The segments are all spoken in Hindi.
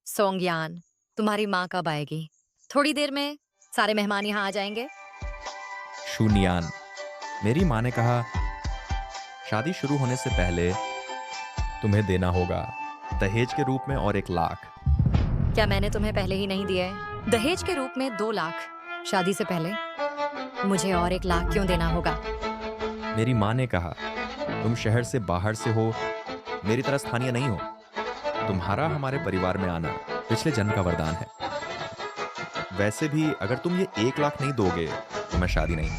सोंगयान, तुम्हारी माँ कब आएगी? थोड़ी देर में सारे मेहमान यहाँ आ जाएंगे। शून्यान। मेरी माँ ने कहा, शादी शुरू होने से पहले तुम्हें देना होगा दहेज के रूप में और 1 लाख। क्या मैंने तुम्हें पहले ही नहीं दिया है? दहेज के रूप में 2 लाख। शादी से पहले मुझे और 1 लाख क्यों देना होगा? मेरी माँ ने कहा, तुम शहर से बाहर से हो, मेरी तरह स्थानीय नहीं हो। तुम्हारा हमारे परिवार में आना पिछले जन्म का वरदान है। वैसे भी अगर तुम ये 1 लाख नहीं दोगे तो मैं शादी नहीं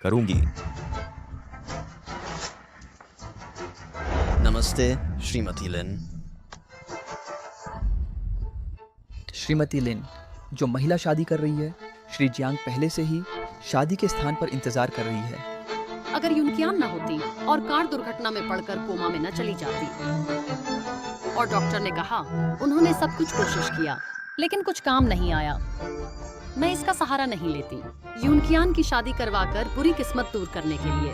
करूंगी। नमस्ते श्रीमती लिन। श्रीमती लिन, जो महिला शादी कर रही है, श्री जियांग पहले से ही शादी के स्थान पर इंतजार कर रही है। अगर यूनकियान न होती और कार दुर्घटना में पड़कर कोमा में न चली जाती। और डॉक्टर ने कहा, उन्होंने सब कुछ कोशिश किया लेकिन कुछ काम नहीं आया। मैं इसका सहारा नहीं लेती, यूनकियान की शादी करवाकर बुरी किस्मत दूर करने के लिए।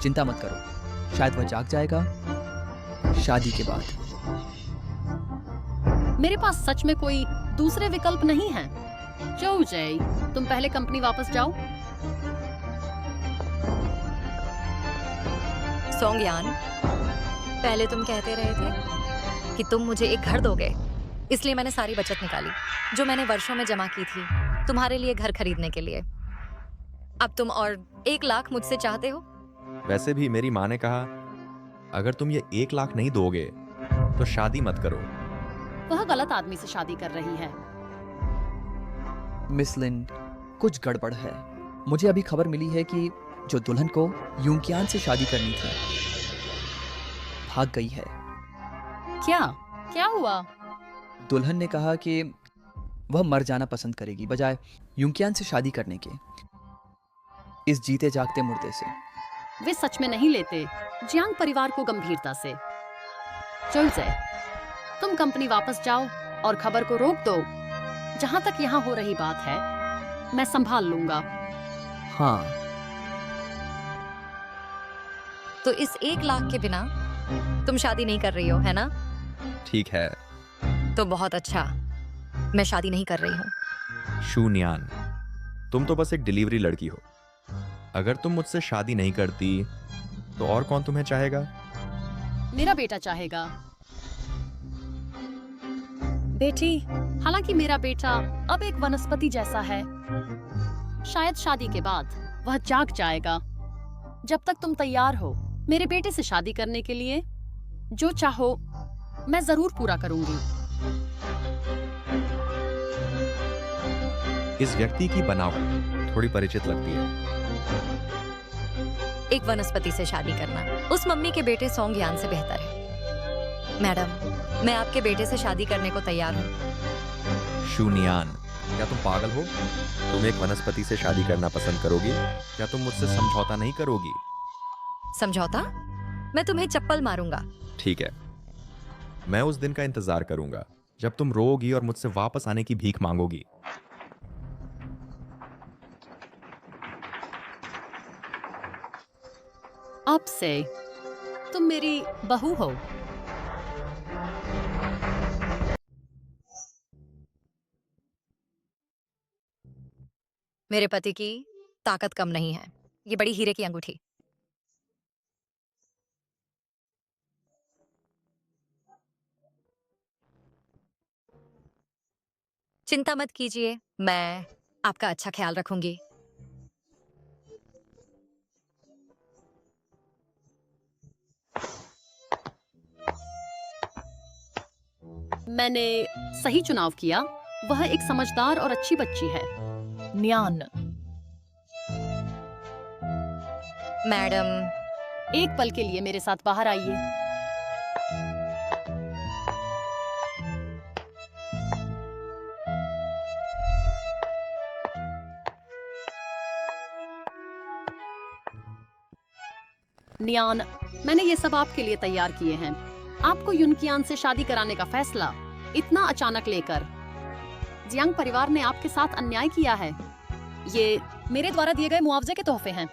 चिंता मत करो, शायद वह जाग जाएगा शादी के बाद। मेरे पास सच में कोई दूसरे विकल्प नहीं हैं। चो जय, तुम पहले कंपनी वापस जाओ। सोंगयान, पहले तुम कहते रहे थे कि तुम मुझे एक घर दोगे, इसलिए मैंने सारी बचत निकाली जो मैंने वर्षों में जमा की थी तुम्हारे लिए घर खरीदने के लिए। अब तुम और 1 लाख मुझसे चाहते हो? वैसे भी मेरी माँ ने कहा, अगर तुम ये 1 लाख नहीं दोगे तो शादी मत करो। वह गलत आदमी से शादी कर रही है। मिस लिन, कुछ गड़बड़ है। मुझे अभी खबर मिली है कि जो दुल्हन को यूंकियान से शादी करनी थी भाग गई है। क्या क्या हुआ? दुल्हन ने कहा कि वह मर जाना पसंद करेगी बजाय यूंकियान से शादी करने के, इस जीते जागते मुर्दे से। वे सच में नहीं लेते जियांग परिवार को गंभीरता से। चो जय, तुम कंपनी वापस जाओ और खबर को रोक दो। जहां तक यहाँ हो रही बात है, मैं संभाल लूंगा। हाँ, तो इस 1 लाख के बिना तुम शादी नहीं कर रही हो, है ना? ठीक है। तो बहुत अच्छा, मैं शादी नहीं कर रही हूँ। शून्यान, तुम तो बस एक डिलीवरी लड़की हो। अगर तुम मुझसे शादी नहीं करती तो और कौन तुम्हें चाहेगा? मेरा बेटा चाहेगा। बेटी, हालांकि मेरा बेटा अब एक वनस्पति जैसा है। शायद शादी के बाद वह जाग जाएगा। जब तक तुम तैयार हो मेरे बेटे से शादी करने के लिए, जो चाहो मैं जरूर पूरा करूंगी। इस व्यक्ति की बनावट थोड़ी परिचित लगती है। एक वनस्पति से शादी करना उस मम्मी के बेटे सोंगयान से बेहतर है। मैडम, मैं आपके बेटे से शादी करने को तैयार हूँ। शून्यान, क्या तुम पागल हो? तुम एक वनस्पति से शादी करना पसंद करोगी? क्या तुम मुझसे समझौता नहीं करोगी? समझौता? मैं तुम्हें चप्पल मारूंगा। ठीक है, मैं उस दिन का इंतजार करूंगा जब तुम रोओगी और मुझसे वापस आने की भीख मांगोगी। अब से तुम मेरी बहू हो। मेरे पति की ताकत कम नहीं है। ये बड़ी हीरे की अंगूठी। चिंता मत कीजिए, मैं आपका अच्छा ख्याल रखूंगी। मैंने सही चुनाव किया। वह एक समझदार और अच्छी बच्ची है। न्यान, मैडम, एक पल के लिए मेरे साथ बाहर आइए। नियान, मैंने ये सब आपके लिए तैयार किए हैं। आपको यूनकियान से शादी कराने का फैसला इतना अचानक लेकर जियांग परिवार ने आपके साथ अन्याय किया है। ये मेरे द्वारा दिए गए मुआवजे के तोहफे हैं।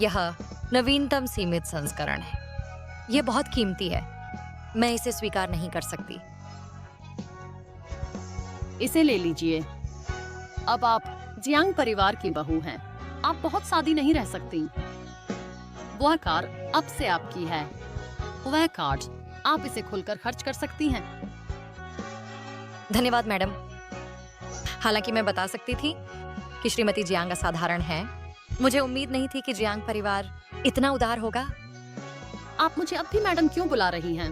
यह नवीनतम सीमित संस्करण है। यह बहुत कीमती है। मैं इसे स्वीकार नहीं कर सकती। इसे ले लीजिए। अब आप जियांग परिवार की बहू हैं। आप बहुत सादी नहीं रह सकती। वह कार अब से आपकी है। वह कार्ड आप इसे खुलकर खर्च कर सकती हैं। धन्यवाद मैडम। हालांकि मैं बता सकती थी कि श्रीमती जियांग असाधारण है। मुझे उम्मीद नहीं थी कि जियांग परिवार इतना उदार होगा। आप मुझे अब भी मैडम क्यों बुला रही हैं?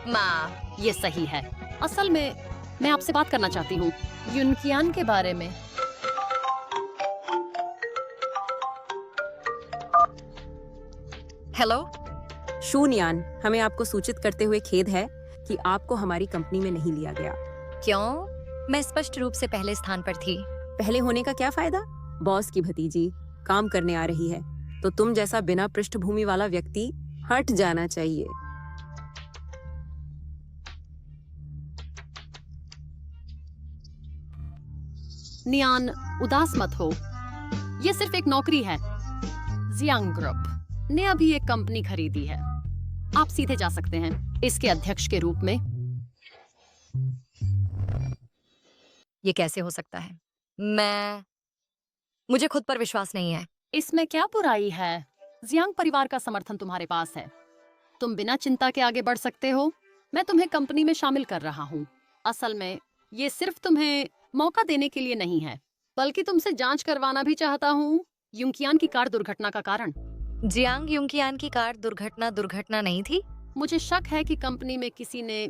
माँ, ये सही है। असल में मैं आपसे बात करना चाहती हूँ युनकियान के बारे में। हेलो। शून्यान, हमें आपको सूचित करते हुए खेद है कि आपको हमारी कंपनी में नहीं लिया गया। क्यों? मैं स्पष्ट रूप से पहले स्थान पर थी। पहले होने का क्या फायदा? बॉस की भतीजी काम करने आ रही है तो तुम जैसा बिना पृष्ठभूमि वाला व्यक्ति हट जाना चाहिए। नियान, उदास मत हो। ये सिर्फ एक नौकरी है। जियांग ग्रुप ने अभी एक कंपनी खरीदी है। आप सीधे जा सकते हैं इसके अध्यक्ष के रूप में। ये कैसे हो सकता है? मुझे खुद पर विश्वास नहीं है। इसमें क्या बुराई है? जियांग परिवार का समर्थन तुम्हारे पास है। तुम बिना चिंता के आगे बढ़ सकते हो। मैं तुम्हें कंपनी में शामिल कर रहा हूँ। असल में ये सिर्फ तुम्हें मौका देने के लिए नहीं है, बल्कि तुमसे जांच करवाना भी चाहता हूँ युंकियान की कार दुर्घटना का कारण। जियांग युंकियान की कार दुर्घटना नहीं थी। मुझे शक है कि कंपनी में किसी ने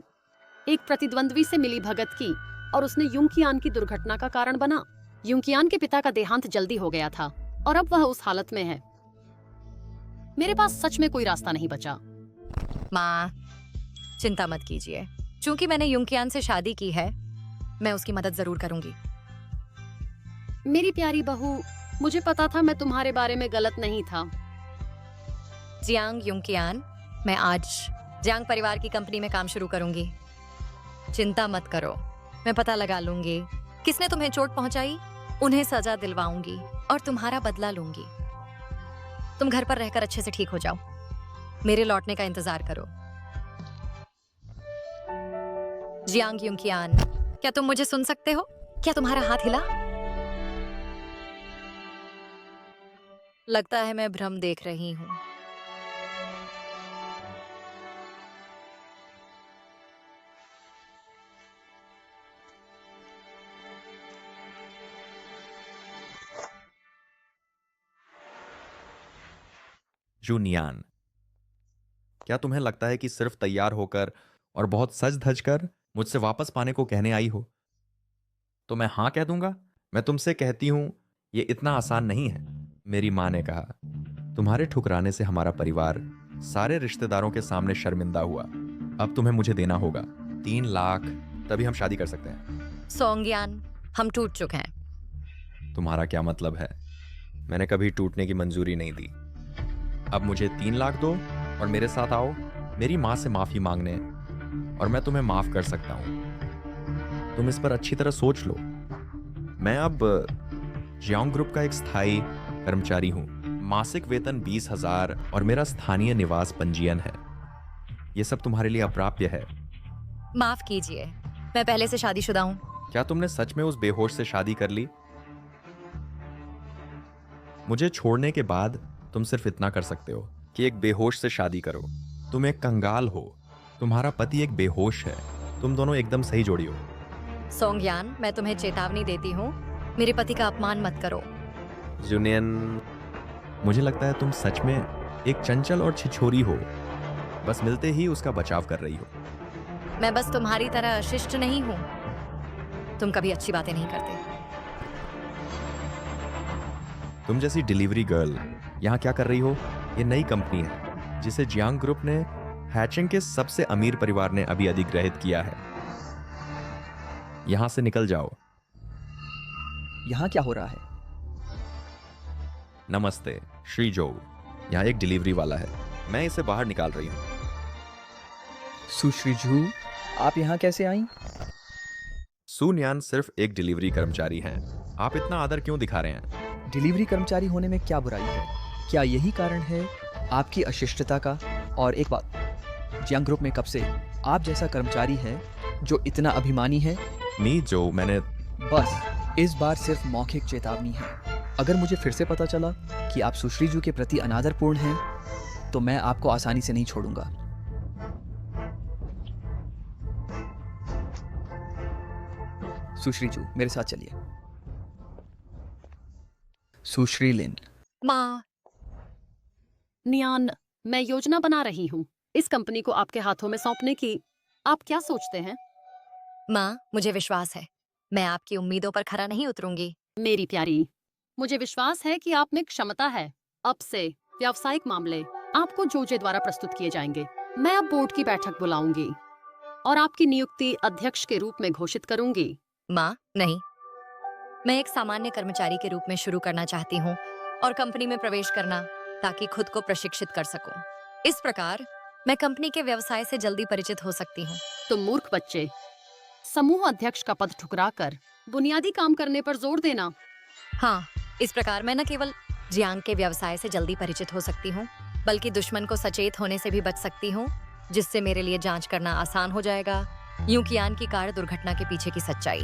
एक प्रतिद्वंद्वी से मिली भगत की और उसने युंकियान की दुर्घटना का कारण बना। युंकियान के पिता का देहांत जल्दी हो गया था और अब वह उस हालत में है। मेरे पास सच में कोई रास्ता नहीं बचा। माँ, चिंता मत कीजिए। चूंकि मैंने युंकियान से शादी की है, मैं उसकी मदद जरूर करूंगी। मेरी प्यारी बहू, मुझे पता था मैं तुम्हारे बारे में गलत नहीं था। जियांग युंकियान, मैं आज जियांग परिवार की कंपनी में काम शुरू करूंगी। चिंता मत करो, मैं पता लगा लूंगी किसने तुम्हें चोट पहुंचाई, उन्हें सजा दिलवाऊंगी और तुम्हारा बदला लूंगी। तुम घर पर रहकर अच्छे से ठीक हो जाओ। मेरे लौटने का इंतजार करो। जियांग युंकियान, क्या तुम मुझे सुन सकते हो? क्या तुम्हारा हाथ हिला? लगता है मैं भ्रम देख रही हूँ। जूनियान, क्या तुम्हें लगता है कि सिर्फ तैयार होकर और बहुत सज धज कर मुझसे वापस पाने को कहने आई हो तो मैं हाँ कह दूंगा? मैं तुमसे कहती हूं, ये इतना आसान नहीं है। मेरी माँ ने कहा, तुम्हारे ठुकराने से हमारा परिवार सारे रिश्तेदारों के सामने शर्मिंदा हुआ। अब तुम्हें मुझे देना होगा 3 लाख, तभी हम शादी कर सकते हैं। सोंगयान, हम टूट चुके हैं। तुम्हारा क्या मतलब है? मैंने कभी टूटने की मंजूरी नहीं दी। अब मुझे 3 लाख दो और मेरे साथ आओ मेरी माँ से माफी मांगने, और मैं तुम्हें माफ कर सकता हूं। तुम इस पर अच्छी तरह सोच लो। मैं अब जियांग ग्रुप का एक स्थायी कर्मचारी हूं। मासिक वेतन 20,000 और मेरा स्थानीय निवास पंजीयन है। यह सब तुम्हारे लिए अप्राप्य है। माफ कीजिए, मैं पहले से शादीशुदा हूँ। क्या तुमने सच में उस बेहोश से शादी कर ली? मुझे छोड़ने के बाद तुम सिर्फ इतना कर सकते हो कि एक बेहोश से शादी करो। तुम एक कंगाल हो, तुम्हारा पति एक बेहोश है। तुम दोनों एकदम सही जोड़ी हो। सोंगयान, मैं तुम्हें चेतावनी देती हूँ, मेरे पति का अपमान मत करो। जूनियन, मुझे लगता है तुम सच में एक चंचल और छिछोरी हो। बस मिलते ही उसका बचाव कर रही हो। मैं बस तुम्हारी तरह अशिष्ट नहीं हूँ। तुम कभी अच्छी बातें नहीं करते। तुम जैसी डिलीवरी गर्ल यहाँ क्या कर रही हो? ये नई कंपनी है जिसे जियांग ग्रुप ने हैचिंग के सबसे अमीर परिवार ने अभी अधिग्रहित किया है। यहां से निकल जाओ। यहाँ क्या हो रहा है? नमस्ते, श्री जो। यहाँ एक डिलीवरी वाला है, मैं इसे बाहर निकाल रही हूँ। सुश्री जू, आप यहाँ कैसे आई? सुन्यान सिर्फ एक डिलीवरी कर्मचारी हैं। आप इतना आदर क्यों दिखा रहे हैं? डिलीवरी कर्मचारी होने में क्या बुराई है? क्या यही कारण है आपकी अशिष्टता का? और एक बात, जियांग ग्रुप में कब से आप जैसा कर्मचारी है जो इतना अभिमानी है? नहीं जो मैंने बस इस बार सिर्फ मौखिक चेतावनी है। अगर मुझे फिर से पता चला कि आप सुश्रीजू के प्रति अनादरपूर्ण हैं तो मैं आपको आसानी से नहीं छोड़ूंगा। सुश्रीजू, मेरे साथ चलिए। सुश्री लिन। माँ, नियान, मैं योजना बना रही हूँ इस कंपनी को आपके हाथों में सौंपने की। आप क्या सोचते हैं? माँ, मुझे विश्वास है मैं आपकी उम्मीदों पर खरा नहीं उतरूंगी। मेरी प्यारी, मुझे विश्वास है कि आप में क्षमता है। अब से व्यावसायिक मामले आपको जोजे द्वारा प्रस्तुत किए जाएंगे। मैं अब बोर्ड की बैठक बुलाऊंगी और आपकी नियुक्ति अध्यक्ष के रूप में घोषित करूंगी। माँ, नहीं, मैं एक सामान्य कर्मचारी के रूप में शुरू करना चाहती हूँ और कंपनी में प्रवेश करना ताकि खुद को प्रशिक्षित कर सकूं। इस प्रकार मैं कंपनी के व्यवसाय से जल्दी परिचित हो सकती हूँ। तुम मूर्ख बच्चे, समूह अध्यक्ष का पद ठुकराकर बुनियादी काम करने पर जोर देना। हाँ, इस प्रकार मैं न केवल जियांग के व्यवसाय से जल्दी परिचित हो सकती हूँ बल्कि दुश्मन को सचेत होने से भी बच सकती हूँ, जिससे मेरे लिए जांच करना आसान हो जाएगा यूकियान की कार दुर्घटना के पीछे की सच्चाई।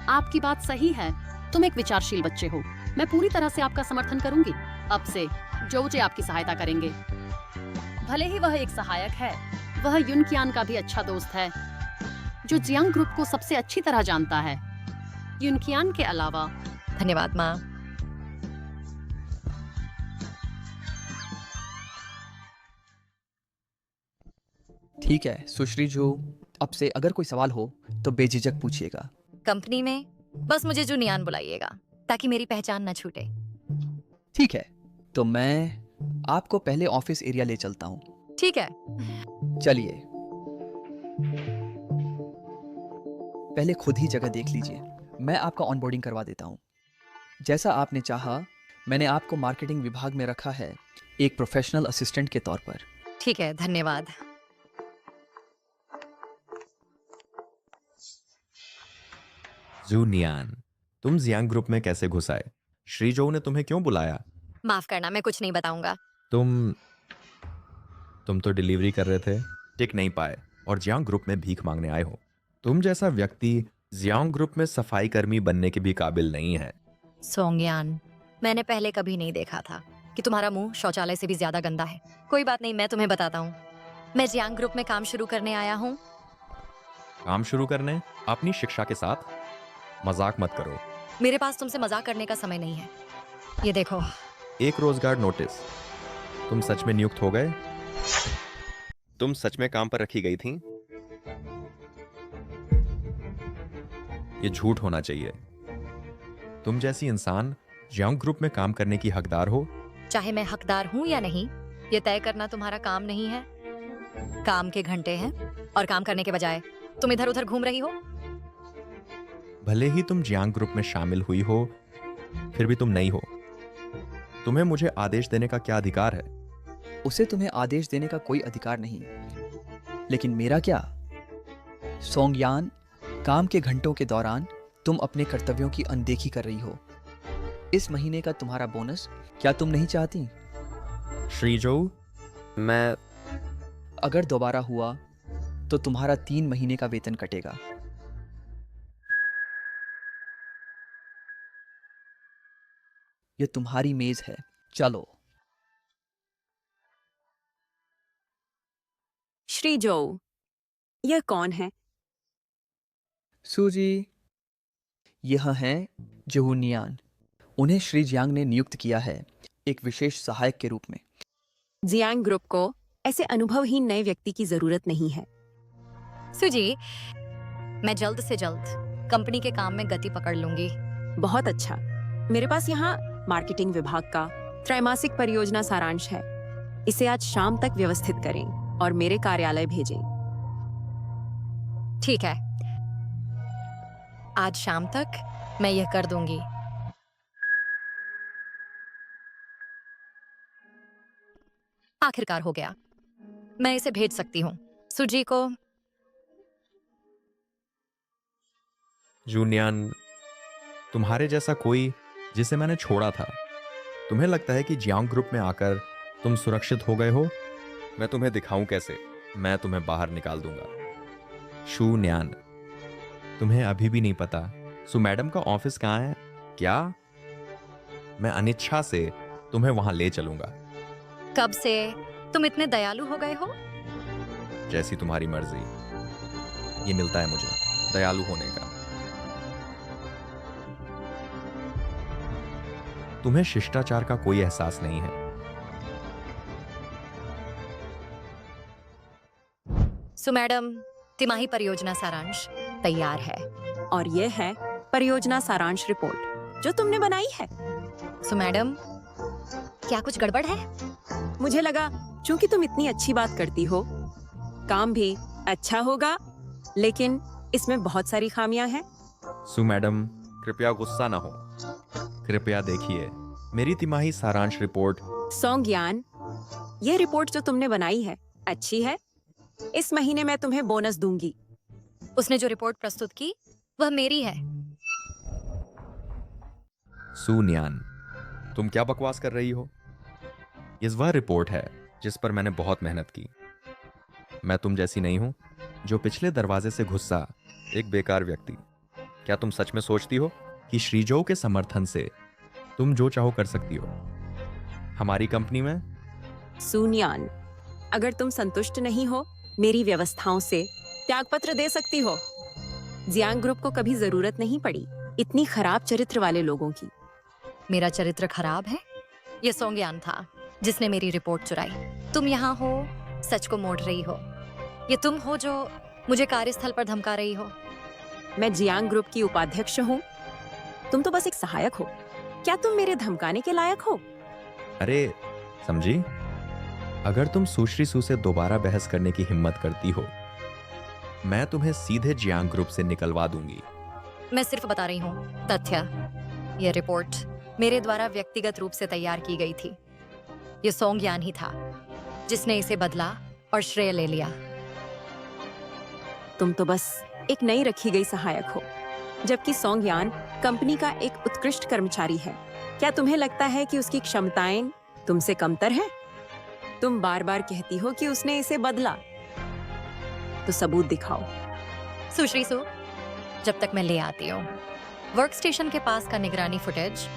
आपकी बात सही है, तुम एक विचारशील बच्चे हो। मैं पूरी तरह से आपका समर्थन करूंगी। अब से जोजे आपकी सहायता करेंगे। भले ही वह एक सहायक है, वह युनकियान का भी अच्छा दोस्त है जो जियांग ग्रुप को सबसे अच्छी तरह जानता है। युनकियान के अलावा धन्यवाद माँ। ठीक है सुश्रीजू, अब से अगर कोई सवाल हो तो बेझिझक पूछिएगा। कंपनी में बस मुझे जुनियान बुलाइएगा ताकि मेरी पहचान न छूटे। ठीक है, तो मैं आपको पहले ऑफिस एरिया ले चलता हूँ। ठीक है। चलिए, पहले खुद ही जगह देख लीजिए। मैं आपका ऑनबोर्डिंग करवा देता हूँ। जैसा आपने चाहा, मैंने आपको मार्केटिंग विभाग में रखा है, एक प्रोफेशनल असिस्टेंट के तौर पर। ठीक है, धन्यवाद। जूनियान, तुम जियांग ग्रुप में कैसे घुस आए? श्रीजो ने तुम्हें क्यों बुलाया? माफ करना, मैं कुछ नहीं बताऊंगा। तुम तो डिलीवरी कर रहे थे, टिक नहीं पाए और जियांग ग्रुप में भीख मांगने आए हो। तुम जैसा व्यक्ति जियांग ग्रुप में सफाई कर्मी बनने के भी काबिल नहीं है। सोंगयान, मैंने पहले कभी नहीं देखा था कि तुम्हारा मुंह शौचालय से भी ज्यादा गंदा है। कोई बात नहीं, मैं तुम्हें बताता हूँ। मैं जियांग ग्रुप में काम शुरू करने आया हूँ। काम शुरू करने? अपनी शिक्षा के साथ? मजाक मत करो। मेरे पास तुमसे मजाक करने का समय नहीं है। ये देखो। एक रोजगार नोटिस। तुम सच में नियुक्त हो गए? तुम सच में काम पर रखी गई थी? ये झूठ होना चाहिए। तुम जैसी इंसान जियांग ग्रुप में काम करने की हकदार हो। चाहे मैं हकदार हूँ या नहीं, ये तय करना तुम्हारा काम नहीं है। काम के घंटे हैं और काम करने के बजाय तुम इधर उधर घूम रही हो। भले ही तुम जियांग ग्रुप में शामिल हुई हो, फिर भी तुम नहीं हो। तुम्हें मुझे आदेश देने का क्या अधिकार है? उसे तुम्हें आदेश देने का कोई अधिकार नहीं, लेकिन मेरा क्या? सोंगयान, काम के घंटों के दौरान तुम अपने कर्तव्यों की अनदेखी कर रही हो। इस महीने का तुम्हारा बोनस क्या तुम नहीं चाहती? श्रीजो, मैं अगर दोबारा हुआ तो तुम्हारा 3 महीने का वेतन कटेगा। ये तुम्हारी मेज है, चलो। श्रीजो, यह कौन है? सूजी, यह हैं जहूनियान। उन्हें श्री जियांग ने नियुक्त किया है एक विशेष सहायक के रूप में। जियांग ग्रुप को ऐसे अनुभवहीन नए व्यक्ति की जरूरत नहीं है। सुजी, मैं जल्द से जल्द कंपनी के काम में गति पकड़ लूंगी। बहुत अच्छा। मेरे पास यहाँ मार्केटिंग विभाग का त्रैमासिक परियोजना सारांश है। इसे आज शाम तक व्यवस्थित करें और मेरे कार्यालय भेजें। ठीक है, आज शाम तक मैं यह कर दूंगी। आखिरकार हो गया। मैं इसे भेज सकती हूँ सुजी को। जूनियान, तुम्हारे जैसा कोई जिसे मैंने छोड़ा था। तुम्हें लगता है कि जियांग ग्रुप में आकर तुम सुरक्षित हो गए हो? मैं तुम्हें दिखाऊं कैसे? मैं तुम्हें बाहर निकाल दूंगा। शू न्यान, तुम्हें अभी भी नहीं पता सु मैडम का ऑफिस कहाँ है क्या? मैं अनिच्छा से तुम्हें वहां ले चलूंगा। कब से तुम इतने दयालु हो गए हो? जैसी तुम्हारी मर्जी। ये मिलता है मुझे दयालु होने का। तुम्हें शिष्टाचार का कोई एहसास नहीं है। सो मैडम, तिमाही परियोजना सारांश तैयार है। और ये है परियोजना सारांश रिपोर्ट जो तुमने बनाई है। सो मैडम, क्या कुछ गड़बड़ है? मुझे लगा चूंकि तुम इतनी अच्छी बात करती हो, काम भी अच्छा होगा, लेकिन इसमें बहुत सारी खामियां हैं। सु मैडम, कृपया गुस्सा ना हो। कृपया देखिए मेरी तिमाही सारांश रिपोर्ट। सोंगयान, ये रिपोर्ट जो तुमने बनाई है अच्छी है। इस महीने मैं तुम्हें बोनस दूंगी। उसने जो रिपोर्ट प्रस्तुत की वह मेरी है। सु न्यान, तुम क्या बकवास कर रही हो? ये वह रिपोर्ट है जिस पर मैंने बहुत मेहनत की। मैं तुम जैसी नहीं हूं जो पिछले दरवाजे से घुसा एक बेकार व्यक्ति। क्या तुम सच में सोचती हो कि श्रीजोव के समर्थन से तुम जो चाहो कर सकती हो हमारी कंपनी में? सुनियान, अगर तुम संतुष्ट नहीं हो मेरी व्यवस्थाओं से, त्यागपत्र दे सकती हो। जियांग ग्रुप को कभी जरूरत नहीं पड़ी इतनी खराब चरित्र वाले लोगों की। मेरा चरित्र खराब है? ये सोंगयान था जिसने मेरी रिपोर्ट चुराई। तुम यहाँ हो, सच को मोड़ रही हो। ये तुम हो जो मुझे कार्यस्थल पर धमका रही हो। मैं जियांग ग्रुप की उपाध्यक्ष हूँ, तुम तो बस एक सहायक हो। क्या तुम मेरे धमकाने के लायक हो? अरे समझी, अगर तुम सुश्री सु से दोबारा बहस करने की हिम्मत करती हो, मैं तुम्हें सीधे जियांग ग्रुप से निकलवा दूंगी। मैं सिर्फ बता रही हूँ तथ्य। यह रिपोर्ट मेरे द्वारा व्यक्तिगत रूप से तैयार की गई थी। ये सोंगयान ही था जिसने इसे बदला और श्रेय ले लिया। तुम तो बस एक नई रखी गई सहायक हो, जबकि सोंगयान कंपनी का एक उत्कृष्ट कर्मचारी है। क्या तुम्हें लगता है कि उसकी क्षमताएं तुमसे कमतर हैं? तुम बार बार कहती हो कि उसने इसे बदला, तो सबूत दिखाओ। सुश्री सु, जब तक मैं ले आती हूँ वर्क स्टेशन के पास का निगरानी फुटेज,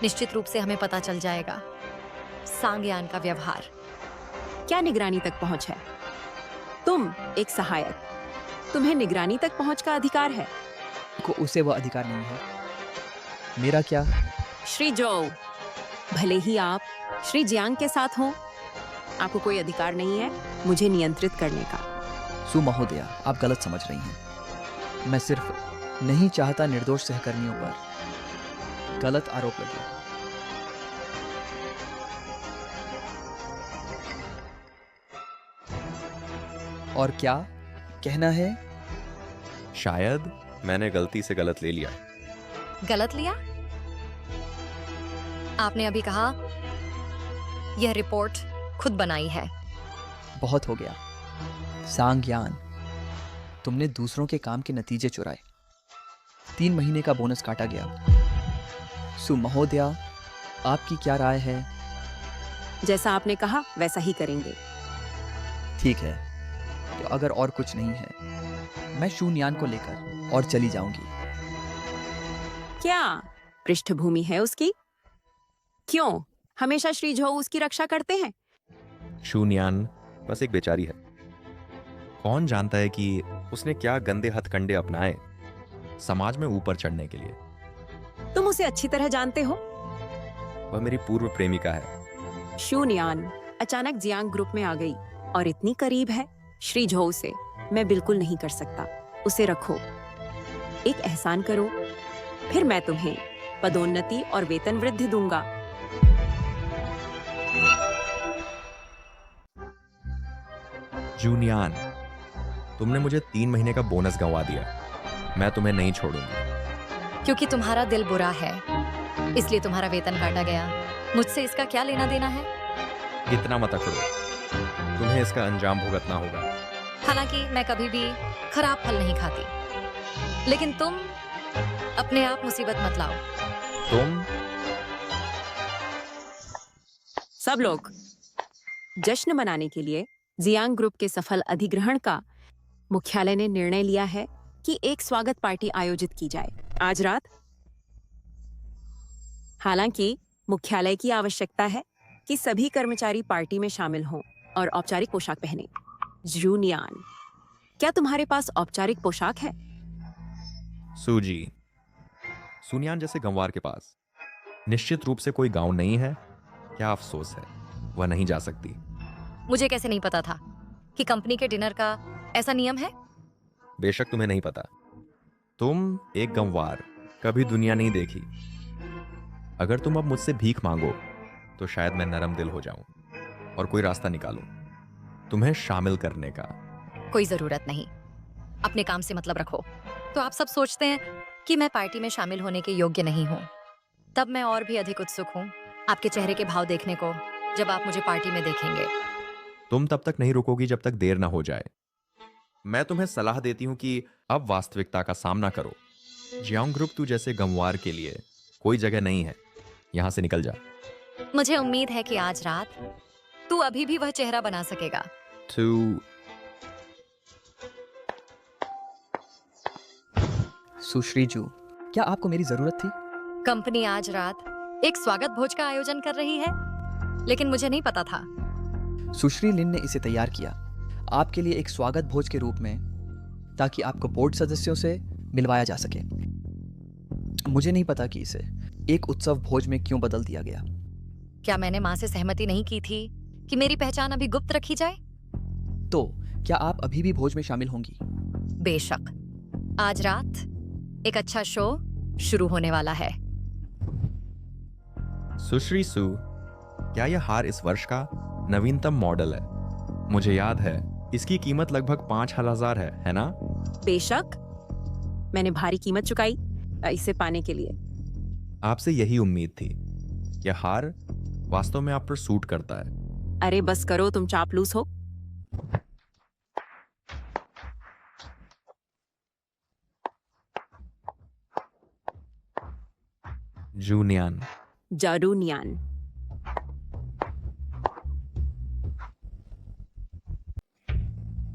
निश्चित रूप से हमें पता चल जाएगा सांगयान का व्यवहार। क्या निगरानी तक पहुंच है? तुम एक सहायक, तुम्हें निगरानी तक पहुंच का अधिकार है। को उसे वह अधिकार नहीं है। मेरा क्या? श्री जो, भले ही आप श्री जियांग के साथ हो, आपको कोई अधिकार नहीं है मुझे नियंत्रित करने का। सु महोदया, आप गलत समझ रही हैं। मैं सिर्फ नहीं चाहता निर्दोष सहकर्मियों पर गलत आरोप लगे। और क्या कहना है? शायद मैंने गलती से गलत ले लिया। गलत लिया? आपने अभी कहा यह रिपोर्ट खुद बनाई है। बहुत हो गया सांगयान, तुमने दूसरों के काम के नतीजे चुराए। 3 महीने का बोनस काटा गया। सु महोदया, आपकी क्या राय है? जैसा आपने कहा वैसा ही करेंगे। ठीक है, तो अगर और कुछ नहीं है, मैं शून्यान को लेकर और चली जाऊंगी। क्या पृष्ठभूमि है उसकी? क्यों हमेशा श्री झो उसकी रक्षा करते हैं? शून्यान बस एक बेचारी है। कौन जानता है कि उसने क्या गंदे हथकंडे अपनाए समाज में ऊपर चढ़ने के लिए। तुम उसे अच्छी तरह जानते हो। वह मेरी पूर्व प्रेमिका है। शून्यान अचानक जियांग ग्रुप में आ गई और इतनी करीब है श्री झो से। मैं बिल्कुल नहीं कर सकता। उसे रखो, एक एहसान करो, फिर मैं तुम्हें पदोन्नति और वेतन वृद्धि दूंगा। जूनियान, तुमने मुझे 3 महीने का बोनस गंवा दिया। मैं तुम्हें नहीं छोड़ूंगी। क्योंकि तुम्हारा दिल बुरा है, इसलिए तुम्हारा वेतन काटा गया। मुझसे इसका क्या लेना देना है? इतना मत करो, तुम्हें इसका अंजाम भुगतना होगा। हालांकि मैं कभी भी खराब फल नहीं खाती, लेकिन तुम अपने आप मुसीबत मत लाओ। तुम सब लोग जश्न मनाने के लिए जियांग ग्रुप के सफल अधिग्रहण का मुख्यालय ने निर्णय लिया है कि एक स्वागत पार्टी आयोजित की जाए आज रात। हालांकि मुख्यालय की आवश्यकता है कि सभी कर्मचारी पार्टी में शामिल हों और औपचारिक पोशाक पहने। जूनियान, क्या तुम्हारे पास औपचारिक पोशाक है? सूजी, सुनियान जैसे गंवार के पास निश्चित रूप से कोई गाउन नहीं है। क्या अफसोस है, वह नहीं जा सकती। मुझे कैसे नहीं पता था कि कंपनी के डिनर का ऐसा नियम है? बेशक तुम्हें नहीं पता। तुम एक गंवार कभी दुनिया नहीं देखी। अगर तुम अब मुझसे भीख मांगो तो शायद मैं नरम दिल हो जाऊं और कोई रास्ता निकालूं तुम्हें शामिल करने का। कोई जरूरत नहीं, अपने काम से मतलब रखो। तो आप सब सोचते हैं कि मैं पार्टी में शामिल होने के योग्य नहीं हूँ, तब मैं और भी अधिक उत्सुक हूँ आपके चेहरे के भाव देखने को जब आप मुझे पार्टी में देखेंगे। तुम तब तक नहीं रुकोगी जब तक देर ना हो जाए। मैं तुम्हें सलाह देती हूं कि अब वास्तविकता का सामना करो। जियांग ग्रुप तू जैसे गंवार के लिए कोई जगह नहीं है। यहां से निकल जा। मुझे उम्मीद है कि आज रात तू अभी भी वह चेहरा बना सकेगा। तू सुश्री जू, क्या आपको मेरी जरूरत थी? कंपनी आज रात एक स्वागत भोज का आयोजन कर रही है, लेकिन मुझे नहीं पता था। सुश्री लिन ने इसे तैयार किया आपके लिए एक स्वागत भोज के रूप में, ताकि आपको बोर्ड सदस्यों से मिलवाया जा सके। मुझे नहीं पता कि इसे एक उत्सव भोज में क्यों बदल दिया गया। क्या मैंने माँ से सहमति नहीं की थी कि मेरी पहचान अभी गुप्त रखी जाए? तो क्या आप अभी भी भोज में शामिल होंगी? बेशक। आज रात एक अच्छा शो शुरू होने वाला है। सुश्री सु, क्या यह हार इस वर्ष का नवीनतम मॉडल है? मुझे याद है इसकी कीमत लगभग 5,000 है ना? बेशक, मैंने भारी कीमत चुकाई इसे पाने के लिए। आपसे यही उम्मीद थी। यह हार वास्तव में आप पर सूट करता है। अरे बस करो, तुम चापलूस हो। जूनियान, जारूनियान।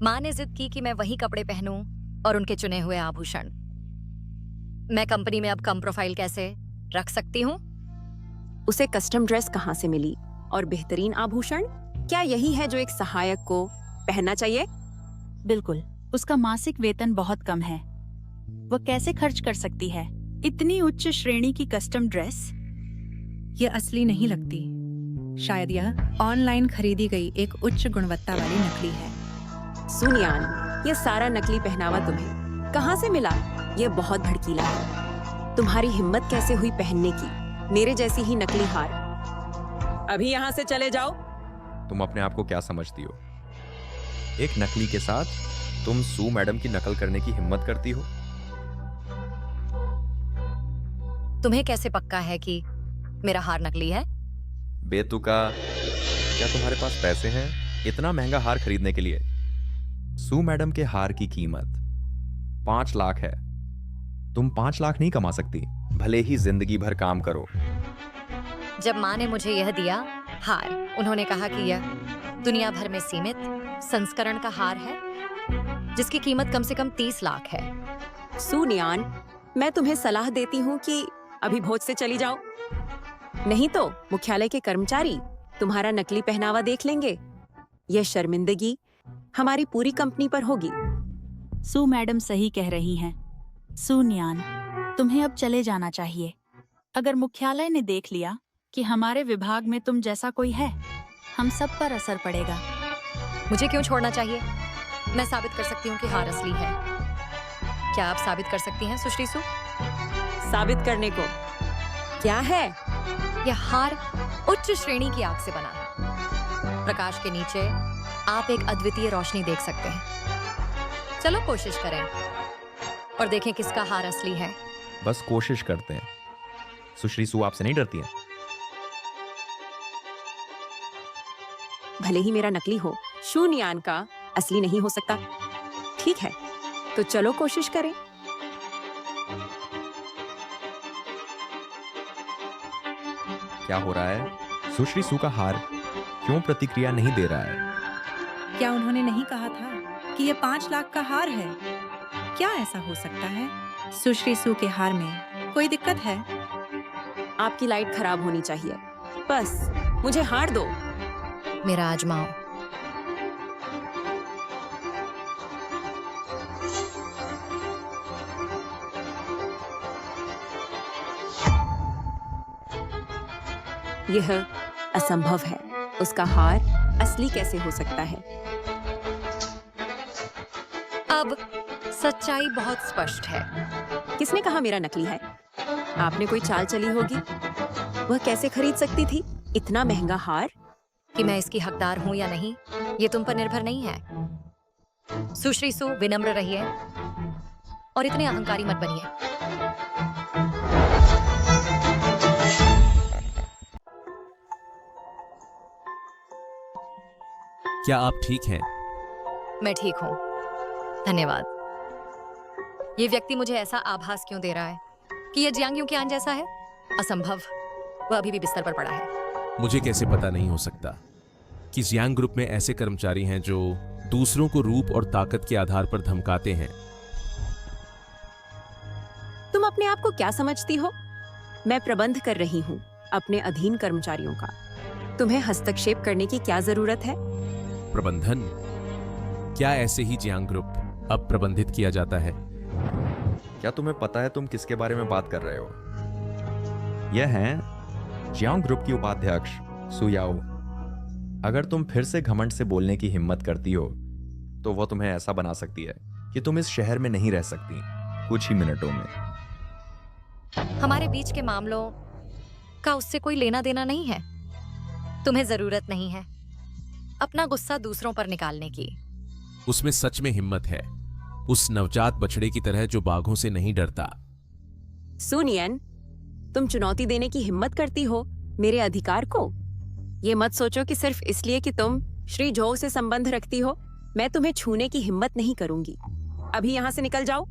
माँ ने जिद की कि मैं वही कपड़े पहनूं और उनके चुने हुए आभूषण। मैं कंपनी में अब कम प्रोफाइल कैसे रख सकती हूँ? उसे कस्टम ड्रेस कहाँ से मिली और बेहतरीन आभूषण? क्या यही है जो एक सहायक को पहनना चाहिए? बिल्कुल, उसका मासिक वेतन बहुत कम है। वह कैसे खर्च कर सकती है इतनी उच्च श्रेणी की कस्टम ड्रेस? ये असली नहीं लगती। शायद यह ऑनलाइन खरीदी गई एक उच्च गुणवत्ता वाली नकली है। सुनियान, ये सारा नकली पहनावा तुम्हें कहाँ से मिला? ये बहुत भड़कीला है। तुम्हारी हिम्मत कैसे हुई पहनने की मेरे जैसी ही नकली हार? अभी यहाँ से चले जाओ। तुम अपने आप को क्या समझती हो? एक नकली के साथ तुम सू मैडम की नकल करने की हिम्मत करती हो? तुम्हें कैसे पक्का है कि मेरा हार नकली है? बेतुका, क्या तुम्हारे पास पैसे हैं इतना महंगा हार खरीदने के लिए? सू मैडम के हार की कीमत 5 लाख है। तुम 5 लाख नहीं कमा सकती, भले ही जिंदगी भर काम करो। जब माँ ने मुझे यह दिया हार, उन्होंने कहा कि यह दुनिया भर में सीमित संस्करण का हार है जिसकी कीमत कम से कम 30 लाख है। सुनियान, मैं तुम्हें सलाह देती हूँ कि अभी भोज से चली जाओ, नहीं तो मुख्यालय के कर्मचारी तुम्हारा नकली पहनावा देख लेंगे। यह शर्मिंदगी हमारी पूरी कंपनी पर होगी। सू मैडम सही कह रही हैं। सुनियान, तुम्हें अब चले जाना चाहिए। अगर मुख्यालय ने देख लिया कि हमारे विभाग में तुम जैसा कोई है, हम सब पर असर पड़ेगा। मुझे क्यों छोड़ना चाहिए? मैं साबित कर सकती हूँ कि हार असली है। क्या आप साबित कर सकती हैं सुश्री सू? साबित करने को क्या है? यह हार उच्च श्रेणी की आग से बना है। प्रकाश के नीचे आप एक अद्वितीय रोशनी देख सकते हैं। चलो कोशिश करें और देखें किसका हार असली है। बस कोशिश करते हैं। सुश्री सू आपसे नहीं डरती है? भले ही मेरा नकली हो, शून्यान का असली नहीं हो सकता। ठीक है, तो चलो कोशिश करें। क्या हो रहा है? सुश्री सू का हार क्यों प्रतिक्रिया नहीं दे रहा है? क्या उन्होंने नहीं कहा था कि ये 5 लाख का हार है? क्या ऐसा हो सकता है? सुश्री सू के हार में कोई दिक्कत है? आपकी लाइट खराब होनी चाहिए, बस मुझे हार दो। मेरा आजमाओ। यह असंभव है। उसका हार असली कैसे हो सकता है? अब सच्चाई बहुत स्पष्ट है। किसने कहा मेरा नकली है? आपने कोई चाल चली होगी। वह कैसे खरीद सकती थी इतना महंगा हार? कि मैं इसकी हकदार हूं या नहीं, ये तुम पर निर्भर नहीं है। सुश्री सू, विनम्र रहिए और इतने अहंकारी मत बनिए। क्या आप ठीक हैं? मैं ठीक हूँ, धन्यवाद। ये व्यक्ति मुझे ऐसा आभास क्यों दे रहा है कि ये जियांग यूकियान जैसा है? असंभव, वह अभी भी बिस्तर पर पड़ा है। मुझे कैसे पता नहीं हो सकता कि जियांग ग्रुप में ऐसे कर्मचारी हैं जो दूसरों को रूप और ताकत के आधार पर धमकाते हैं। तुम अपने आप को क्या समझती हो? मैं प्रबंध कर रही हूँ अपने अधीन कर्मचारियों का। तुम्हें हस्तक्षेप करने की क्या जरूरत है? प्रबंधन? क्या ऐसे ही जियांग ग्रुप अब प्रबंधित किया जाता है? क्या तुम्हें पता है तुम किसके बारे में बात कर रहे हो? यह हैं जियांग ग्रुप की उपाध्यक्ष सू याओ। अगर तुम फिर से घमंड से बोलने की हिम्मत करती हो तो वो तुम्हें ऐसा बना सकती है कि तुम इस शहर में नहीं रह सकती कुछ ही मिनटों में। हमारे बीच के मामलों का उससे कोई लेना देना नहीं है। तुम्हें जरूरत नहीं है अपना गुस्सा दूसरों पर निकालने की। उसमें सच में हिम्मत है, उस नवजात बछड़े की तरह जो बाघों से नहीं डरता। सुनियन, तुम चुनौती देने की हिम्मत करती हो मेरे अधिकार को। ये मत सोचो कि सिर्फ इसलिए कि तुम श्री झो से संबंध रखती हो मैं तुम्हें छूने की हिम्मत नहीं करूंगी। अभी यहाँ से निकल जाओ,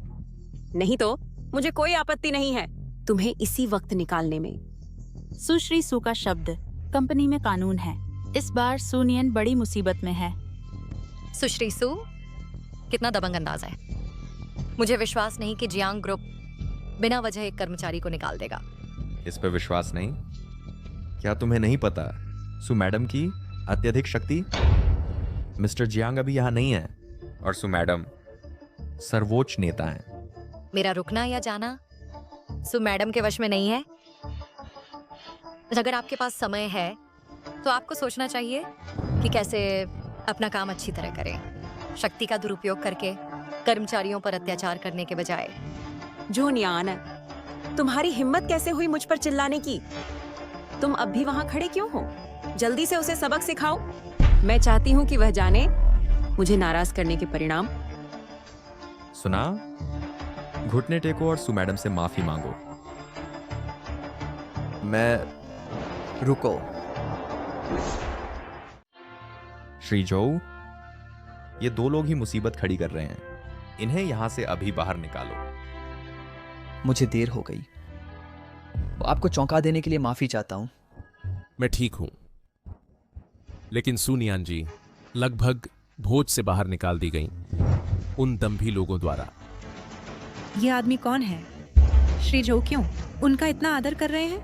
नहीं तो मुझे कोई आपत्ति नहीं है तुम्हें इसी वक्त निकालने में। सुश्री सू का शब्द, कंपनी में कानून है। इस बार सुनियन बड़ी मुसीबत में है। सुश्री सू, कितना दबंग अंदाज है। मुझे विश्वास नहीं कि जियांग ग्रुप बिना वजह एक कर्मचारी को निकाल देगा। इस पे विश्वास नहीं? क्या तुम्हें नहीं पता सू मैडम की अत्यधिक शक्ति? मिस्टर जियांग अभी यहाँ नहीं है और सू मैडम सर्वोच्च नेता हैं। मेरा रुकना या जाना सू मैडम के वश में नहीं है। अगर आपके पास समय है तो आपको सोचना चाहिए कि कैसे अपना काम अच्छी तरह करें, शक्ति का दुरुपयोग करके कर्मचारियों पर अत्याचार करने के बजाय। जोनियान, तुम्हारी हिम्मत कैसे हुई मुझ पर चिल्लाने की? तुम अब भी वहां खड़े क्यों हो? जल्दी से उसे सबक सिखाओ। मैं चाहती हूँ कि वह जाने मुझे नाराज करने के परिणाम। सुना? घुटने टेको और सू मैडम से माफी मांगो। रुको। श्री जो, ये दो लोग ही मुसीबत खड़ी कर रहे हैं। इन्हें यहां से अभी बाहर निकालो। मुझे देर हो गई। आपको चौंका देने के लिए माफी चाहता हूं। मैं ठीक हूं, लेकिन सुनियान जी लगभग भोज से बाहर निकाल दी गई उन दंभी लोगों द्वारा। ये आदमी कौन है? श्री जो क्यों उनका इतना आदर कर रहे हैं?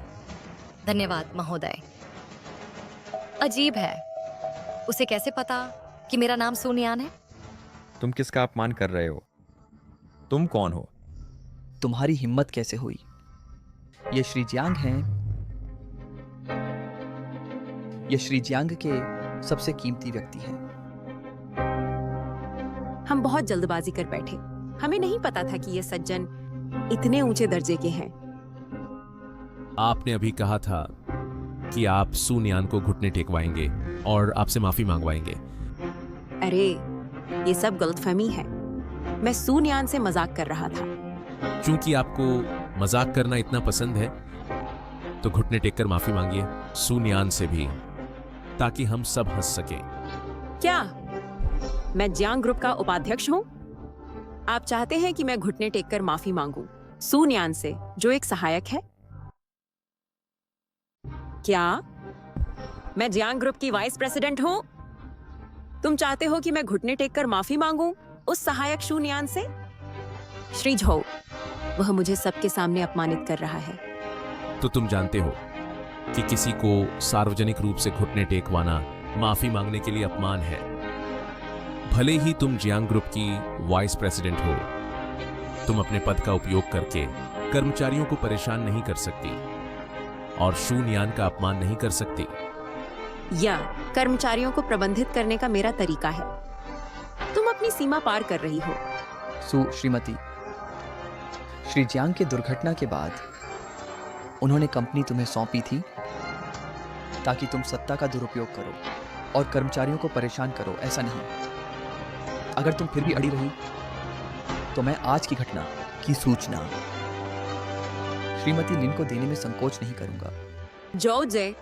धन्यवाद महोदय। अजीब है, उसे कैसे पता कि मेरा नाम सुनियान है? तुम किसका अपमान कर रहे हो? तुम कौन हो? तुम्हारी हिम्मत कैसे हुई? ये श्री जियांग हैं। ये श्री जियांग के सबसे कीमती व्यक्ति हैं। हम बहुत जल्दबाजी कर बैठे। हमें नहीं पता था कि ये सज्जन इतने ऊंचे दर्जे के हैं। आपने अभी कहा था कि आप सुनियान को घुटने टेकवाएंगे और आपसे माफी मांगवाएंगे। अरे, ये सब गलतफहमी है। मैं सुनियान से मजाक कर रहा था। क्योंकि आपको मजाक करना इतना पसंद है तो घुटने टेककर माफी मांगिए सुनियान से भी, ताकि हम सब हंस सकें। क्या मैं जियांग ग्रुप का उपाध्यक्ष हूं? आप चाहते हैं कि मैं घुटने टेककर माफी मांगूं सुनियान से, जो एक सहायक है? क्या मैं जियांग ग्रुप की वाइस प्रेसिडेंट हूँ? तुम चाहते हो कि मैं घुटने टेककर माफी मांगूं उस सहायक शू नियान से? श्री झो, वह मुझे सबके सामने अपमानित कर रहा है। तो तुम जानते हो कि किसी को सार्वजनिक रूप से घुटने टेकवाना माफी मांगने के लिए अपमान है। भले ही तुम जियांग ग्रुप की वाइस प्रेसिडेंट हो, तुम अपने पद का उपयोग करके कर्मचारियों को परेशान नहीं कर सकती और शू नियान का अपमान नहीं कर सकती। यह कर्मचारियों को प्रबंधित करने का मेरा तरीका है। तुम अपनी सीमा पार कर रही हो। श्रीमती, श्री जियांग के दुर्घटना के बाद उन्होंने कंपनी तुम्हें सौंपी थी ताकि तुम सत्ता का दुरुपयोग करो और कर्मचारियों को परेशान करो, ऐसा नहीं। अगर तुम फिर भी अड़ी रही तो मैं आज की घटना की सूचना श्रीमती लिन को देने में संकोच नहीं करूंगा। जो जे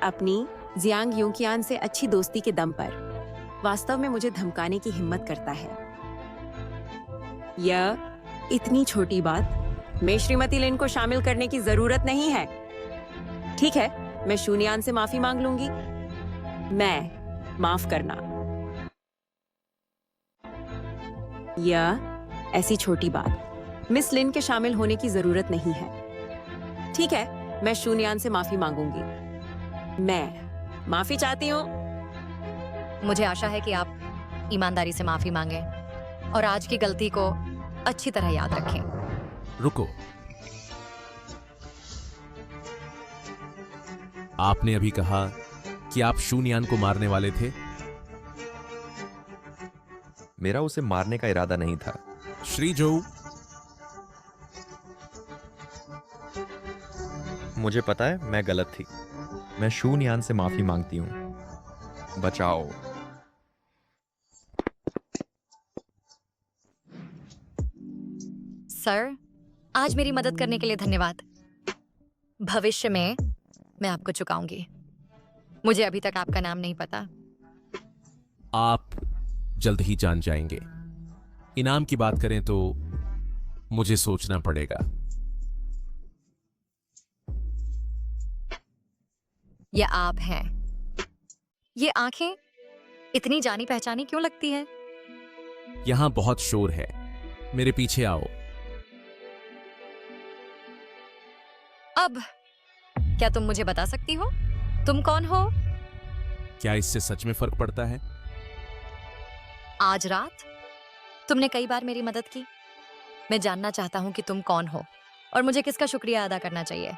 अपनी जियांग यूकियान से अच्छी दोस्ती के दम पर वास्तव में मुझे धमकाने की हिम्मत करता है। यह इतनी छोटी बात में श्रीमती लिन को शामिल करने की जरूरत नहीं है। ठीक है, मैं शू नियान से माफी मांग लूंगी। मैं माफ करना, यह ऐसी छोटी बात मिस लिन के शामिल होने की जरूरत नहीं है। ठीक है, मैं शू नियान से माफी मांगूंगी। मैं माफी चाहती हूँ। मुझे आशा है कि आप ईमानदारी से माफी मांगें और आज की गलती को अच्छी तरह याद रखें। रुको, आपने अभी कहा कि आप शू नियान को मारने वाले थे। मेरा उसे मारने का इरादा नहीं था। श्री जो, मुझे पता है मैं गलत थी। मैं शू नियान से माफी मांगती हूँ। बचाओ। सर, आज मेरी मदद करने के लिए धन्यवाद। भविष्य में मैं आपको चुकाऊंगी। मुझे अभी तक आपका नाम नहीं पता। आप जल्द ही जान जाएंगे। इनाम की बात करें तो मुझे सोचना पड़ेगा। ये आप हैं। ये आंखें इतनी जानी पहचानी क्यों लगती है? यहां बहुत शोर है, मेरे पीछे आओ। अब क्या तुम मुझे बता सकती हो तुम कौन हो? क्या इससे सच में फर्क पड़ता है? आज रात तुमने कई बार मेरी मदद की। मैं जानना चाहता हूं कि तुम कौन हो और मुझे किसका शुक्रिया अदा करना चाहिए।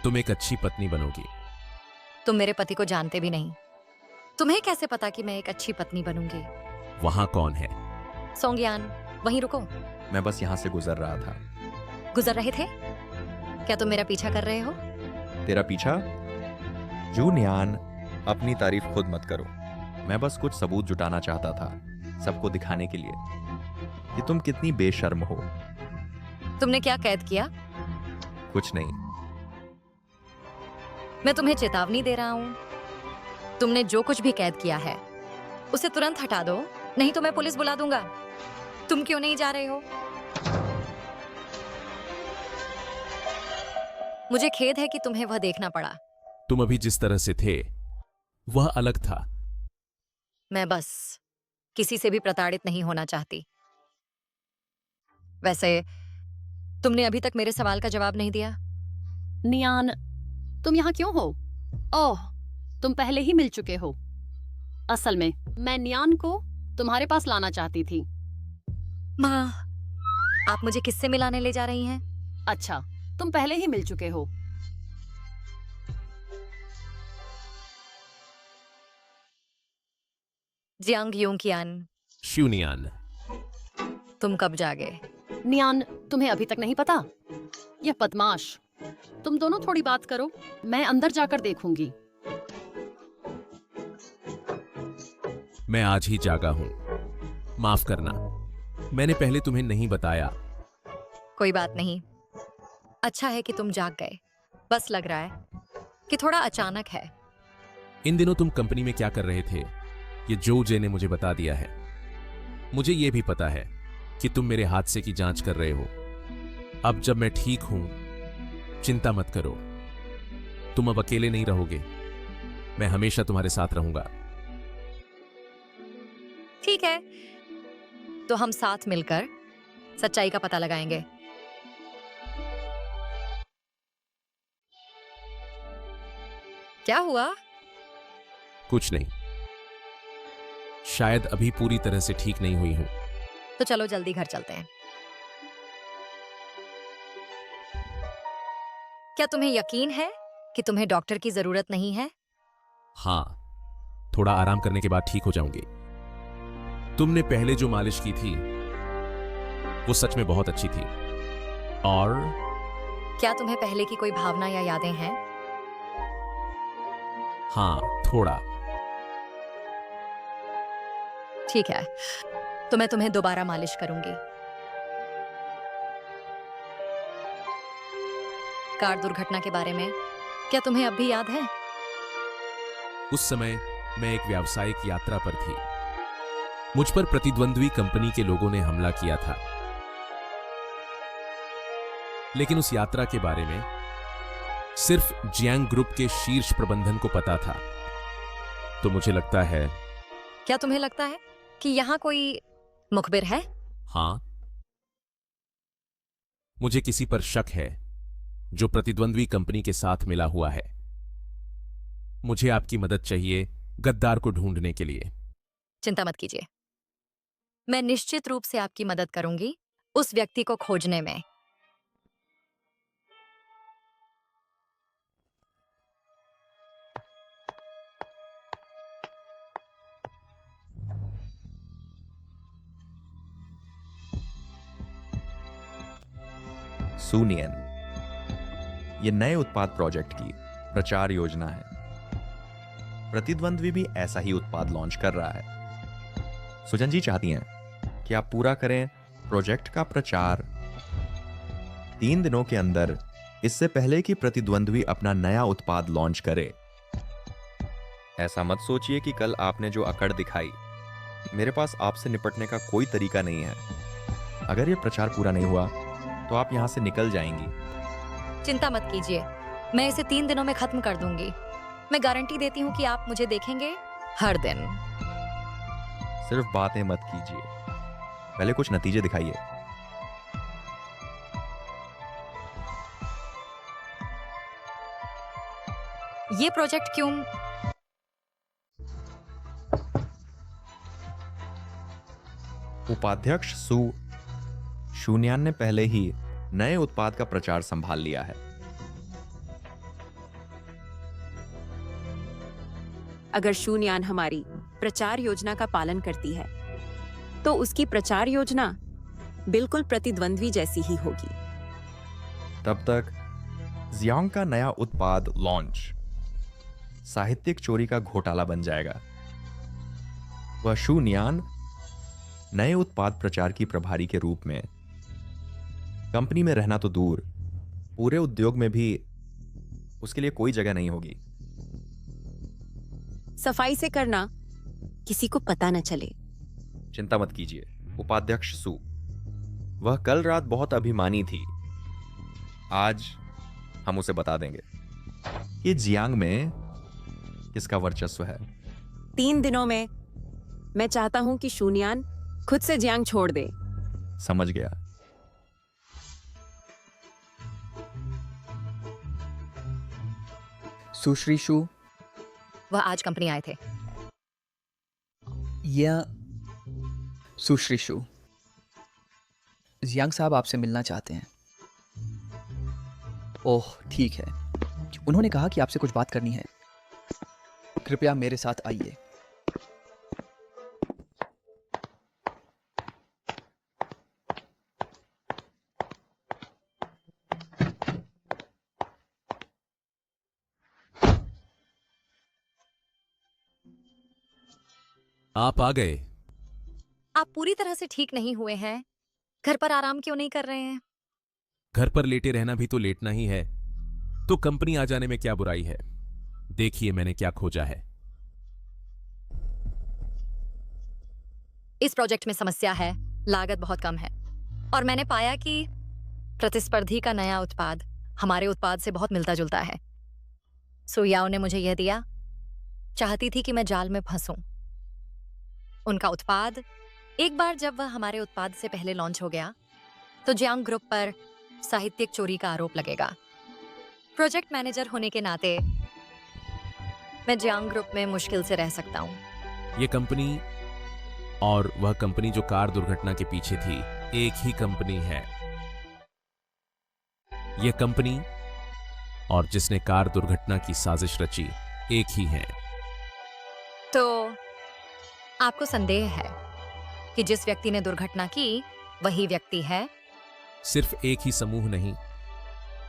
तुम एक अच्छी पत्नी बनोगी। तुम मेरे पति को जानते भी नहीं। तुम्हें कैसे पता कि मैं एक अच्छी पत्नी बनूंगी? वहां कौन है? सोंगयान, वहीं रुको। मैं बस यहाँ से गुजर रहा था। गुजर रहे थे? क्या तुम मेरा पीछा कर रहे हो? तेरा पीछा? जू नियान, अपनी तारीफ खुद मत करो। मैं बस कुछ सबूत जुटाना चाहता था, सबको दिखाने के लिए कि तुम कितनी बेशर्म हो। तुमने क्या कैद किया? कुछ नहीं। मैं तुम्हें चेतावनी दे रहा हूं। तुमने जो कुछ भी कैद किया है उसे तुरंत हटा दो, नहीं तो मैं पुलिस बुला दूंगा। तुम क्यों नहीं जा रहे हो? मुझे खेद है कि तुम्हें वह देखना पड़ा। तुम अभी जिस तरह से थे वह अलग था। मैं बस किसी से भी प्रताड़ित नहीं होना चाहती। वैसे तुमने अभी तक मेरे सवाल का जवाब नहीं दिया। नियान, तुम यहाँ क्यों हो? ओह, तुम पहले ही मिल चुके हो। असल में मैं नियान को तुम्हारे पास लाना चाहती थी। माँ, आप मुझे किससे मिलाने ले जा रही हैं? अच्छा, तुम पहले ही मिल चुके हो। जियांग यूकियान, शू नियान, तुम कब जागे? नियान, तुम्हें अभी तक नहीं पता? यह बदमाश। तुम दोनों थोड़ी बात करो, मैं अंदर जाकर देखूंगी। मैं आज ही जागा हूं। माफ करना, मैंने पहले तुम्हें नहीं बताया। कोई बात नहीं। अच्छा है कि तुम जाग गए। बस लग रहा है कि थोड़ा अचानक है। इन दिनों तुम कंपनी में क्या कर रहे थे, ये जो जे ने मुझे बता दिया है। मुझे यह भी पता है कि तुम मेरे हादसे की जांच कर रहे हो अब जब मैं ठीक हूं, चिंता मत करो। तुम अब अकेले नहीं रहोगे, मैं हमेशा तुम्हारे साथ रहूंगा। ठीक है, तो हम साथ मिलकर सच्चाई का पता लगाएंगे। क्या हुआ? कुछ नहीं, शायद अभी पूरी तरह से ठीक नहीं हुई हूं। तो चलो जल्दी घर चलते हैं। क्या तुम्हें यकीन है कि तुम्हें डॉक्टर की जरूरत नहीं है? हां, थोड़ा आराम करने के बाद ठीक हो जाऊंगी। तुमने पहले जो मालिश की थी वो सच में बहुत अच्छी थी। और क्या तुम्हें पहले की कोई भावना या यादें हैं? हां, थोड़ा। ठीक है, तो मैं तुम्हें दोबारा मालिश करूंगी। कार दुर्घटना के बारे में क्या तुम्हें अब भी याद है? उस समय मैं एक व्यावसायिक यात्रा पर थी। मुझ पर प्रतिद्वंद्वी कंपनी के लोगों ने हमला किया था, लेकिन उस यात्रा के बारे में सिर्फ जियांग ग्रुप के शीर्ष प्रबंधन को पता था। तो मुझे लगता है, क्या तुम्हें लगता है कि यहाँ कोई मुखबिर है? हां, मुझे किसी पर शक है जो प्रतिद्वंद्वी कंपनी के साथ मिला हुआ है। मुझे आपकी मदद चाहिए गद्दार को ढूंढने के लिए। चिंता मत कीजिए, मैं निश्चित रूप से आपकी मदद करूंगी उस व्यक्ति को खोजने में। सूनियन, ये नए उत्पाद प्रोजेक्ट की प्रचार योजना है। प्रतिद्वंद्वी भी ऐसा ही उत्पाद लॉन्च कर रहा है। सुजन जी चाहती हैं कि आप पूरा करें प्रोजेक्ट का प्रचार 3 दिनों के अंदर, इससे पहले कि प्रतिद्वंद्वी अपना नया उत्पाद लॉन्च करे। ऐसा मत सोचिए कि कल आपने जो अकड़ दिखाई, मेरे पास आपसे निपटने का कोई तरीका नहीं है। अगर ये प्रचार पूरा नहीं हुआ तो आप यहां से निकल जाएंगी। चिंता मत कीजिए, मैं इसे 3 दिनों में खत्म कर दूंगी। मैं गारंटी देती हूँ कि आप मुझे देखेंगे हर दिन। सिर्फ बातें मत कीजिए, पहले कुछ नतीजे दिखाइए। ये प्रोजेक्ट क्यों? उपाध्यक्ष सु शून्यान ने पहले ही नए उत्पाद का प्रचार संभाल लिया है। अगर शून्यान हमारी प्रचार योजना का पालन करती है तो उसकी प्रचार योजना बिल्कुल प्रतिद्वंद्वी जैसी ही होगी। तब तक जियांग का नया उत्पाद लॉन्च साहित्यिक चोरी का घोटाला बन जाएगा। वह शून्यान नए उत्पाद प्रचार की प्रभारी के रूप में कंपनी में रहना तो दूर, पूरे उद्योग में भी उसके लिए कोई जगह नहीं होगी। सफाई से करना, किसी को पता न चले। चिंता मत कीजिए उपाध्यक्ष सु, वह कल रात बहुत अभिमानी थी। आज हम उसे बता देंगे कि जियांग में किसका वर्चस्व है। 3 दिनों में मैं चाहता हूं कि शून्यान खुद से जियांग छोड़ दे। समझ गया। सुश्री शु, वह आज कंपनी आए थे। या सुश्री शु, जियांग साहब आपसे मिलना चाहते हैं। ओह ठीक है, उन्होंने कहा कि आपसे कुछ बात करनी है। कृपया मेरे साथ आइए। आप आ गए। आप पूरी तरह से ठीक नहीं हुए हैं, घर पर आराम क्यों नहीं कर रहे हैं? घर पर लेटे रहना भी तो लेटना ही है, तो कंपनी आ जाने में क्या बुराई है। देखिए मैंने क्या खोजा है। इस प्रोजेक्ट में समस्या है, लागत बहुत कम है और मैंने पाया कि प्रतिस्पर्धी का नया उत्पाद हमारे उत्पाद से बहुत मिलता जुलता है। सुयाओ ने मुझे यह दिया, चाहती थी कि मैं जाल में फंसूं। उनका उत्पाद, एक बार जब वह हमारे उत्पाद से पहले लॉन्च हो गया तो जियांग ग्रुप पर साहित्यिक चोरी का आरोप लगेगा। प्रोजेक्ट मैनेजर होने के नाते मैं जियांग ग्रुप में मुश्किल से रह सकता हूं। ये कंपनी और वह कंपनी जो कार दुर्घटना के पीछे थी, एक ही कंपनी है। यह कंपनी और जिसने कार दुर्घटना की साजिश रची, एक ही है। तो आपको संदेह है कि जिस व्यक्ति ने दुर्घटना की वही व्यक्ति है? सिर्फ एक ही समूह नहीं,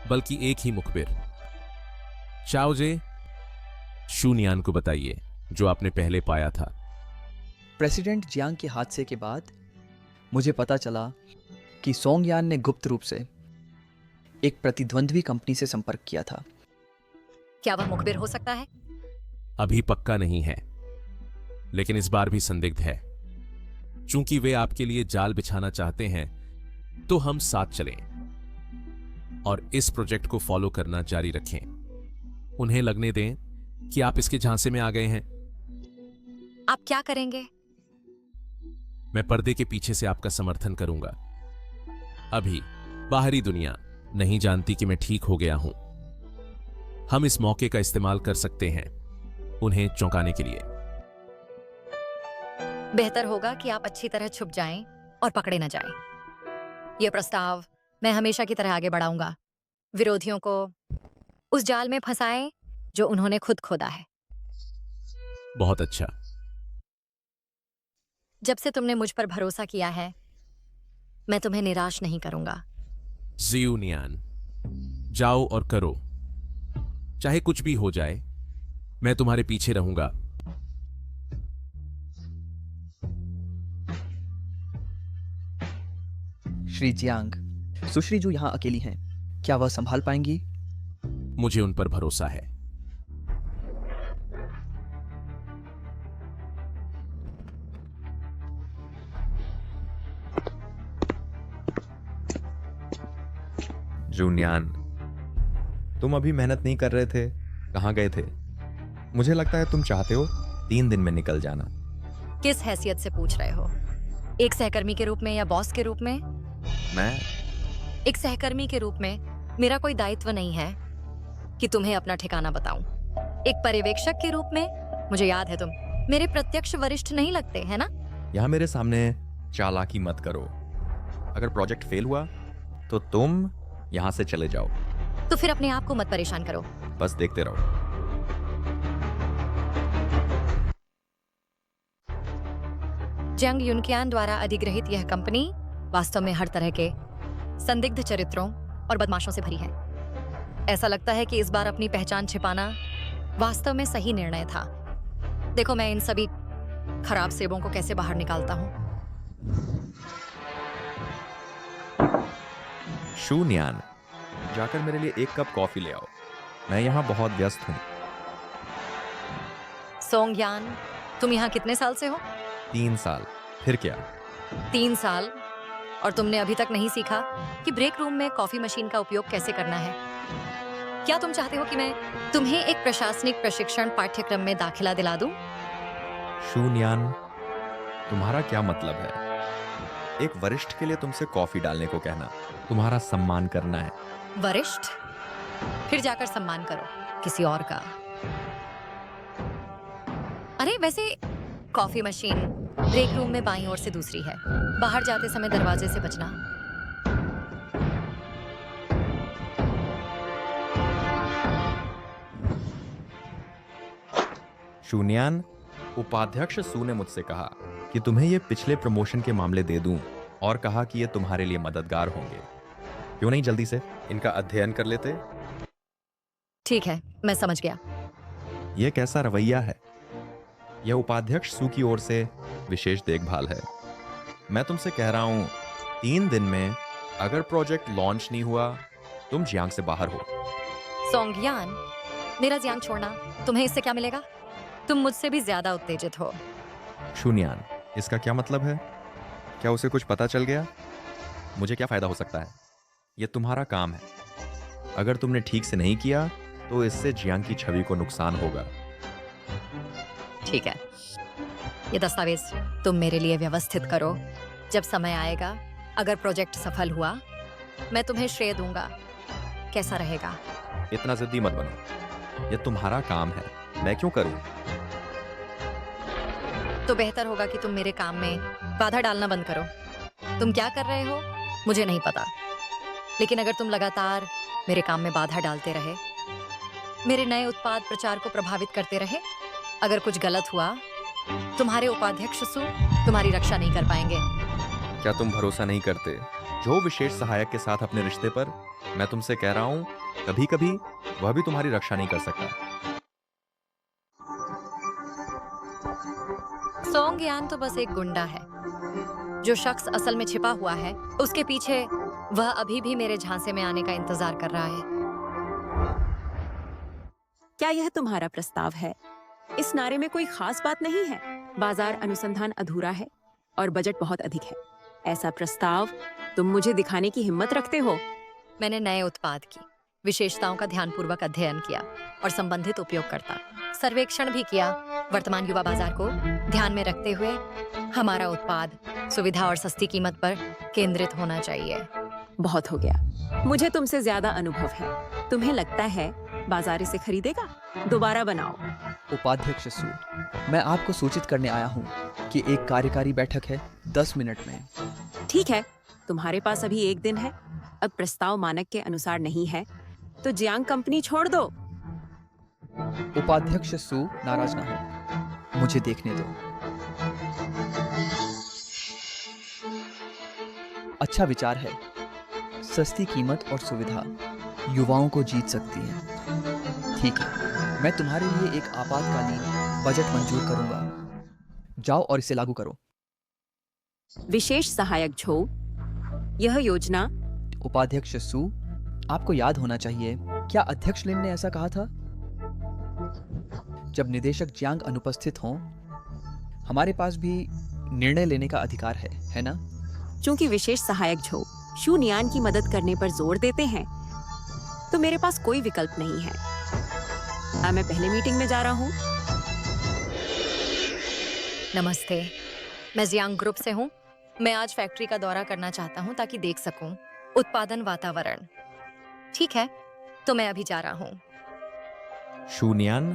बल्कि एक ही मुखबिर। चाओजे, शून्यान को बताइए जो आपने पहले पाया था। प्रेसिडेंट जियांग के हादसे के बाद मुझे पता चला कि सोंगयान ने गुप्त रूप से एक प्रतिद्वंद्वी कंपनी से संपर्क किया था। क्या वह मुखबिर हो सकता है? अभी पक्का नहीं है, लेकिन इस बार भी संदिग्ध है। चूंकि वे आपके लिए जाल बिछाना चाहते हैं, तो हम साथ चलें और इस प्रोजेक्ट को फॉलो करना जारी रखें। उन्हें लगने दें कि आप इसके झांसे में आ गए हैं। आप क्या करेंगे? मैं पर्दे के पीछे से आपका समर्थन करूंगा। अभी बाहरी दुनिया नहीं जानती कि मैं ठीक हो गया हूं। हम इस मौके का इस्तेमाल कर सकते हैं उन्हें चौंकाने के लिए। बेहतर होगा कि आप अच्छी तरह छुप जाएं और पकड़े न जाएं। यह प्रस्ताव मैं हमेशा की तरह आगे बढ़ाऊंगा। विरोधियों को उस जाल में फंसाएं जो उन्होंने खुद खोदा है। बहुत अच्छा। जब से तुमने मुझ पर भरोसा किया है, मैं तुम्हें निराश नहीं करूंगा। जियूनियान, जाओ और करो, चाहे कुछ भी हो जाए, मैं तुम्हारे पीछे रहूंगा। श्री जियांग, सुश्री जो यहाँ अकेली हैं, क्या वह संभाल पाएंगी? मुझे उन पर भरोसा है। जूनियान, तुम अभी मेहनत नहीं कर रहे थे, कहाँ गए थे? मुझे लगता है तुम चाहते हो 3 दिन में निकल जाना। किस हैसियत से पूछ रहे हो? एक सहकर्मी के रूप में या बॉस के रूप में? मैं एक सहकर्मी के रूप में मेरा कोई दायित्व नहीं है कि तुम्हें अपना ठिकाना बताऊं। एक पर्यवेक्षक के रूप में मुझे याद है तुम मेरे प्रत्यक्ष वरिष्ठ नहीं लगते, है ना? यहाँ मेरे सामने चालाकी मत करो। अगर प्रोजेक्ट फेल हुआ तो तुम यहाँ से चले जाओ। तो फिर अपने आप को मत परेशान करो। बस देखते रहो। जंग युनकियान द्वारा अधिग्रहित यह कंपनी वास्तव में हर तरह के संदिग्ध चरित्रों और बदमाशों से भरी है। ऐसा लगता है कि इस बार अपनी पहचान छिपाना वास्तव में सही निर्णय था। देखो मैं इन सभी खराब सेबों को कैसे बाहर निकालता हूँ। शून्यान, जाकर मेरे लिए 1 कप कॉफी ले आओ। मैं यहाँ बहुत व्यस्त हूँ। सोंगयान, तुम यहाँ कितने साल से हो? 3 साल। फिर क्या? 3 साल और तुमने अभी तक नहीं सीखा कि ब्रेक रूम में कॉफी मशीन का उपयोग कैसे करना है? क्या तुम चाहते हो कि मैं तुम्हें एक प्रशासनिक प्रशिक्षण पाठ्यक्रम में दाखिला दिला दूं? शून्यान, तुम्हारा क्या मतलब है? एक वरिष्ठ के लिए तुमसे कॉफी डालने को कहना, तुम्हारा सम्मान करना है। वरिष्ठ? फिर जाकर सम्मान करो किसी और का। अरे वैसे कॉफी मशीन ब्रेक रूम में बाईं ओर से दूसरी है। बाहर जाते समय दरवाजे से बचना। शून्यान, उपाध्यक्ष सू ने मुझसे कहा कि तुम्हें ये पिछले प्रमोशन के मामले दे दूं और कहा कि ये तुम्हारे लिए मददगार होंगे। क्यों नहीं जल्दी से इनका अध्ययन कर लेते? ठीक है, मैं समझ गया। यह कैसा रवैया है? यह उपाध्यक्ष सू की ओर से विशेष देखभाल है। मैं तुमसे कह रहा हूं, 3 दिन में अगर प्रोजेक्ट लॉन्च नहीं हुआ, तुम जियांग से बाहर हो। सोंगयान, मेरा जियांग छोड़ना तुम्हें इससे क्या मिलेगा? तुम मुझसे भी ज्यादा उत्तेजित हो। शून्यान, इसका क्या मतलब है? क्या उसे कुछ पता चल गया? मुझे क्या फायदा हो सकता है? ये तुम्हारा काम है। अगर तुमने ठीक से नहीं किया तो इससे जियांग की छवि को नुकसान होगा। ठीक है, ये दस्तावेज तुम मेरे लिए व्यवस्थित करो। जब समय आएगा, अगर प्रोजेक्ट सफल हुआ, मैं तुम्हें श्रेय दूंगा। कैसा रहेगा? इतना जिद्दी मत बनो, ये तुम्हारा काम है, मैं क्यों करूं? तो बेहतर होगा कि तुम मेरे काम में बाधा डालना बंद करो। तुम क्या कर रहे हो मुझे नहीं पता, लेकिन अगर तुम लगातार मेरे काम में बाधा डालते रहे, मेरे नए उत्पाद प्रचार को प्रभावित करते रहे, अगर कुछ गलत हुआ, तुम्हारे उपाध्यक्ष सु तुम्हारी रक्षा नहीं कर पाएंगे। क्या तुम भरोसा नहीं करते जो विशेष सहायक के साथ अपने रिश्ते पर? मैं तुमसे कह रहा हूं, कभी कभी वह भी तुम्हारी रक्षा नहीं कर सकता। सोंग यान तो बस एक गुंडा है। जो शख्स असल में छिपा हुआ है, उसके पीछे वह अभी भी मेरे झांसे में आने का इंतजार कर रहा है। क्या यह तुम्हारा प्रस्ताव है? इस नारे में कोई खास बात नहीं है। बाजार अनुसंधान अधूरा है और बजट बहुत अधिक है। ऐसा प्रस्ताव तुम मुझे दिखाने की हिम्मत रखते हो? मैंने नए उत्पाद की विशेषताओं का ध्यानपूर्वक अध्ययन किया और संबंधित उपयोगकर्ता सर्वेक्षण भी किया। वर्तमान युवा बाजार को ध्यान में रखते हुए हमारा उत्पाद सुविधा और सस्ती कीमत पर केंद्रित होना चाहिए। बहुत हो गया। मुझे तुमसे ज्यादा अनुभव है। तुम्हें लगता है बाजार इसे खरीदेगा? दोबारा बनाओ। उपाध्यक्ष सु, मैं आपको सूचित करने आया हूँ कि एक कार्यकारी बैठक है 10 मिनट में। ठीक है, तुम्हारे पास अभी 1 दिन है। अब प्रस्ताव मानक के अनुसार नहीं है तो जियांग कंपनी छोड़ दो। उपाध्यक्ष सु, नाराज ना हो, मुझे देखने दो। अच्छा विचार है। सस्ती कीमत और सुविधा युवाओं को जीत सकती है। ठीक है, मैं तुम्हारे लिए एक आपातकालीन बजट मंजूर करूंगा। जाओ और इसे लागू करो। विशेष सहायक झो, यह योजना। उपाध्यक्ष सु, आपको याद होना चाहिए, क्या अध्यक्ष लिन ने ऐसा कहा था? जब निदेशक जियांग अनुपस्थित हों, हमारे पास भी निर्णय लेने का अधिकार है ना? चूंकि विशेष सहायक झो शू नियान की मदद करने पर जोर देते हैं, तो मेरे पास कोई विकल्प नहीं है। मैं पहले मीटिंग में जा रहा हूँ। नमस्ते, मैं जियांग ग्रुप से हूँ। मैं आज फैक्ट्री का दौरा करना चाहता हूँ ताकि देख सकूं उत्पादन वातावरण। ठीक है, तो मैं अभी जा रहा हूँ। शून्यान,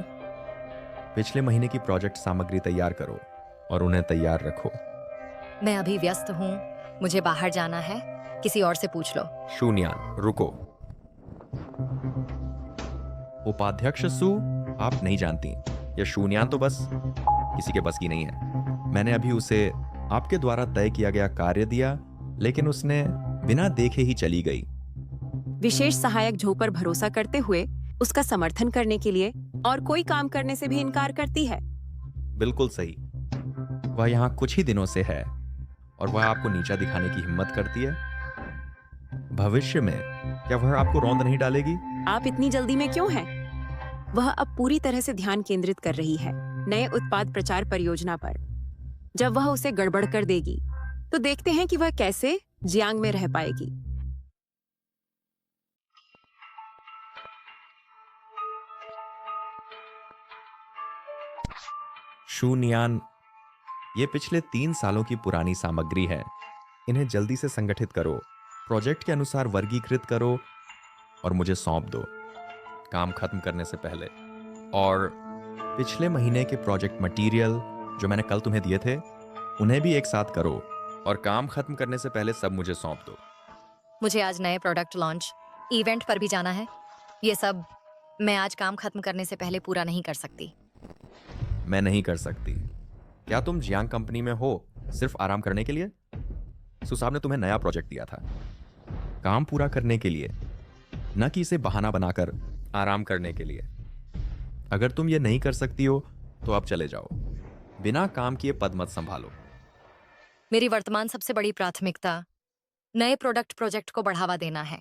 पिछले महीने की प्रोजेक्ट सामग्री तैयार करो और उन्हें तैयार रखो। मैं अभी व्यस्त हूँ, मुझे बाहर जाना है, किसी और से पूछ लो। शून्यान, रुको। उपाध्यक्ष सु, आप नहीं जानती, यह शून्यान तो बस किसी के बस की नहीं है। मैंने अभी उसे आपके द्वारा तय किया गया कार्य दिया, लेकिन उसने बिना देखे ही चली गई। विशेष सहायक झो पर भरोसा करते हुए उसका समर्थन करने के लिए और कोई काम करने से भी इनकार करती है। बिल्कुल सही। वह यहाँ कुछ ही दिनों से है और वह आपको नीचा दिखाने की हिम्मत करती है। भविष्य में क्या वह आपको रौंद नहीं डालेगी? आप इतनी जल्दी में क्यों हैं? वह अब पूरी तरह से ध्यान केंद्रित कर रही है नए उत्पाद प्रचार परियोजना पर। जब वह उसे गड़बड़ कर देगी, तो देखते हैं कि वह कैसे जियांग में रह पाएगी। शून्यान, ये पिछले 3 सालों की पुरानी सामग्री है। इन्हें जल्दी से संगठित करो, प्रोजेक्ट के अनुसार वर्गीकृत करो और मुझे सौंप दो काम खत्म करने से पहले। और पिछले महीने के प्रोजेक्ट मटेरियल जो मैंने कल तुम्हें दिए थे, उन्हें भी एक साथ करो और काम खत्म करने से पहले सब मुझे सौंप दो। मुझे आज नए प्रोडक्ट लॉन्च इवेंट पर भी जाना है। ये सब मैं आज काम खत्म करने से पहले पूरा नहीं कर सकती। मैं नहीं कर सकती। क्या तुम जियांग कंपनी में हो सिर्फ आराम करने के लिए? सुसाब ने तुम्हें नया प्रोजेक्ट दिया था काम पूरा करने के लिए, न कि इसे बहाना बनाकर आराम करने के लिए। अगर तुम ये नहीं कर सकती हो तो अब चले जाओ। बिना काम किए पद मत संभालो। मेरी वर्तमान सबसे बड़ी प्राथमिकता नए प्रोडक्ट प्रोजेक्ट को बढ़ावा देना है।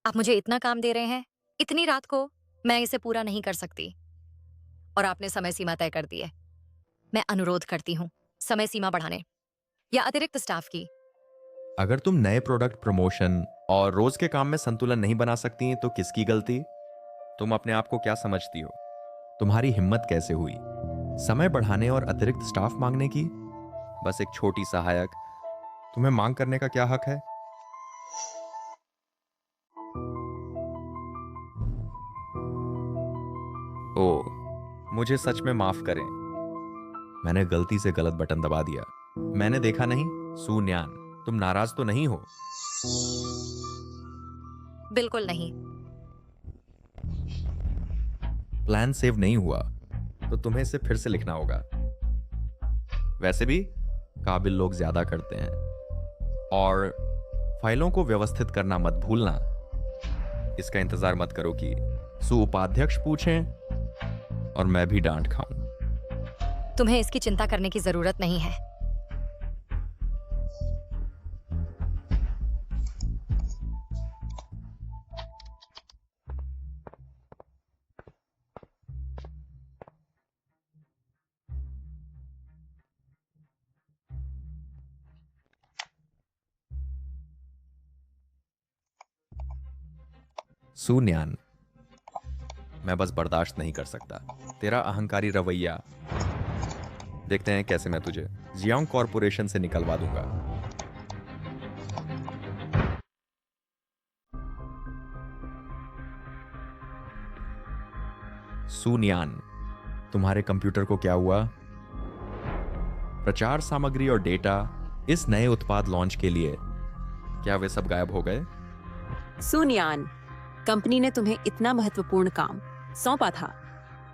आप मुझे इतना काम दे रहे हैं, इतनी रात को मैं इसे पूरा नहीं कर सकती और आपने समय सीमा तय कर दी है। मैं अनुरोध करती हूँ समय सीमा बढ़ाने या अतिरिक्त स्टाफ की। अगर तुम नए प्रोडक्ट प्रमोशन और रोज के काम में संतुलन नहीं बना सकती तो किसकी गलती? तुम अपने आप को क्या समझती हो? तुम्हारी हिम्मत कैसे हुई समय बढ़ाने और अतिरिक्त स्टाफ मांगने की? बस एक छोटी सहायक, तुम्हें मांग करने का क्या हक है? ओ, मुझे सच में माफ करें, मैंने गलती से गलत बटन दबा दिया। मैंने देखा नहीं। सू न्यान, तुम नाराज तो नहीं हो? बिल्कुल नहीं। प्लान सेव नहीं हुआ तो तुम्हें इसे फिर से लिखना होगा। वैसे भी काबिल लोग ज्यादा करते हैं। और फाइलों को व्यवस्थित करना मत भूलना। इसका इंतजार मत करो कि सू उपाध्यक्ष पूछें और मैं भी डांट खाऊं। तुम्हें इसकी चिंता करने की जरूरत नहीं है। सू न्यान, मैं बस बर्दाश्त नहीं कर सकता तेरा अहंकारी रवैया। देखते हैं कैसे मैं तुझे जियांग कॉरपोरेशन से निकलवा दूंगा। सू न्यान, तुम्हारे कंप्यूटर को क्या हुआ? प्रचार सामग्री और डेटा इस नए उत्पाद लॉन्च के लिए, क्या वे सब गायब हो गए? सुनियान, कंपनी ने तुम्हें इतना महत्वपूर्ण काम सौंपा था,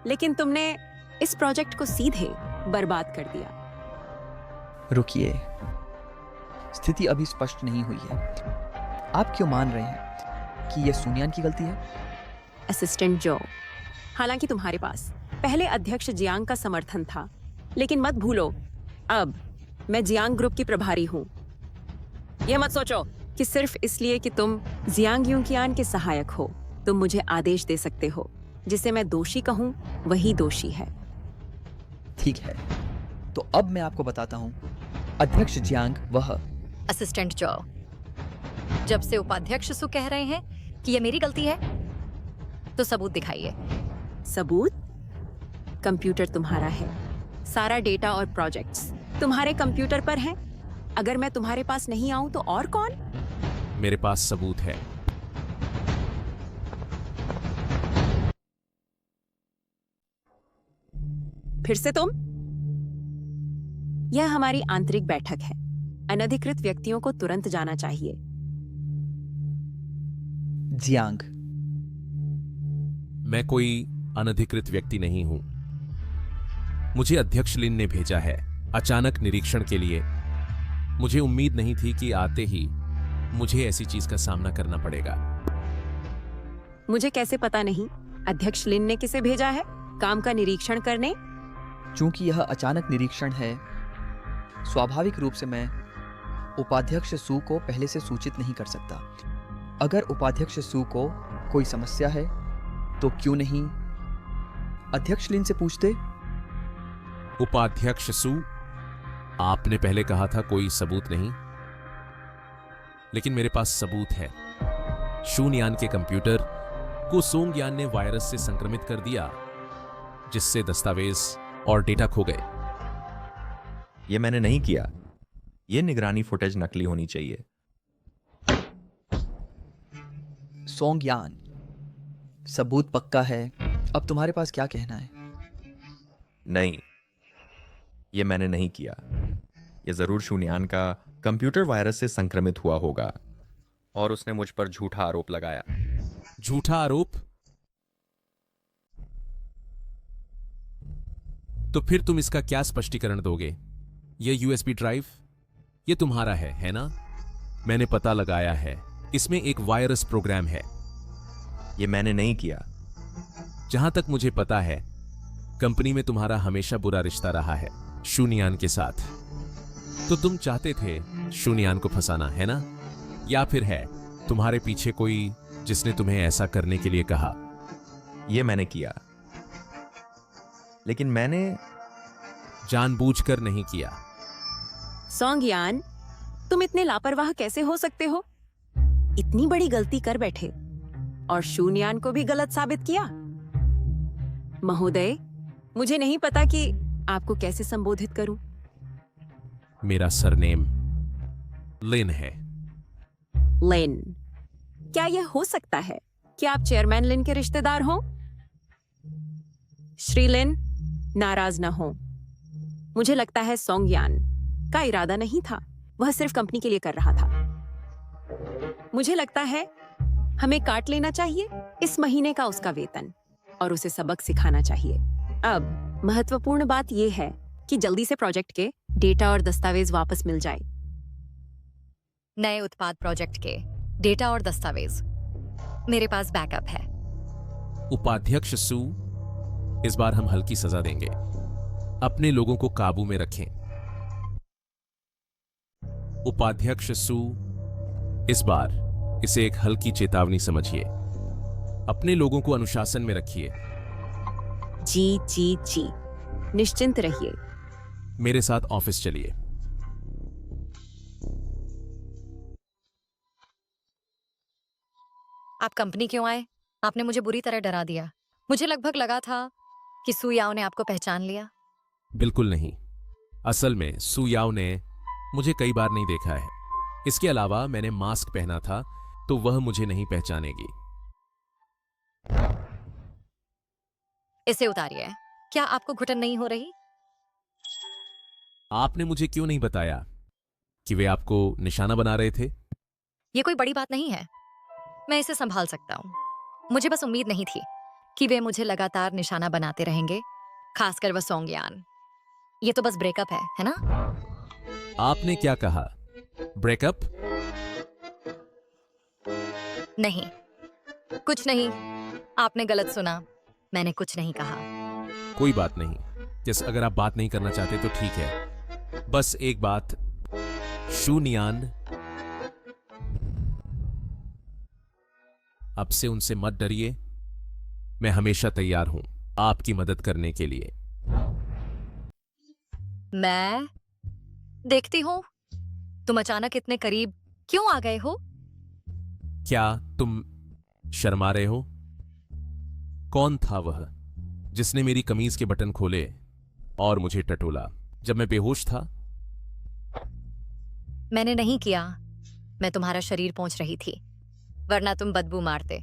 लेकिन तुमने इस प्रोजेक्ट को सीधे बर्बाद कर दिया। रुकिए, स्थिति अभी स्पष्ट नहीं हुई है। आप क्यों मान रहे हैं कि यह सुनियान की गलती है? असिस्टेंट जो, हालांकि तुम्हारे पास पहले अध्यक्ष जियांग का समर्थन था, लेकिन मत भूलो अब मैं जियांग ग्रुप की प्रभारी हूँ। यह मत सोचो कि सिर्फ इसलिए कि तुम जियांग यूंकियान के सहायक हो, तुम मुझे आदेश दे सकते हो। जिसे मैं दोषी कहूँ वही दोषी है। ठीक है, तो अब मैं आपको बताता हूँ। अध्यक्ष जियांग वह असिस्टेंट जो, जब से उपाध्यक्ष सु कह रहे हैं कि यह मेरी गलती है, तो सबूत दिखाइए। सबूत? कंप्यूटर तुम्हारा है, सारा डेटा और प्रोजेक्ट्स तुम्हारे कंप्यूटर पर हैं। अगर मैं तुम्हारे पास नहीं आऊं तो और कौन? मेरे पास सबूत है। फिर से तुम? यह हमारी आंतरिक बैठक है। अनधिकृत व्यक्तियों को तुरंत जाना चाहिए। जियांग, मैं कोई अनधिकृत व्यक्ति नहीं हूं। मुझे अध्यक्ष लिन ने भेजा है अचानक निरीक्षण के लिए। मुझे उम्मीद नहीं थी कि आते ही मुझे ऐसी चीज का सामना करना पड़ेगा। मुझे कैसे पता नहीं? अध्यक्ष लिन ने किसे भेजा है काम का निरीक्षण करने? चूंकि यह अचानक निरीक्षण है, स्वाभाविक रूप से मैं उपाध्यक्ष सू को पहले से सूचित नहीं कर सकता। अगर उपाध्यक्ष सू को कोई समस्या है तो क्यों नहीं अध्यक्ष लिन से पूछते? उपाध्यक्ष सु, आपने पहले कहा था कोई सबूत नहीं, लेकिन मेरे पास सबूत है। शून्यान के कंप्यूटर को सोंगयान ने वायरस से संक्रमित कर दिया, जिससे दस्तावेज और डेटा खो गए। यह मैंने नहीं किया। यह निगरानी फुटेज नकली होनी चाहिए। सोंगयान, सबूत पक्का है। अब तुम्हारे पास क्या कहना है? नहीं, यह मैंने नहीं किया। यह जरूर शून्यान का कंप्यूटर वायरस से संक्रमित हुआ होगा और उसने मुझ पर झूठा आरोप लगाया। झूठा आरोप? तो फिर तुम इसका क्या स्पष्टीकरण दोगे? यह यूएसबी ड्राइव, यह तुम्हारा है ना? मैंने पता लगाया है, इसमें एक वायरस प्रोग्राम है। यह मैंने नहीं किया। जहां तक मुझे पता है, कंपनी में तुम्हारा हमेशा बुरा रिश्ता रहा है शून्यान के साथ। तो तुम चाहते थे शून्यान को फंसाना, है ना? या फिर है तुम्हारे पीछे कोई जिसने तुम्हें ऐसा करने के लिए कहा? यह मैंने किया, लेकिन मैंने जानबूझकर नहीं किया। सोंगयान, तुम इतने लापरवाह कैसे हो सकते हो? इतनी बड़ी गलती कर बैठे और शून्यान को भी गलत साबित किया। महोदय, मुझे नहीं पता कि आपको कैसे संबोधित करूं। मेरा सरनेम लिन है। लिन, क्या यह हो सकता है कि आप चेयरमैन लिन के रिश्तेदार हो? श्री लिन, नाराज ना हो। मुझे लगता है सोंगयान का इरादा नहीं था, वह सिर्फ कंपनी के लिए कर रहा था। मुझे लगता है हमें काट लेना चाहिए इस महीने का उसका वेतन और उसे सबक सिखाना चाहिए। अब महत्वपूर्ण बात यह है कि जल्दी से प्रोजेक्ट के डेटा और दस्तावेज वापस मिल जाए। नए उत्पाद प्रोजेक्ट के डेटा और दस्तावेज मेरे पास बैकअप है। उपाध्यक्ष सू, इस बार हम हल्की सजा देंगे। अपने लोगों को काबू में रखें। उपाध्यक्ष सू, इस बार इसे एक हल्की चेतावनी समझिए। अपने लोगों को अनुशासन में रखिए। जी जी जी, निश्चिंत रहिए। मेरे साथ ऑफिस चलिए। आप कंपनी क्यों आए? आपने मुझे बुरी तरह डरा दिया। मुझे लगभग लगा था कि सू याओ ने आपको पहचान लिया। बिल्कुल नहीं। असल में सू याओ ने मुझे कई बार नहीं देखा है। इसके अलावा मैंने मास्क पहना था तो वह मुझे नहीं पहचानेगी। इसे उतारिए। क्या आपको घुटन नहीं हो रही? आपने मुझे क्यों नहीं बताया कि वे आपको निशाना बना रहे थे? ये कोई बड़ी बात नहीं है, मैं इसे संभाल सकता हूँ। मुझे बस उम्मीद नहीं थी कि वे मुझे लगातार निशाना बनाते रहेंगे, खासकर वह सोंगयान। ये तो बस ब्रेकअप है ना? आपने क्या कहा? ब्रेकअप? नहीं, कुछ नहीं। आपने गलत सुना। मैंने कुछ नहीं कहा। कोई बात नहीं। जैसे अगर आप बात नहीं करना चाहते तो ठीक है। बस एक बात, शून्यान, अब से उनसे मत डरिए। मैं हमेशा तैयार हूं आपकी मदद करने के लिए। मैं देखती हूँ तुम अचानक इतने करीब क्यों आ गए हो? क्या तुम शर्मा रहे हो? कौन था वह जिसने मेरी कमीज के बटन खोले और मुझे टटोला जब मैं बेहोश था? मैंने नहीं किया। मैं तुम्हारा शरीर पोंछ रही थी, वरना तुम बदबू मारते।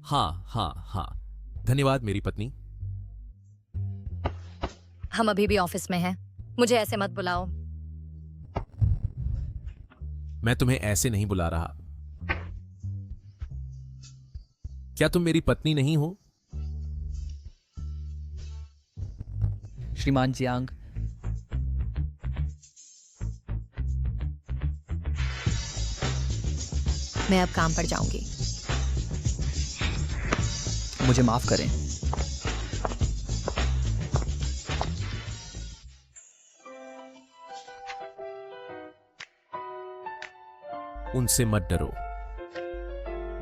हाँ हाँ हाँ, धन्यवाद मेरी पत्नी। हम अभी भी ऑफिस में हैं। मुझे ऐसे मत बुलाओ। मैं तुम्हें ऐसे नहीं बुला रहा। क्या तुम मेरी पत्नी नहीं हो? श्रीमान जियांग, मैं अब काम पर जाऊंगी। मुझे माफ करें। उनसे मत डरो।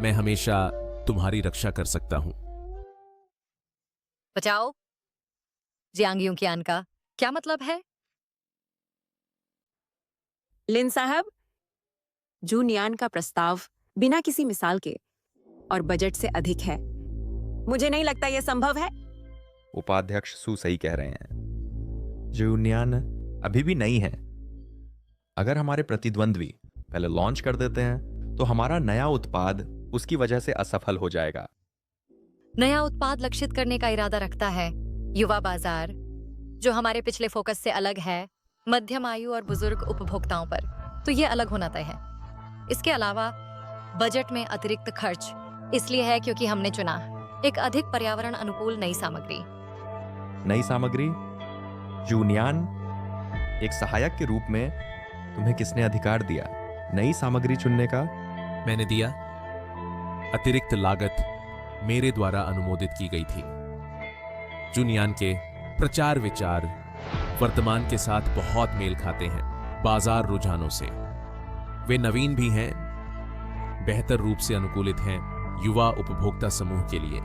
मैं हमेशा तुम्हारी रक्षा कर सकता हूं। बचाओ। जियांग यूकियान का क्या मतलब है? लिन साहब, जूनियान का प्रस्ताव बिना किसी मिसाल के और बजट से अधिक है। मुझे नहीं लगता यह संभव है। उपाध्यक्ष सू सही कह रहे हैं। जूनियान अभी भी नहीं है। अगर हमारे प्रतिद्वंद्वी पहले लॉन्च कर देते हैं तो हमारा नया उत्पाद उसकी वजह से असफल हो जाएगा। नया उत्पाद लक्षित करने का इरादा रखता है युवा बाजार, जो हमारे पिछले फोकस से अलग है, मध्यम आयु और बुजुर्ग उपभोक्ताओं पर, तो ये अलग होना तय है। इसके अलावा बजट में अतिरिक्त खर्च इसलिए है क्योंकि हमने चुना एक अधिक पर्यावरण अनुकूल नई सामग्री। नई सामग्री? जूनियान, एक सहायक के रूप में तुम्हें किसने अधिकार दिया नई सामग्री चुनने का? मैंने दिया। अतिरिक्त लागत मेरे द्वारा अनुमोदित की गई थी। जूनियान के प्रचार विचार वर्तमान के साथ बहुत मेल खाते हैं, बाजार रुझानों से। वे नवीन भी हैं, बेहतर रूप से अनुकूलित हैं युवा उपभोक्ता समूह के लिए।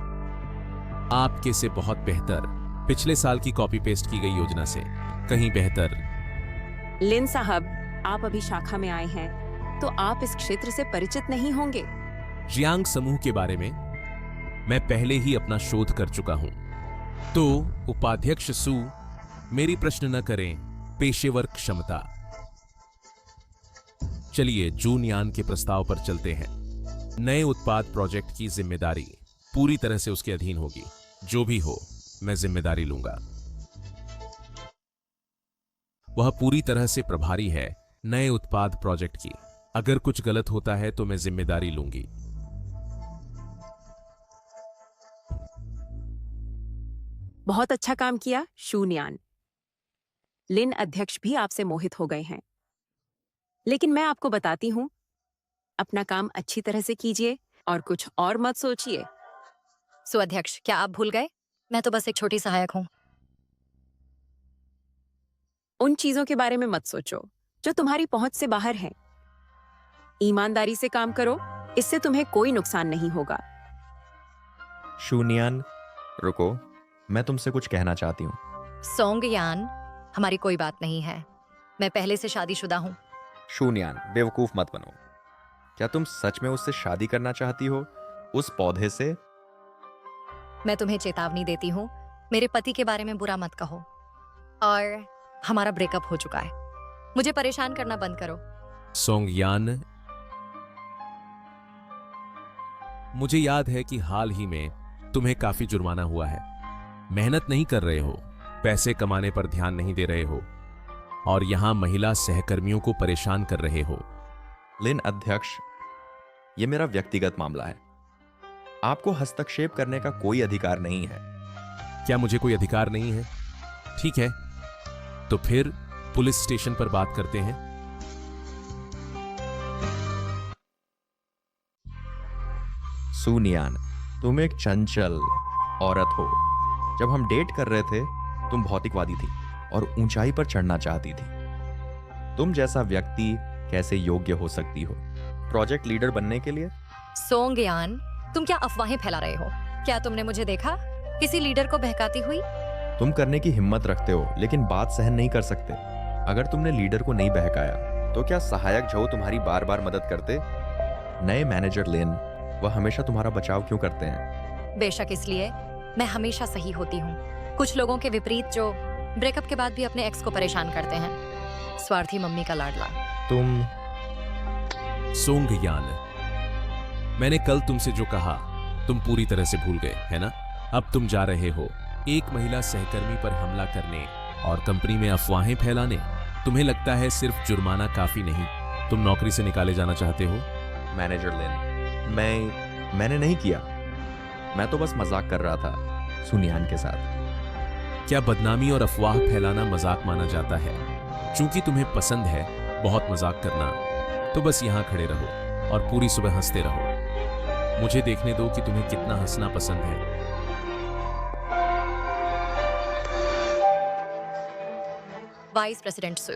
आपके से बहुत बेहतर, पिछले साल की कॉपी पेस्ट की गई योजना से कहीं बेहतर। लिन साहब, आप अभी शाखा में आए हैं तो आप इस क्षेत्र से परिचित नहीं होंगे। जियांग समूह के बारे में मैं पहले ही अपना शोध कर चुका हूं। तो उपाध्यक्ष सू, मेरी प्रश्न न करें, पेशेवर क्षमता। चलिए जून यान के प्रस्ताव पर चलते हैं। नए उत्पाद प्रोजेक्ट की जिम्मेदारी पूरी तरह से उसके अधीन होगी। जो भी हो, मैं जिम्मेदारी लूंगा। वह पूरी तरह से प्रभारी है नए उत्पाद प्रोजेक्ट की। अगर कुछ गलत होता है तो मैं जिम्मेदारी लूंगी। बहुत अच्छा काम किया शून्यान। लिन अध्यक्ष भी आपसे मोहित हो गए हैं। लेकिन मैं आपको बताती हूं, अपना काम अच्छी तरह से कीजिए और कुछ और मत सोचिए। सुअध्यक्ष, क्या आप भूल गए? मैं तो बस एक छोटी सहायक हूँ। उन चीजों के बारे में मत सोचो जो तुम्हारी पहुंच से बाहर हैं। ईमानदारी से काम करो, इससे तुम्हें कोई नुकसान नहीं होगा। शून्यान, रुको, मैं तुमसे कुछ कहना चाहती हूँ। सोंगयान, हमारी कोई बात नहीं है। मैं पहले से शादीशुदा हूँ। शून्यान, बेवकूफ मत बनो। क्या तुम सच में उससे शादी करना चाहती हो? उस पौधे से? मैं तुम्हें चेतावनी देती हूँ, मेरे पति के बारे में बुरा मत कहो। और हमारा ब्रेकअप हो चुका है। मुझे परेशान करना बंद करो। सोंगयान, मुझे याद है कि हाल ही में तुम्हें काफी जुर्माना हुआ है। मेहनत नहीं कर रहे हो, पैसे कमाने पर ध्यान नहीं दे रहे हो और यहां महिला सहकर्मियों को परेशान कर रहे हो। लिन अध्यक्ष, यह मेरा व्यक्तिगत मामला है। आपको हस्तक्षेप करने का कोई अधिकार नहीं है। क्या मुझे कोई अधिकार नहीं है? ठीक है, तो फिर पुलिस स्टेशन पर बात करते हैं। सुनियान, तुम एक चंचल औरत हो। जब हम डेट कर रहे थे, तुम भौतिकवादी थी और ऊंचाई पर चढ़ना चाहती थी। तुम जैसा व्यक्ति कैसे योग्य हो सकती हो प्रोजेक्ट लीडर बनने के लिए? सोंगयान, तुम क्या अफवाहें फैला रहे हो? क्या तुमने मुझे देखा किसी लीडर को बहकाती हुई? तुम करने की हिम्मत रखते हो, लेकिन बात सहन नहीं कर सकते। अगर तुमने लीडर को नहीं बहकाया, तो क्या सहायक जो तुम्हारी बार बार मदद करते? नए मैनेजर लिन, वह हमेशा तुम्हारा बचाव क्यों करते हैं? बेशक इसलिए मैं हमेशा सही होती हूँ। कुछ लोगों के विपरीत जो ब्रेकअप के बाद भी अपने एक्स को परेशान करते हैं। स्वार्थी मम्मी का लाडला। तुम सोंगयान, मैंने कल तुमसे जो कहा तुम पूरी तरह से भूल गए, है ना? अब तुम जा रहे हो एक महिला सहकर्मी पर हमला करने और कंपनी में अफवाहें फैलाने। तुम्हें लगता है सिर्फ जुर्माना काफी नहीं, तुम नौकरी से निकाले जाना चाहते हो? मैनेजर लिन, मैंने नहीं किया। मैं तो बस मजाक कर रहा था सुनियान के साथ। क्या बदनामी और अफवाह फैलाना मजाक माना जाता है? चूंकि तुम्हें पसंद है बहुत मजाक करना, तो बस यहां खड़े रहो और पूरी सुबह हंसते रहो। मुझे देखने दो कि तुम्हें कितना हंसना पसंद है। वाइस प्रेसिडेंट सू,